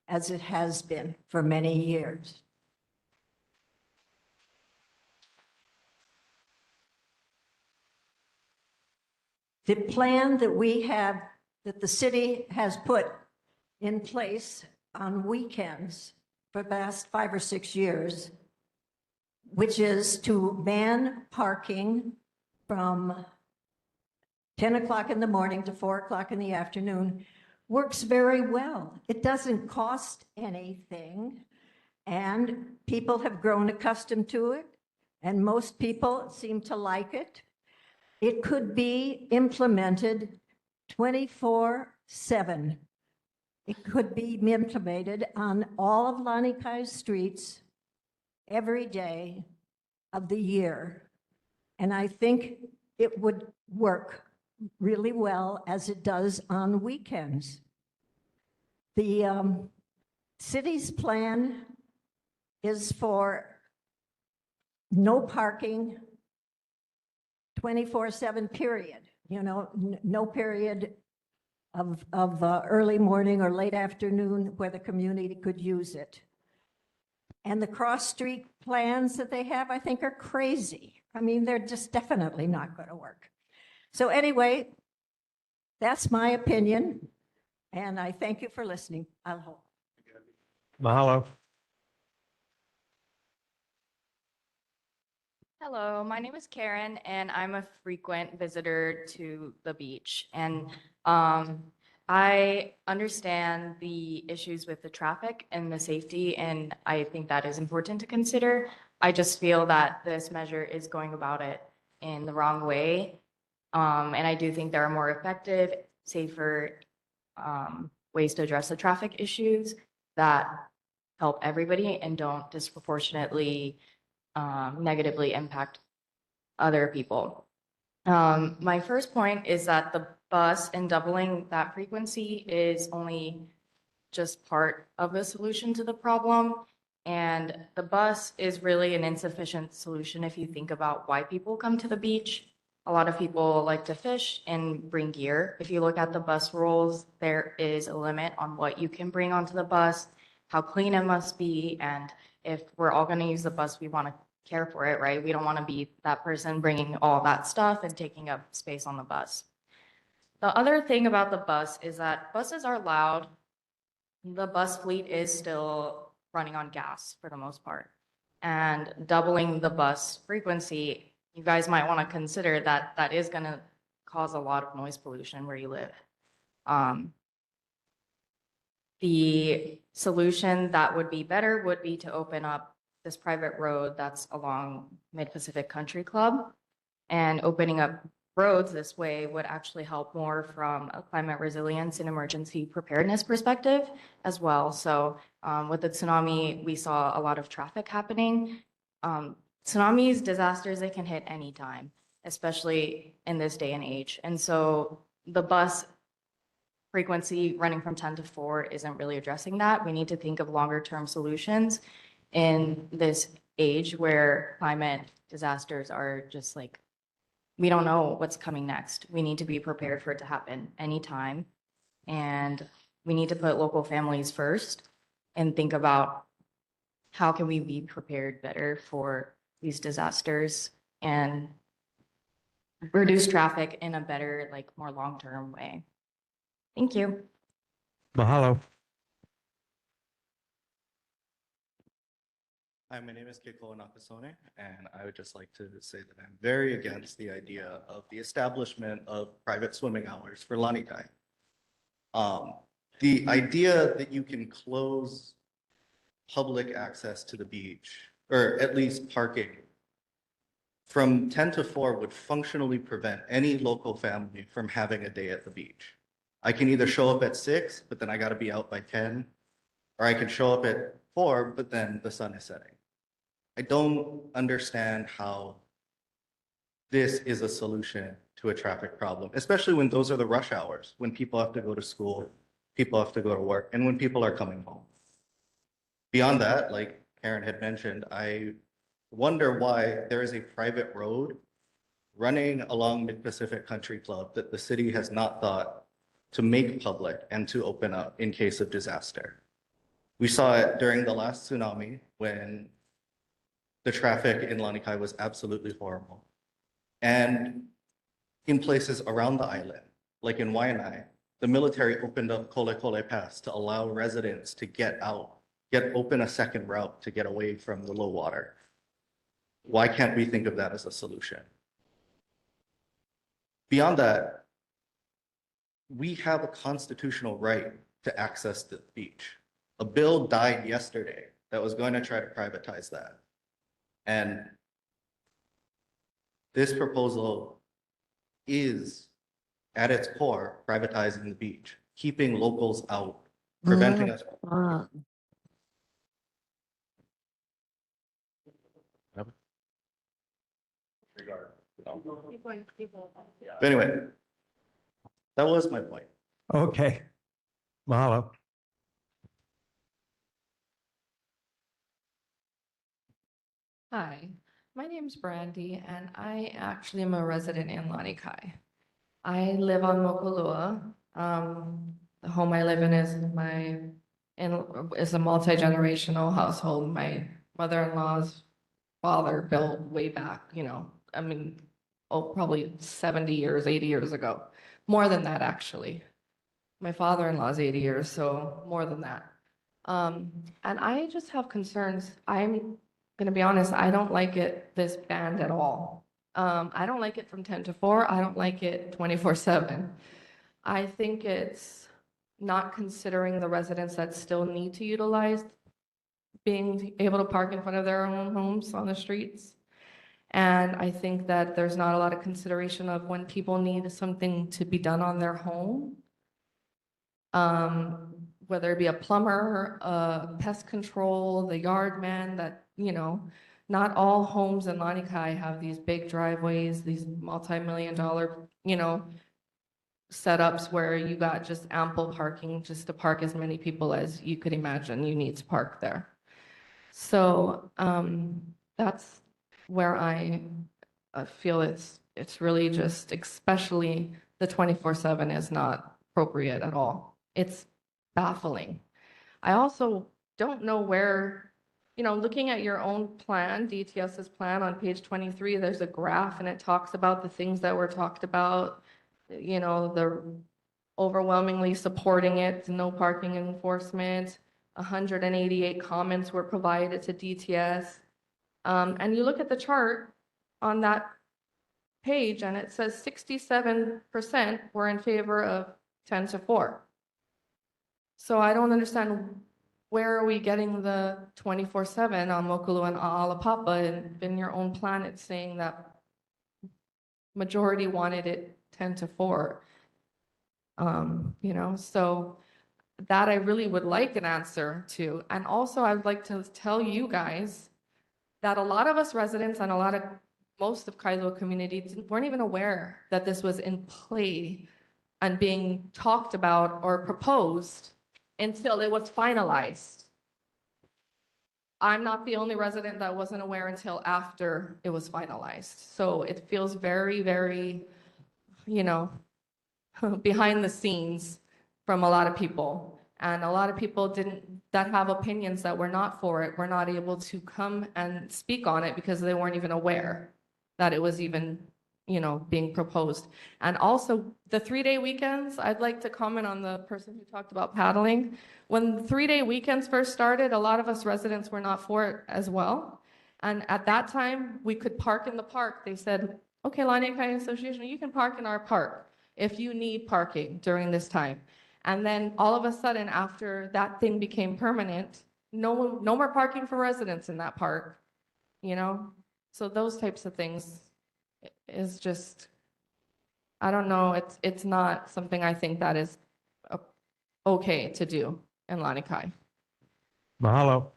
as it has been for many years. The plan that we have, that the city has put in place on weekends for the past 5 or 6 years, which is to ban parking from 10 o'clock in the morning to 4 o'clock in the afternoon, works very well. It doesn't cost anything, and people have grown accustomed to it, and most people seem to like it. It could be implemented 24/7. It could be implemented on all of Lanikai's streets every day of the year. And I think it would work really well as it does on weekends. The city's plan is for no parking 24/7 period, no period of early morning or late afternoon where the community could use it. And the cross-street plans that they have, I think, are crazy. I mean, they're just definitely not going to work. So anyway, that's my opinion, and I thank you for listening. Aloha. Mahalo. Hello, my name is Karen, and I'm a frequent visitor to the beach. And I understand the issues with the traffic and the safety, and I think that is important to consider. I just feel that this measure is going about it in the wrong way. And I do think there are more effective, safer ways to address the traffic issues that help everybody and don't disproportionately negatively impact other people. My first point is that the bus and doubling that frequency is only just part of the solution to the problem. And the bus is really an insufficient solution if you think about why people come to the beach. A lot of people like to fish and bring gear. If you look at the bus rules, there is a limit on what you can bring onto the bus, how clean it must be, and if we're all going to use the bus, we want to care for it, right? We don't want to be that person bringing all that stuff and taking up space on the bus. The other thing about the bus is that buses are loud. The bus fleet is still running on gas for the most part. And doubling the bus frequency, you guys might want to consider that that is going to cause a lot of noise pollution where you live. The solution that would be better would be to open up this private road that's along Mid-Pacific Country Club. And opening up roads this way would actually help more from a climate resilience and emergency preparedness perspective as well. So with the tsunami, we saw a lot of traffic happening. Tsunamis, disasters, they can hit anytime, especially in this day and age. And so the bus frequency running from 10 to 4 isn't really addressing that. We need to think of longer term solutions in this age where climate disasters are just like, we don't know what's coming next. We need to be prepared for it to happen anytime. And we need to put local families first and think about how can we be prepared better for these disasters and reduce traffic in a better, like more long-term way. Thank you. Mahalo. Hi, my name is Keiko Nakasone, and I would just like to say that I'm very against the idea of the establishment of private swimming hours for Lanikai. The idea that you can close public access to the beach, or at least parking, from 10 to 4 would functionally prevent any local family from having a day at the beach. I can either show up at 6, but then I got to be out by 10, or I can show up at 4, but then the sun is setting. I don't understand how this is a solution to a traffic problem, especially when those are the rush hours, when people have to go to school, people have to go to work, and when people are coming home. Beyond that, like Karen had mentioned, I wonder why there is a private road running along Mid-Pacific Country Club that the city has not thought to make public and to open up in case of disaster. We saw it during the last tsunami when the traffic in Lanikai was absolutely horrible. And in places around the island, like in Waianae, the military opened up Kole Kole Pass to allow residents to get out, open a second route to get away from the low water. Why can't we think of that as a solution? Beyond that, we have a constitutional right to access the beach. A bill died yesterday that was going to try to privatize that. And this proposal is, at its core, privatizing the beach, keeping locals out, preventing us. But anyway, that was my point. Okay. Mahalo. Hi, my name's Brandy, and I actually am a resident in Lanikai. I live on Mokulua. The home I live in is a multi-generational household. My mother-in-law's father built way back, probably 70 years, 80 years ago. More than that, actually. My father-in-law's 80 years, so more than that. And I just have concerns. I'm gonna be honest, I don't like it this band at all. I don't like it from 10 to 4. I don't like it 24/7. I think it's not considering the residents that still need to utilize being able to park in front of their own homes on the streets. And I think that there's not a lot of consideration of when people need something to be done on their home. Whether it be a plumber, pest control, the yard man, that, you know, not all homes in Lanikai have these big driveways, these multi-million-dollar, you know, setups where you got just ample parking just to park as many people as you could imagine you need to park there. So that's where I feel it's really just, especially the 24/7 is not appropriate at all. It's baffling. I also don't know where, you know, looking at your own plan, DTS's plan on page 23, there's a graph and it talks about the things that were talked about, you know, the overwhelmingly supporting it, no parking enforcement, 188 comments were provided to DTS. And you look at the chart on that page and it says 67% were in favor of 10 to 4. So I don't understand, where are we getting the 24/7 on Mokulua and A'alapapa, and in your own plan it's saying that majority wanted it 10 to 4. You know, so that I really would like an answer to. And also I'd like to tell you guys that a lot of us residents and most of Kailua community weren't even aware that this was in play and being talked about or proposed until it was finalized. I'm not the only resident that wasn't aware until after it was finalized. So it feels very, very, you know, behind the scenes from a lot of people. And a lot of people that have opinions that were not for it, were not able to come and speak on it because they weren't even aware that it was even, you know, being proposed. And also the 3-day weekends, I'd like to comment on the person who talked about paddling. When the 3-day weekends first started, a lot of us residents were not for it as well. And at that time, we could park in the park. They said, okay, Lanikai Association, you can park in our park if you need parking during this time. And then all of a sudden, after that thing became permanent, no more parking for residents in that park, you know? So those types of things is just, I don't know, it's not something I think that is okay to do in Lanikai. Mahalo.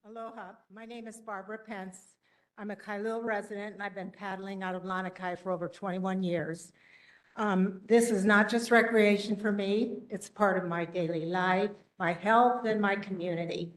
Aloha, my name is Barbara Pence. I'm a Kailua resident and I've been paddling out of Lanikai for over 21 years. This is not just recreation for me, it's part of my daily life, my health, and my community.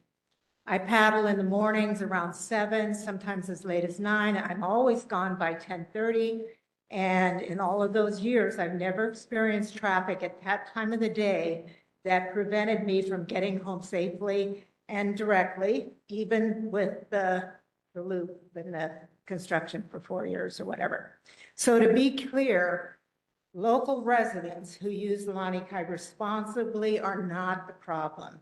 I paddle in the mornings around 7, sometimes as late as 9. I'm always gone by 10:30. And in all of those years, I've never experienced traffic at that time of the day that prevented me from getting home safely and directly, even with the loop and the construction for 4 years or whatever. So to be clear, local residents who use Lanikai responsibly are not the problem.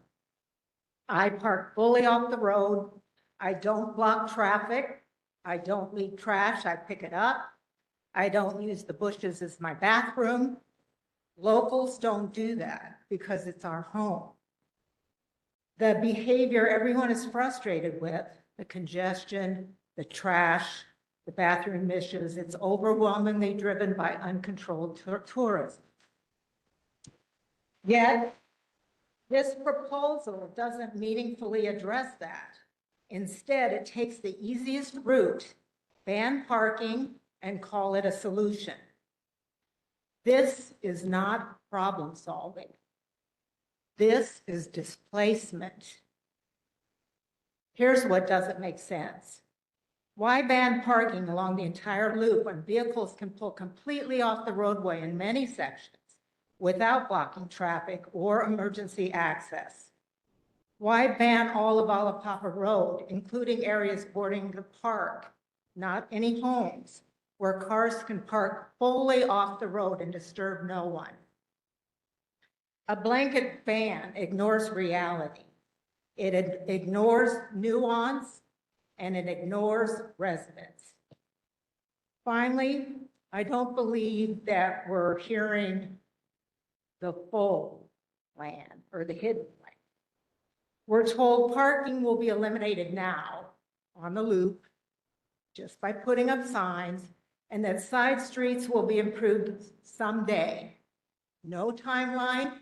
I park fully off the road. I don't block traffic. I don't leave trash. I pick it up. I don't use the bushes as my bathroom. Locals don't do that because it's our home. The behavior everyone is frustrated with, the congestion, the trash, the bathroom issues, it's overwhelmingly driven by uncontrolled tourism. Yet, this proposal doesn't meaningfully address that. Instead, it takes the easiest route, ban parking, and call it a solution. This is not problem solving. This is displacement. Here's what doesn't make sense. Why ban parking along the entire loop when vehicles can pull completely off the roadway in many sections without blocking traffic or emergency access? Why ban all of Alapapa Road, including areas bordering the park, not any homes, where cars can park fully off the road and disturb no one? A blanket ban ignores reality. It ignores nuance and it ignores residents. Finally, I don't believe that we're hearing the full plan or the hidden plan. We're told parking will be eliminated now on the loop just by putting up signs, and that side streets will be improved someday. No timeline,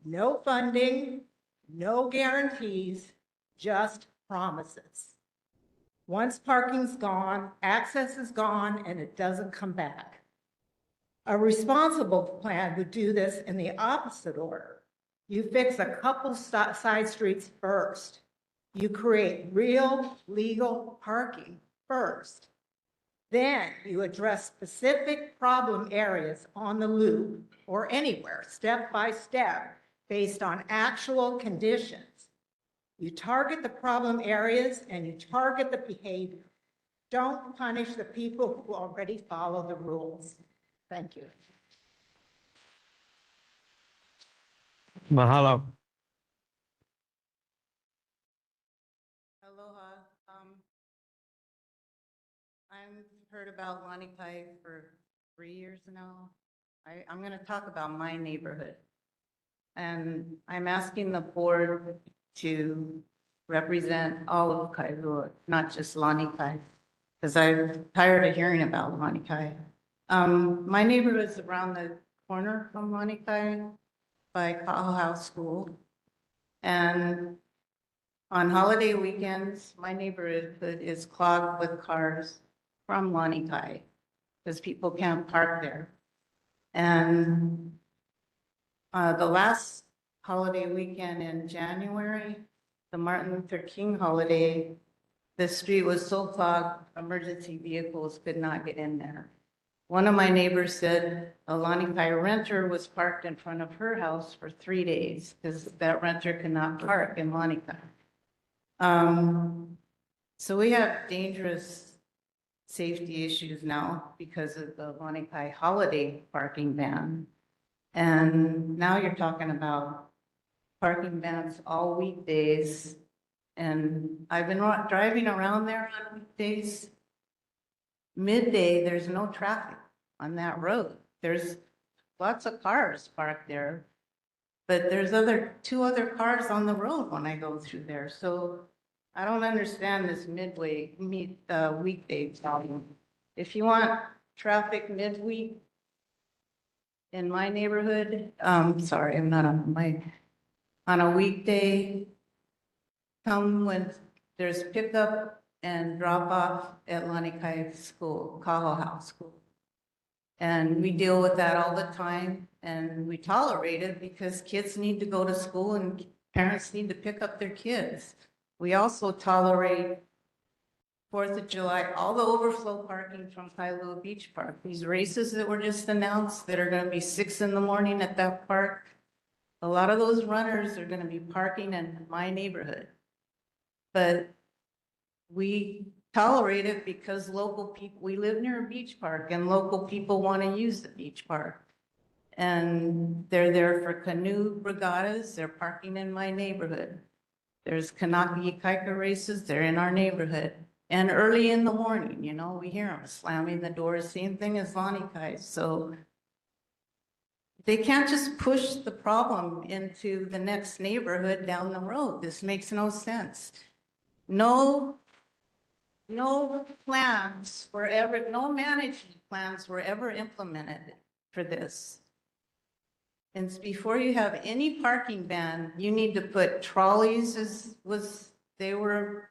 no funding, no guarantees, just promises. Once parking's gone, access is gone, and it doesn't come back. A responsible plan would do this in the opposite order. You fix a couple side streets first. You create real legal parking first. Then you address specific problem areas on the loop or anywhere, step by step, based on actual conditions. You target the problem areas and you target the behavior. Don't punish the people who already follow the rules. Thank you. Mahalo. Aloha. I've heard about Lanikai for 3 years now. I'm going to talk about my neighborhood. And I'm asking the board to represent all of Kailua, not just Lanikai, because I'm tired of hearing about Lanikai. My neighborhood is around the corner from Lanikai by Kailua School. And on holiday weekends, my neighborhood is clogged with cars from Lanikai because people can't park there. And the last holiday weekend in January, the Martin Luther King holiday, the street was so clogged, emergency vehicles could not get in there. One of my neighbors said a Lanikai renter was parked in front of her house for 3 days because that renter could not park in Lanikai. So we have dangerous safety issues now because of the Lanikai holiday parking ban. And now you're talking about parking bans all weekdays. And I've been driving around there on weekdays. Midday, there's no traffic on that road. There's lots of cars parked there, but there's two other cars on the road when I go through there. So I don't understand this weekday problem. If you want traffic midweek in my neighborhood, sorry, I'm not on a weekday, come when there's pickup and drop off at Lanikai School, Kailua School. And we deal with that all the time and we tolerate it because kids need to go to school and parents need to pick up their kids. We also tolerate 4th of July, all the overflow parking from Kailua Beach Park. These races that were just announced that are going to be 6 in the morning at that park. A lot of those runners are going to be parking in my neighborhood. But we tolerate it because local people, we live near a beach park and local people want to use the beach park. And they're there for canoe regattas, they're parking in my neighborhood. There's Kanaki Kaika races, they're in our neighborhood. And early in the morning, you know, we hear them slamming the doors, same thing as Lanikai. So they can't just push the problem into the next neighborhood down the road. This makes no sense. No plans were ever, no management plans were ever implemented for this. And before you have any parking ban, you need to put trolleys they were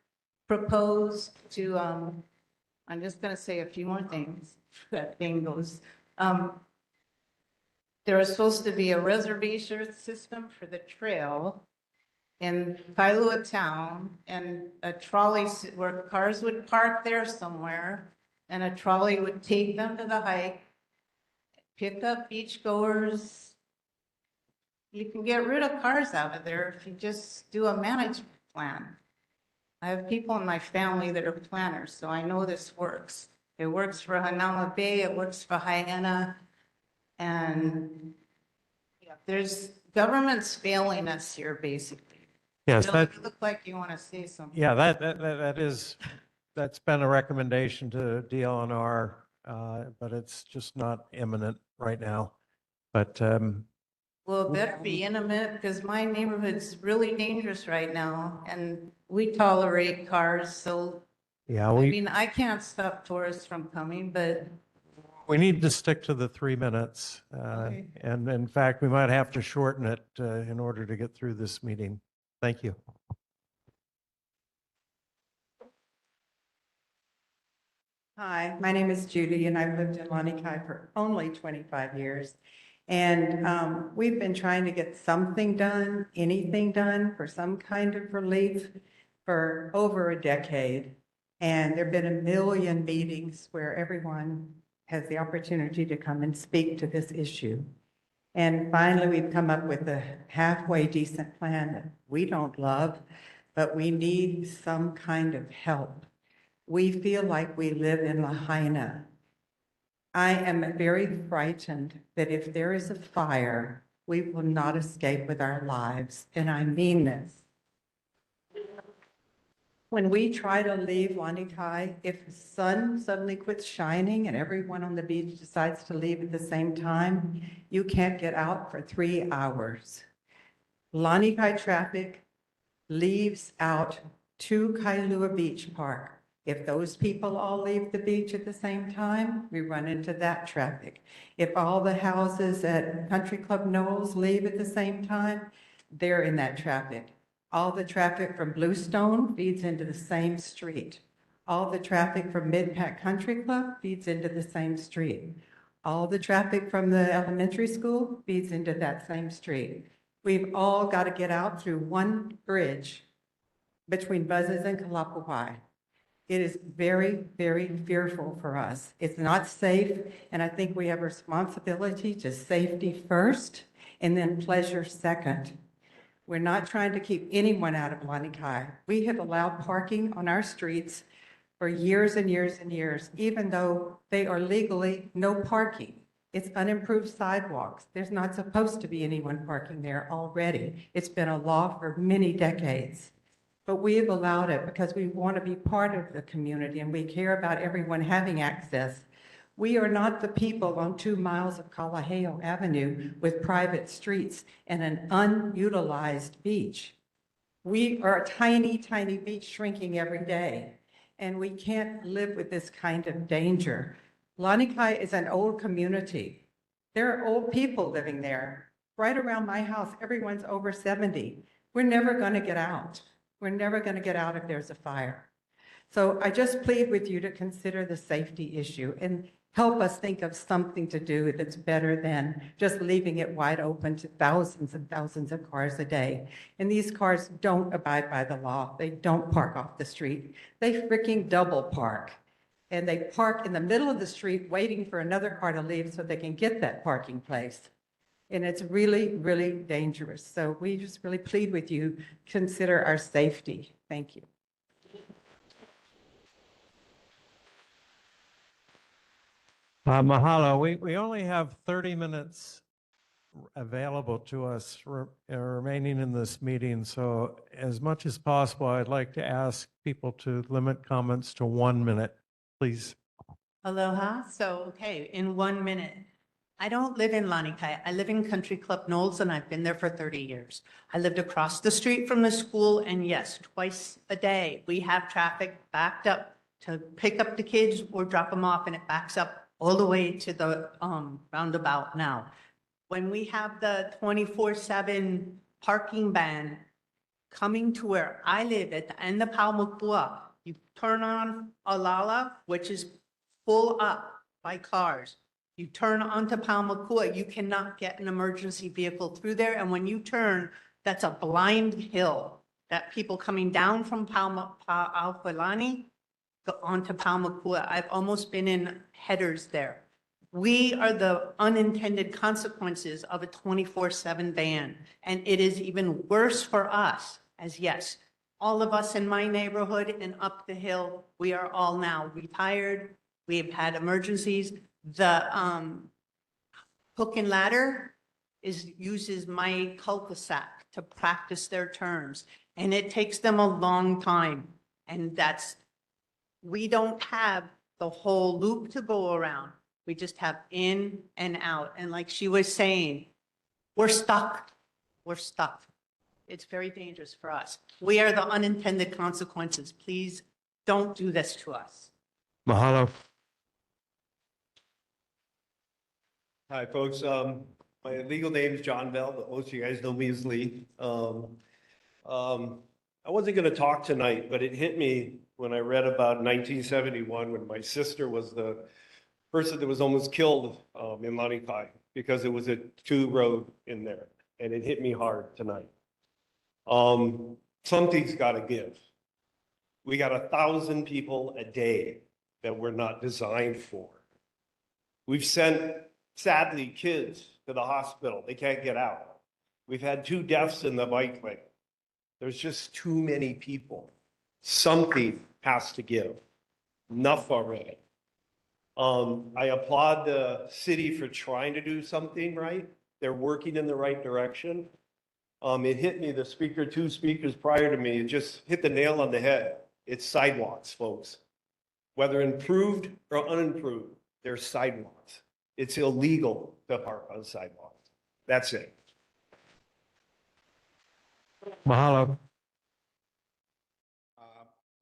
proposed to, I'm just gonna say a few more things. That thing goes. There was supposed to be a reservation system for the trail in Kailua town and a trolley where cars would park there somewhere and a trolley would take them to the hike, pick up beachgoers. You can get rid of cars out of there if you just do a management plan. I have people in my family that are planners, so I know this works. It works for Hanauma Bay, it works for Hyanna, and there's Government's failing us here, basically. Yes, Bill, that, you look like you want to say something. yeah, that's been a recommendation to DLNR, but it's just not imminent right now. But Well, it better be intimate because my neighborhood's really dangerous right now and we tolerate cars. So, yeah, I mean, I can't stop tourists from coming, but we need to stick to the 3 minutes. Okay. And in fact, we might have to shorten it in order to get through this meeting. Thank you. Hi, my name is Judy, and I've lived in Lanikai for only 25 years. And we've been trying to get something done, anything done for some kind of relief for over a decade. And there've been a million meetings where everyone has the opportunity to come and speak to this issue. And finally, we've come up with a halfway decent plan that we don't love, but we need some kind of help. We feel like we live in Lahaina. I am very frightened that if there is a fire, we will not escape with our lives, and I mean this. When we try to leave Lanikai, if the sun suddenly quits shining and everyone on the beach decides to leave at the same time, you can't get out for 3 hours. Lanikai traffic leaves out to Kailua Beach Park. If those people all leave the beach at the same time, we run into that traffic. If all the houses at Country Club Knowles leave at the same time, they're in that traffic. All the traffic from Bluestone feeds into the same street. All the traffic from Mid-Pac Country Club feeds into the same street. All the traffic from the elementary school feeds into that same street. We've all got to get out through one bridge between Buzzes and Kalapuai. It is very, very fearful for us. It's not safe, and I think we have a responsibility to safety first and then pleasure second. We're not trying to keep anyone out of Lanikai. We have allowed parking on our streets for years and years and years, even though they are legally no parking. It's unimproved sidewalks. There's not supposed to be anyone parking there already. It's been a law for many decades. But we have allowed it because we want to be part of the community and we care about everyone having access. We are not the people on 2 miles of Kalaheo Avenue with private streets and an unutilized beach. We are a tiny, tiny beach shrinking every day, and we can't live with this kind of danger. Lanikai is an old community. There are old people living there. Right around my house, everyone's over 70. We're never going to get out. We're never going to get out if there's a fire. So I just plead with you to consider the safety issue and help us think of something to do that's better than just leaving it wide open to thousands and thousands of cars a day. And these cars don't abide by the law. They don't park off the street. They freaking double park. And they park in the middle of the street waiting for another car to leave so they can get that parking place. And it's really, really dangerous. So we just really plead with you, consider our safety. Thank you. Mahalo. We only have 30 minutes available to us remaining in this meeting. So as much as possible, I'd like to ask people to limit comments to 1 minute, please. Aloha. So, okay, in 1 minute. I don't live in Lanikai. I live in Country Club Knowles, and I've been there for 30 years. I lived across the street from the school, and yes, twice a day, we have traffic backed up to pick up the kids or drop them off, and it backs up all the way to the roundabout now. When we have the 24/7 parking ban coming to where I live at the end of Paumakua, you turn on Alala, which is full up by cars. You turn onto Paumakua, you cannot get an emergency vehicle through there. And when you turn, that's a blind hill that people coming down from Paumalani go onto Paumakua. I've almost been in headers there. We are the unintended consequences of a 24/7 ban. And it is even worse for us as yes, all of us in my neighborhood and up the hill, we are all now retired. We've had emergencies. The hook and ladder uses my cul-de-sac to practice their turns. And it takes them a long time. And we don't have the whole loop to go around. We just have in and out. And like she was saying, we're stuck. We're stuck. It's very dangerous for us. We are the unintended consequences. Please don't do this to us. Mahalo. Hi, folks. My legal name is John Bell, but most of you guys know me as Lee. I wasn't going to talk tonight, but it hit me when I read about 1971 when my sister was the person that was almost killed in Lanikai because it was a two road in there, and it hit me hard tonight. Something's got to give. We got 1,000 people a day that we're not designed for. We've sent, sadly, kids to the hospital. They can't get out. We've had 2 deaths in the bike lane. There's just too many people. Something has to give. Enough already. I applaud the city for trying to do something right. They're working in the right direction. It hit me, the 2 speakers prior to me, it just hit the nail on the head. It's sidewalks, folks. Whether improved or unimproved, they're sidewalks. It's illegal to park on sidewalks. That's it. Mahalo.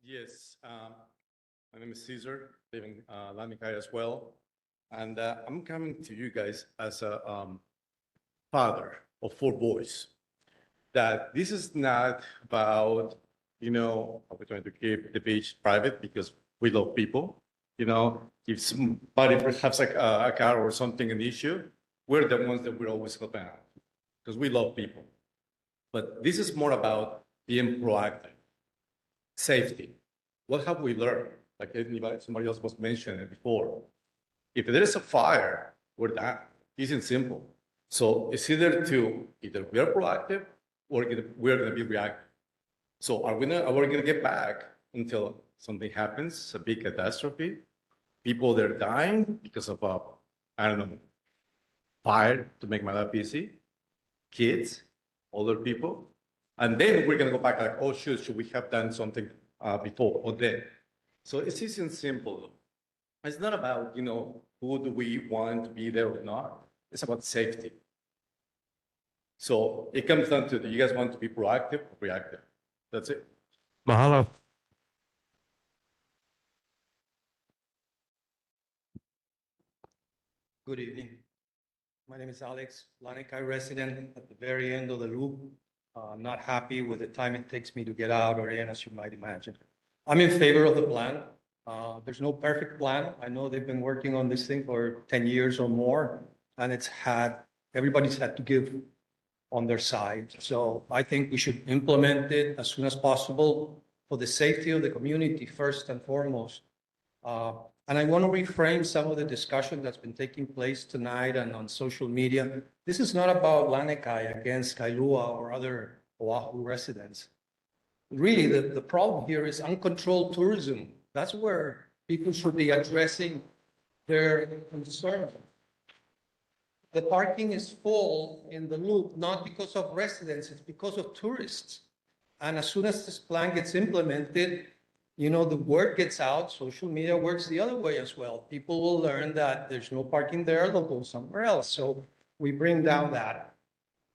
Yes, my name is Caesar, living in Lanikai as well. And I'm coming to you guys as a father of 4 boys. That this is not about, we're trying to keep the beach private because we love people. If somebody perhaps like a car or something an issue, we're the ones that we're always helping out because we love people. But this is more about being proactive, safety. What have we learned? Like somebody else was mentioning before. If there is a fire, we're done. Easy and simple. So it's either we're proactive or we're going to be reactive. So are we going to get back until something happens, a big catastrophe? People that are dying because of fire, to make my life easy, kids, older people, and then we're going to go back like, oh should we have done something before or then? So it's easy and simple. It's not about who do we want to be there or not. It's about safety. So it comes down to, do you guys want to be proactive or reactive? That's it. Mahalo. Good evening. My name is Alex, Lanikai resident at the very end of the loop. I'm not happy with the time it takes me to get out or in, as you might imagine. I'm in favor of the plan. There's no perfect plan. I know they've been working on this thing for 10 years or more, and everybody's had to give on their side. So I think we should implement it as soon as possible for the safety of the community first and foremost. And I want to reframe some of the discussion that's been taking place tonight and on social media. This is not about Lanikai against Kailua or other Oahu residents. Really, the problem here is uncontrolled tourism. That's where people should be addressing their concern. The parking is full in the loop, not because of residents, it's because of tourists. And as soon as this plan gets implemented, the word gets out, social media works the other way as well. People will learn that there's no parking there, they'll go somewhere else. So we bring down that.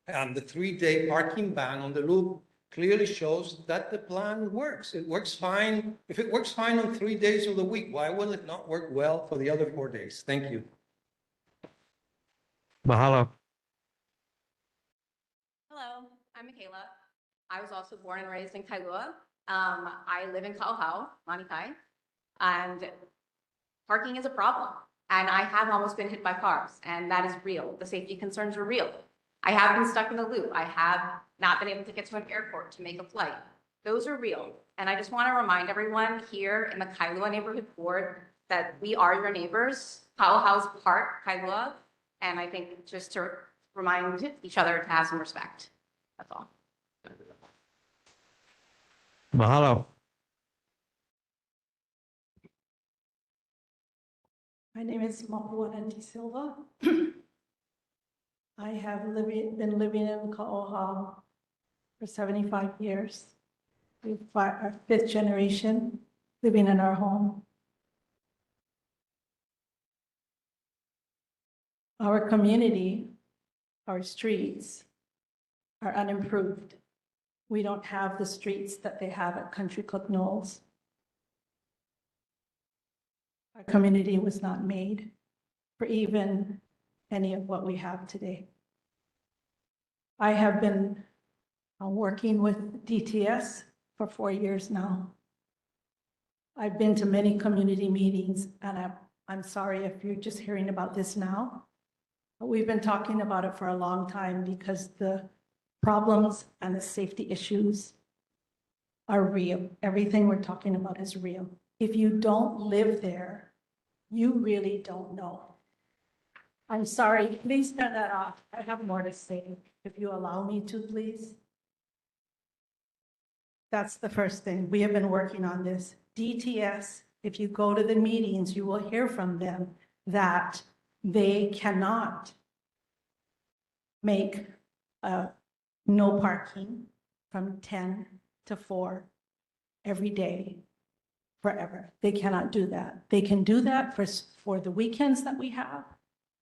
And the 3-day parking ban on the loop clearly shows that the plan works. It works fine. If it works fine on 3 days of the week, why will it not work well for the other 4 days? Thank you. Mahalo. Hello, I'm Michaela. I was also born and raised in Kailua. I live in Kaohao, Lanikai, and parking is a problem. And I have almost been hit by cars, and that is real. The safety concerns are real. I have been stuck in the loop. I have not been able to get to an airport to make a flight. Those are real. And I just want to remind everyone here in the Kailua Neighborhood Board that we are your neighbors. Kaohau's part, Kailua. And I think just to remind each other to have some respect. That's all. Mahalo. My name is Mapuana De Silva. I have been living in Ka'oha for 75 years. We're our fifth generation living in our home. Our community, our streets are unimproved. We don't have the streets that they have at Country Club Knolls. Our community was not made for even any of what we have today. I have been working with DTS for 4 years now. I've been to many community meetings, and I'm sorry if you're just hearing about this now, but we've been talking about it for a long time because the problems and the safety issues are real. Everything we're talking about is real. If you don't live there, you really don't know. I'm sorry, please turn that off. I have more to say, if you allow me to, please. That's the first thing. We have been working on this. DTS, if you go to the meetings, you will hear from them that they cannot make no parking from 10 to 4 every day forever. They cannot do that. They can do that for the weekends that we have,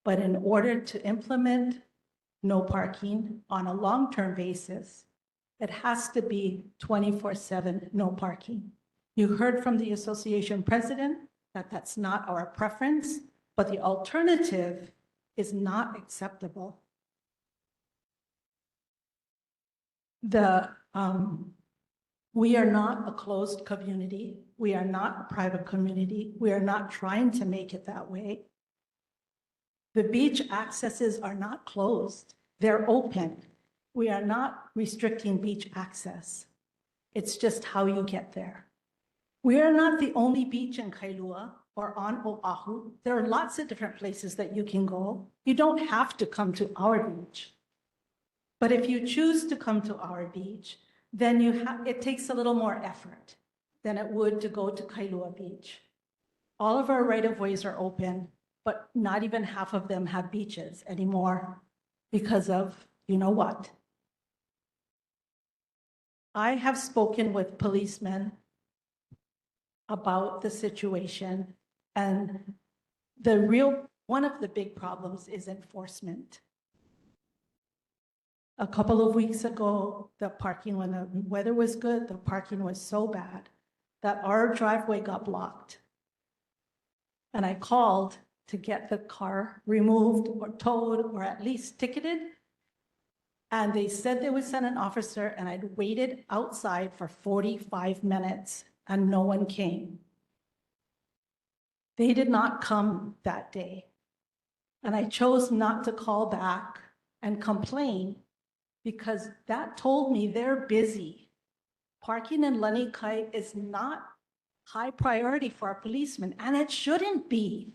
but in order to implement no parking on a long-term basis, it has to be 24/7 no parking. You heard from the association president that that's not our preference, but the alternative is not acceptable. We are not a closed community. We are not a private community. We are not trying to make it that way. The beach accesses are not closed. They're open. We are not restricting beach access. It's just how you get there. We are not the only beach in Kailua or on Oahu. There are lots of different places that you can go. You don't have to come to our beach. But if you choose to come to our beach, then it takes a little more effort than it would to go to Kailua Beach. All of our right-of-ways are open, but not even half of them have beaches anymore because of, you know what? I have spoken with policemen about the situation, and one of the big problems is enforcement. A couple of weeks ago, the parking, when the weather was good, the parking was so bad that our driveway got blocked. And I called to get the car removed or towed or at least ticketed. And they said they would send an officer, and I'd waited outside for 45 minutes and no one came. They did not come that day. And I chose not to call back and complain because that told me they're busy. Parking in Lanikai is not high priority for our policemen, and it shouldn't be.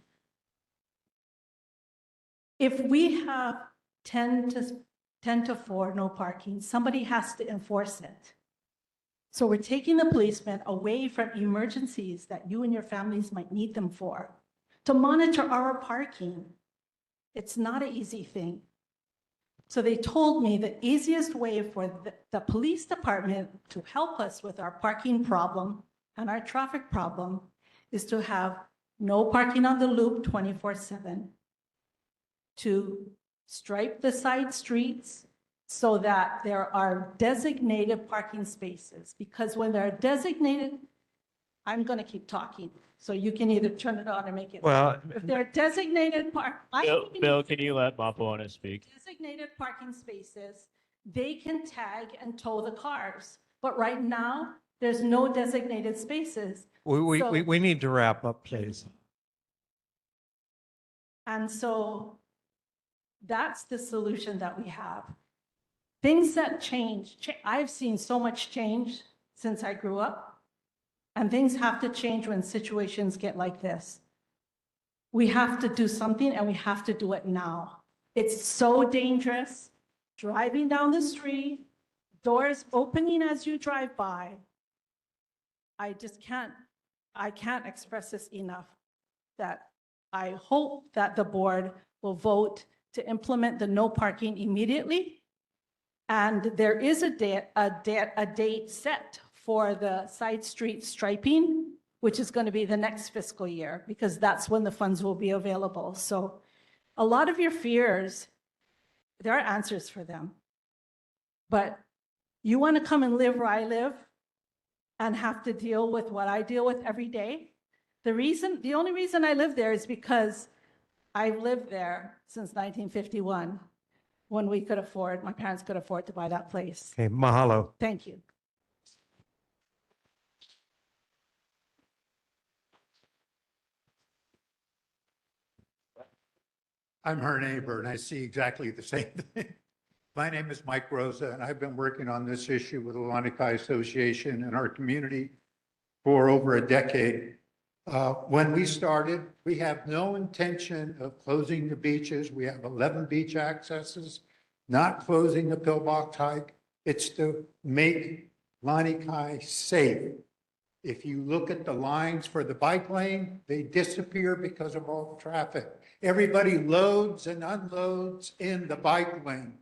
If we have 10 to 4 no parking, somebody has to enforce it. So we're taking the policemen away from emergencies that you and your families might need them for, to monitor our parking. It's not an easy thing. So they told me the easiest way for the police department to help us with our parking problem and our traffic problem is to have no parking on the loop 24/7, to stripe the side streets so that there are designated parking spaces, because when they're designated, I'm going to keep talking, so you can either turn it on or make it. Well, If they're designated Bill, can you let Mapona speak? designated parking spaces, they can tag and tow the cars. But right now, there's no designated spaces. we need to wrap up, please. And so that's the solution that we have. Things that change, I've seen so much change since I grew up, and things have to change when situations get like this. We have to do something, and we have to do it now. It's so dangerous, driving down the street, doors opening as you drive by. I can't express this enough, that I hope that the board will vote to implement the no parking immediately. And there is a date set for the side street striping, which is going to be the next fiscal year, because that's when the funds will be available. So a lot of your fears, there are answers for them. But you want to come and live where I live and have to deal with what I deal with every day? The only reason I live there is because I've lived there since 1951, when my parents could afford to buy that place. Okay, mahalo. Thank you. I'm her neighbor, and I see exactly the same thing. My name is Mike Rosa, and I've been working on this issue with the Lanikai Association and our community for over a decade. When we started, we have no intention of closing the beaches. We have 11 beach accesses, not closing the pillbox hike. It's to make Lanikai safe. If you look at the lines for the bike lane, they disappear because of all the traffic. Everybody loads and unloads in the bike lane.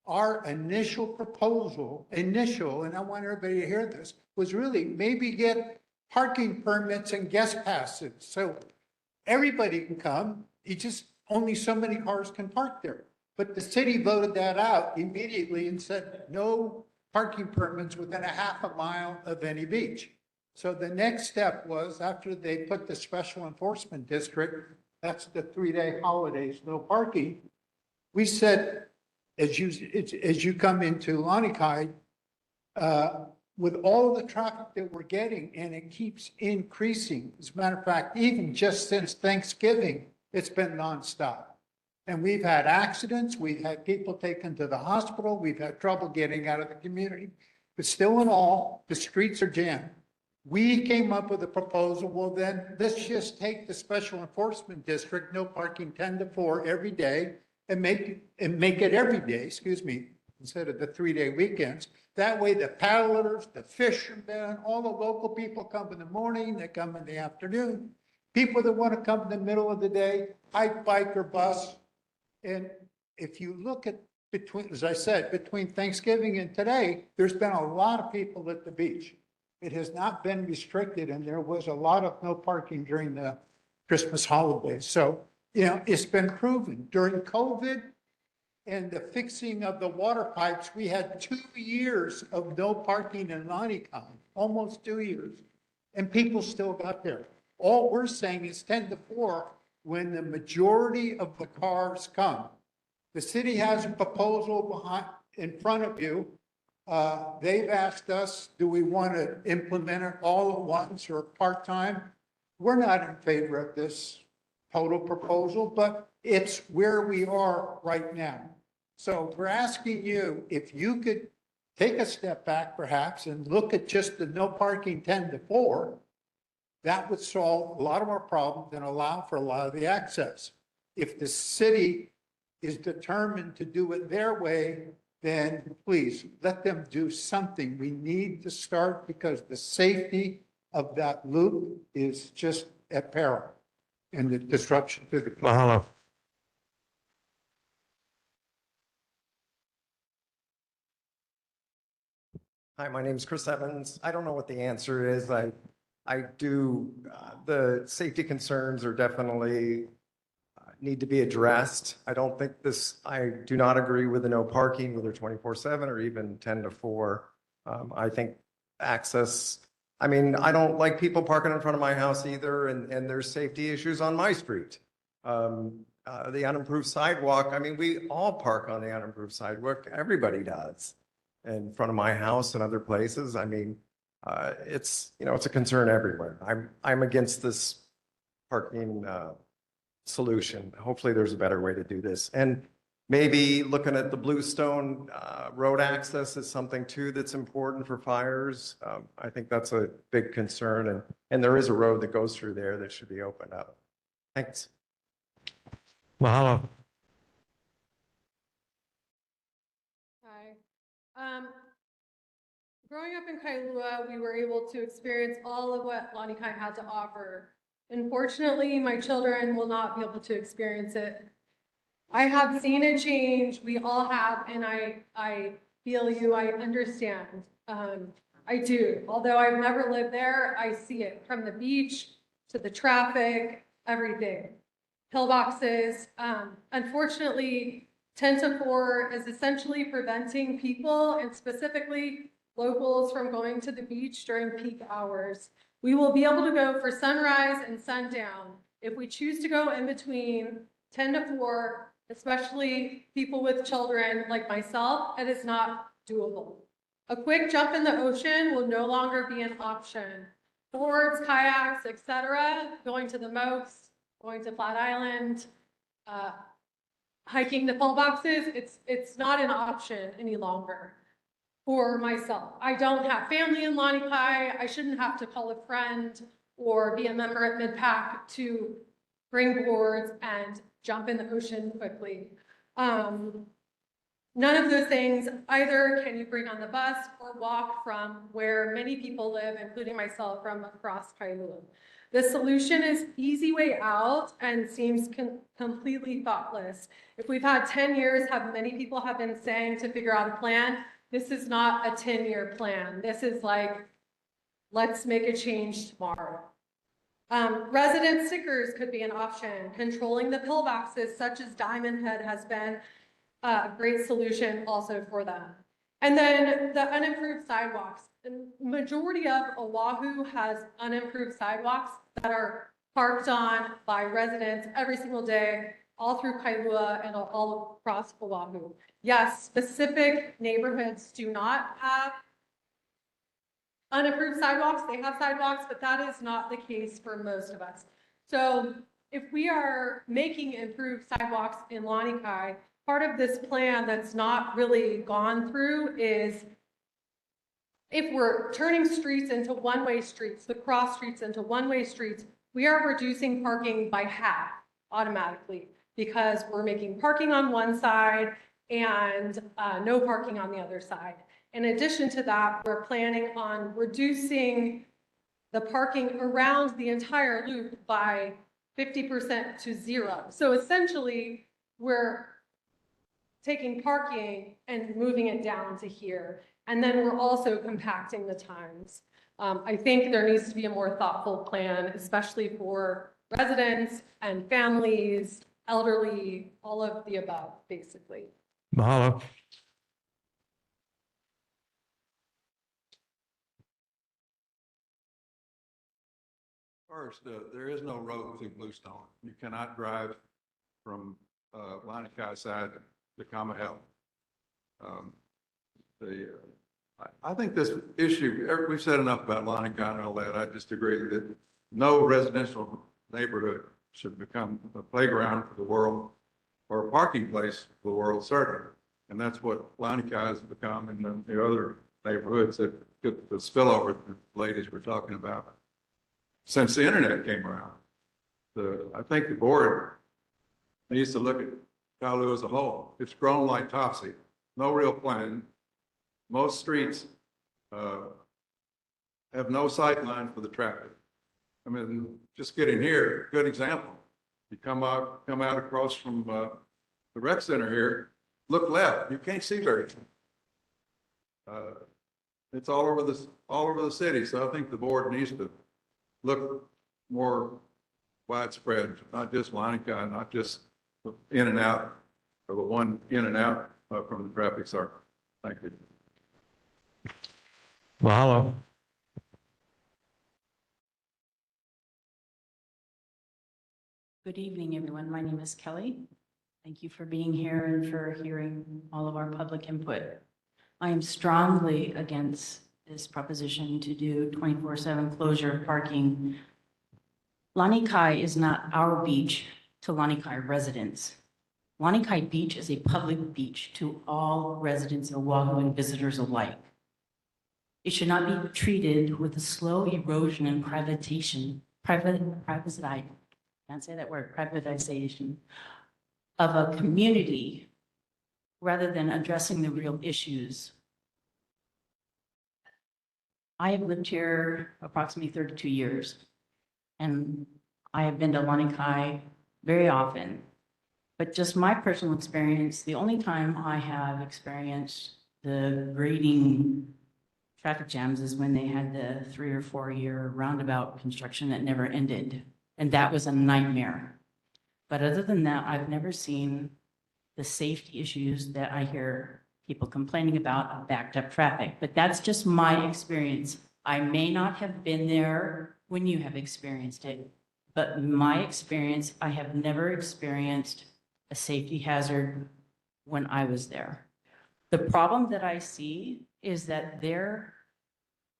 Our initial proposal, and I want everybody to hear this, was really maybe get parking permits and guest passes. So everybody can come, only so many cars can park there. But the city voted that out immediately and said no parking permits within a half a mile of any beach. So the next step was, after they put the special enforcement district, that's the 3-day holidays, no parking. We said, as you come into Lanikai, with all the traffic that we're getting, and it keeps increasing. As a matter of fact, even just since Thanksgiving, it's been nonstop. And we've had accidents, we've had people taken to the hospital, we've had trouble getting out of the community. But still in all, the streets are jammed. We came up with a proposal, well then, let's just take the special enforcement district, no parking 10 to 4 every day, and make it every day, instead of the 3-day weekends. That way the paddlers, the fishermen, all the local people come in the morning, they come in the afternoon. People that want to come in the middle of the day, hike, bike, or bus. And if you look at as I said, between Thanksgiving and today, there's been a lot of people at the beach. It has not been restricted, and there was a lot of no parking during the Christmas holidays. So, it's been proven. During COVID and the fixing of the water pipes, we had 2 years of no parking in Lanikai, almost 2 years, and people still got there. All we're saying is 10 to 4 when the majority of the cars come. The city has a proposal in front of you. They've asked us, do we want to implement it all at once or part-time? We're not in favor of this total proposal, but it's where we are right now. So we're asking you if you could take a step back perhaps and look at just the no parking 10 to 4. That would solve a lot of our problems and allow for a lot of the access. If the city is determined to do it their way, then please let them do something. We need to start, because the safety of that loop is just at peril, and the disruption to the. Mahalo. Hi, my name is Chris Evans. I don't know what the answer is. I do, the safety concerns are definitely need to be addressed. I do not agree with the no parking, whether 24/7 or even 10 to 4. I think access, I don't like people parking in front of my house either, and there's safety issues on my street. The unimproved sidewalk, we all park on the unimproved sidewalk. Everybody does in front of my house and other places. It's a concern everywhere. I'm against this parking solution. Hopefully there's a better way to do this. And maybe looking at the Bluestone road access is something too that's important for fires. I think that's a big concern, and there is a road that goes through there that should be opened up. Thanks. Mahalo. Hi. Growing up in Kailua, we were able to experience all of what Lanikai had to offer. Unfortunately, my children will not be able to experience it. I have seen a change. We all have, and I feel you. I understand. I do. Although I've never lived there, I see it from the beach to the traffic, everything. Pillboxes. Unfortunately, 10 to 4 is essentially preventing people and specifically locals from going to the beach during peak hours. We will be able to go for sunrise and sundown. If we choose to go in between 10 to 4, especially people with children like myself, it is not doable. A quick jump in the ocean will no longer be an option. Boards, kayaks, etc., going to the Mokes, going to Flat Island, hiking the pillboxes, it's not an option any longer for myself. I don't have family in Lanikai. I shouldn't have to call a friend or be a member at MidPac to bring boards and jump in the ocean quickly. None of those things either can you bring on the bus or walk from where many people live, including myself, from across Kailua. The solution is easy way out and seems completely thoughtless. If we've had 10 years, many people have been saying to figure out a plan, this is not a 10-year plan. This is like, let's make a change tomorrow. Resident stickers could be an option. Controlling the pillboxes, such as Diamond Head, has been a great solution also for them. And then the unimproved sidewalks. The majority of Oahu has unimproved sidewalks that are parked on by residents every single day, all through Kailua and all across Oahu. Yes, specific neighborhoods do not have unimproved sidewalks. They have sidewalks, but that is not the case for most of us. So if we are making improved sidewalks in Lanikai, part of this plan that's not really gone through is if we're turning streets into one-way streets, the cross streets into one-way streets, we are reducing parking by half automatically because we're making parking on one side and no parking on the other side. In addition to that, we're planning on reducing the parking around the entire loop by 50% to 0. So essentially, we're taking parking and moving it down to here. And then we're also compacting the times. I think there needs to be a more thoughtful plan, especially for residents and families, elderly, all of the above, basically. Mahalo. First, there is no road through Bluestone. You cannot drive from Lanikai side to Kamahel. I think this issue, we've said enough about Lanikai and all that. I just agree that no residential neighborhood should become a playground for the world or a parking place for the world, certainly. And that's what Lanikai has become in the other neighborhoods that get the spillover the ladies were talking about. Since the internet came around, I think the board needs to look at Kailua as a whole. It's grown like topsy, no real plan. Most streets have no sight line for the traffic. I mean, just getting here, good example. You come out across from the rec center here, look left, you can't see very much. It's all over the city. So I think the board needs to look more widespread, not just Lanikai, not just in and out, or the one in and out from the traffic circle. Thank you. Mahalo. Good evening, everyone. My name is Kelly. Thank you for being here and for hearing all of our public input. I am strongly against this proposition to do 24/7 closure of parking. Lanikai is not our beach to Lanikai residents. Lanikai Beach is a public beach to all residents of Oahu and visitors alike. It should not be treated with the slow erosion and privatization of a community rather than addressing the real issues. I have lived here approximately 32 years, and I have been to Lanikai very often. But just my personal experience, the only time I have experienced the grading traffic jams is when they had the 3 or 4 year roundabout construction that never ended. And that was a nightmare. But other than that, I've never seen the safety issues that I hear people complaining about of backed up traffic. But that's just my experience. I may not have been there when you have experienced it, but in my experience, I have never experienced a safety hazard when I was there. The problem that I see is that there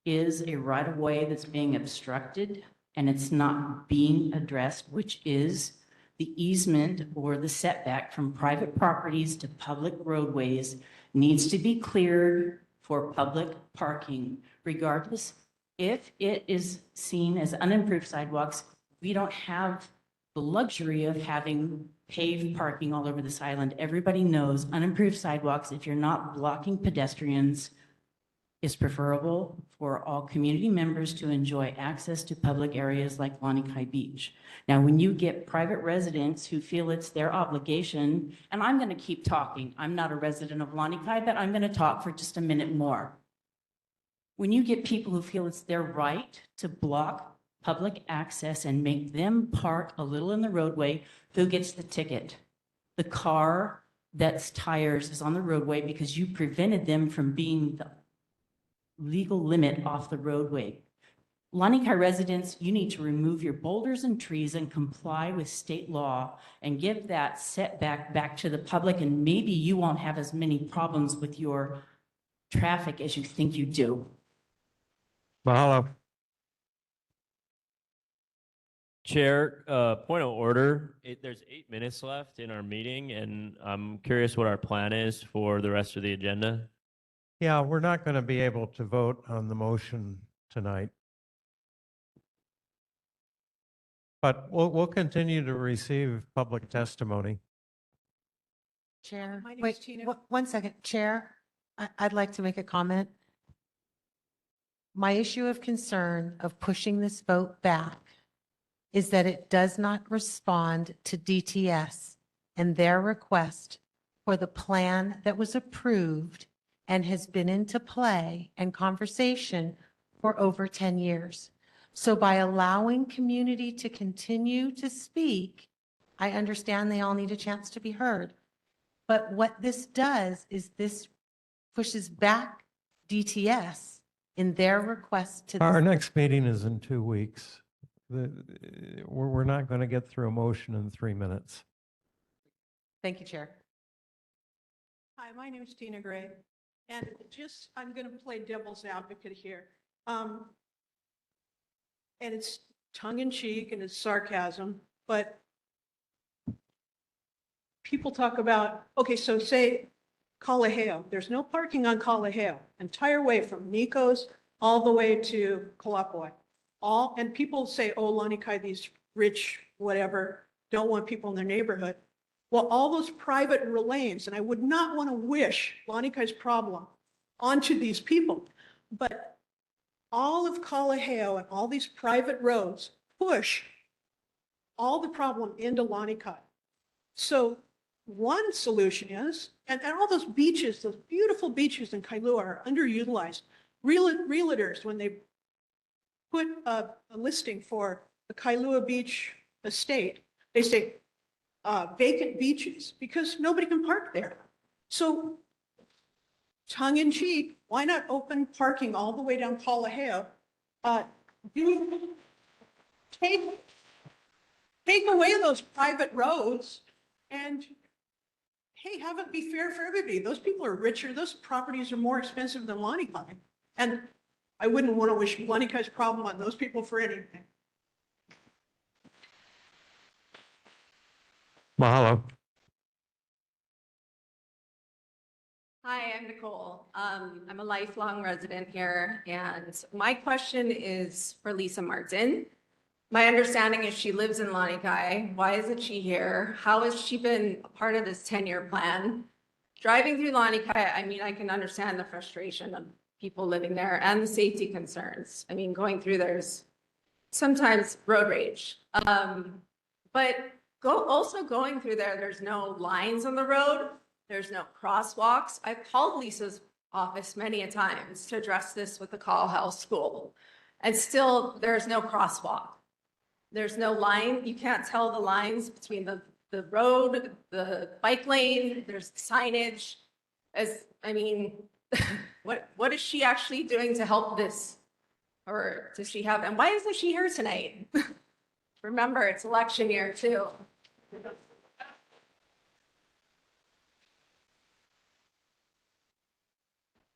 is a right-of-way that's being obstructed and it's not being addressed, which is the easement or the setback from private properties to public roadways needs to be cleared for public parking. Regardless, if it is seen as unimproved sidewalks, we don't have the luxury of having paved parking all over this island. Everybody knows unimproved sidewalks, if you're not blocking pedestrians, is preferable for all community members to enjoy access to public areas like Lanikai Beach. Now, when you get private residents who feel it's their obligation, and I'm going to keep talking, I'm not a resident of Lanikai, but I'm going to talk for just a minute more. When you get people who feel it's their right to block public access and make them park a little in the roadway, who gets the ticket? The car that's tires is on the roadway because you prevented them from being the legal limit off the roadway. Lanikai residents, you need to remove your boulders and trees and comply with state law and give that setback back to the public, and maybe you won't have as many problems with your traffic as you think you do. Mahalo. Chair, point of order. There's 8 minutes left in our meeting, and I'm curious what our plan is for the rest of the agenda. Yeah, we're not going to be able to vote on the motion tonight. But we'll continue to receive public testimony. Chair, My name wait, is Tina. one second. Chair, I'd like to make a comment. My issue of concern of pushing this vote back is that it does not respond to DTS and their request for the plan that was approved and has been into play and conversation for over 10 years. So by allowing community to continue to speak, I understand they all need a chance to be heard. But what this does is this pushes back DTS in their request to. Our next meeting is in 2 weeks. We're not going to get through a motion in 3 minutes. Thank you, Chair. Hi, my name is Tina Gray, and I'm going to play devil's advocate here. And it's tongue in cheek and it's sarcasm, but people talk about, okay, so say Kalaheo, there's no parking on Kalaheo, entire way from Nico's all the way to Kalapoi. And people say, oh, Lanikai, these rich, whatever, don't want people in their neighborhood. Well, all those private lanes, and I would not want to wish Lanikai's problem onto these people, but all of Kalaheo and all these private roads push all the problem into Lanikai. So one solution is, and all those beaches, those beautiful beaches in Kailua are underutilized. Realtors, when they put a listing for the Kailua Beach estate, they say vacant beaches because nobody can park there. So tongue in cheek, why not open parking all the way down Kalaheo? Take away those private roads and hey, have it be fair for everybody. Those people are richer. Those properties are more expensive than Lanikai. And I wouldn't want to wish Lanikai's problem on those people for anything. Mahalo. Hi, I'm Nicole. I'm a lifelong resident here, and my question is for Lisa Martin. My understanding is she lives in Lanikai. Why isn't she here? How has she been a part of this 10-year plan? Driving through Lanikai, I mean, I can understand the frustration of people living there and the safety concerns. I mean, going through there's sometimes road rage. But Also going through there, there's no lines on the road. There's no crosswalks. I've called Lisa's office many a times to address this with the Call House School. And still, there's no crosswalk. There's no line. You can't tell the lines between the road, the bike lane, there's signage. I mean, what is she actually doing to help this? Or does she have, and why isn't she here tonight? Remember, it's election year too.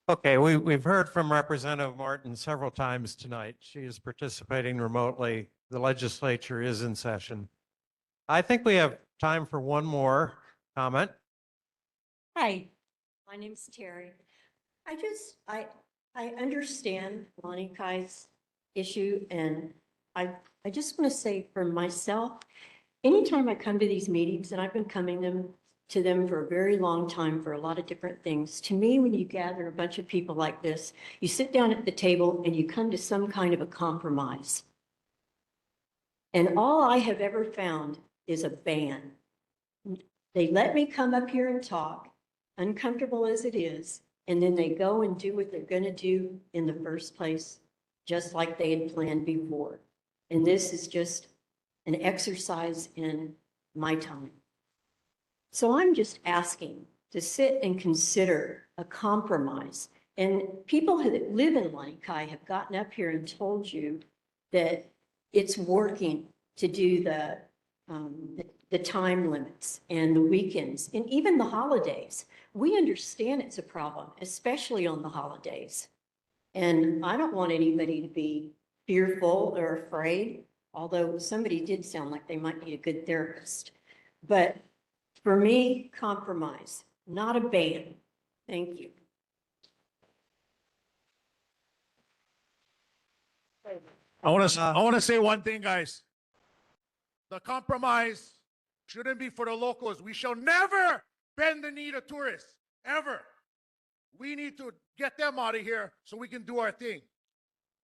Okay, we've heard from Representative Martin several times tonight. She is participating remotely. The legislature is in session. I think we have time for one more comment. Hi, my name's Terry. I understand Lonnie Kai's issue, and I just want to say for myself, anytime I come to these meetings, and I've been coming to them for a very long time for a lot of different things, to me, when you gather a bunch of people like this, you sit down at the table and you come to some kind of a compromise. And all I have ever found is a ban. They let me come up here and talk, uncomfortable as it is, and then they go and do what they're going to do in the first place, just like they had planned before. And this is just an exercise in my time. So I'm just asking to sit and consider a compromise. And people that live in Lanikai have gotten up here and told you that it's working to do the time limits and the weekends and even the holidays. We understand it's a problem, especially on the holidays. And I don't want anybody to be fearful or afraid, although somebody did sound like they might need a good therapist. But for me, compromise, not a ban. Thank you. I want to say one thing, guys. The compromise shouldn't be for the locals. We shall never bend the knee to tourists, ever. We need to get them out of here so we can do our thing.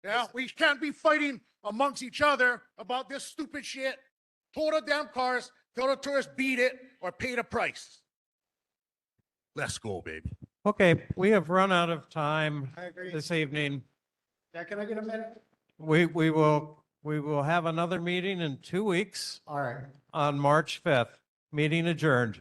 Yeah, we can't be fighting amongst each other about this stupid shit. Tow the damn cars, tell the tourists beat it or pay the price. Let's go, baby. Okay, we have run out of time this evening. Yeah, can I get a minute? We will have another meeting in 2 weeks. All right. On March 5th. Meeting adjourned.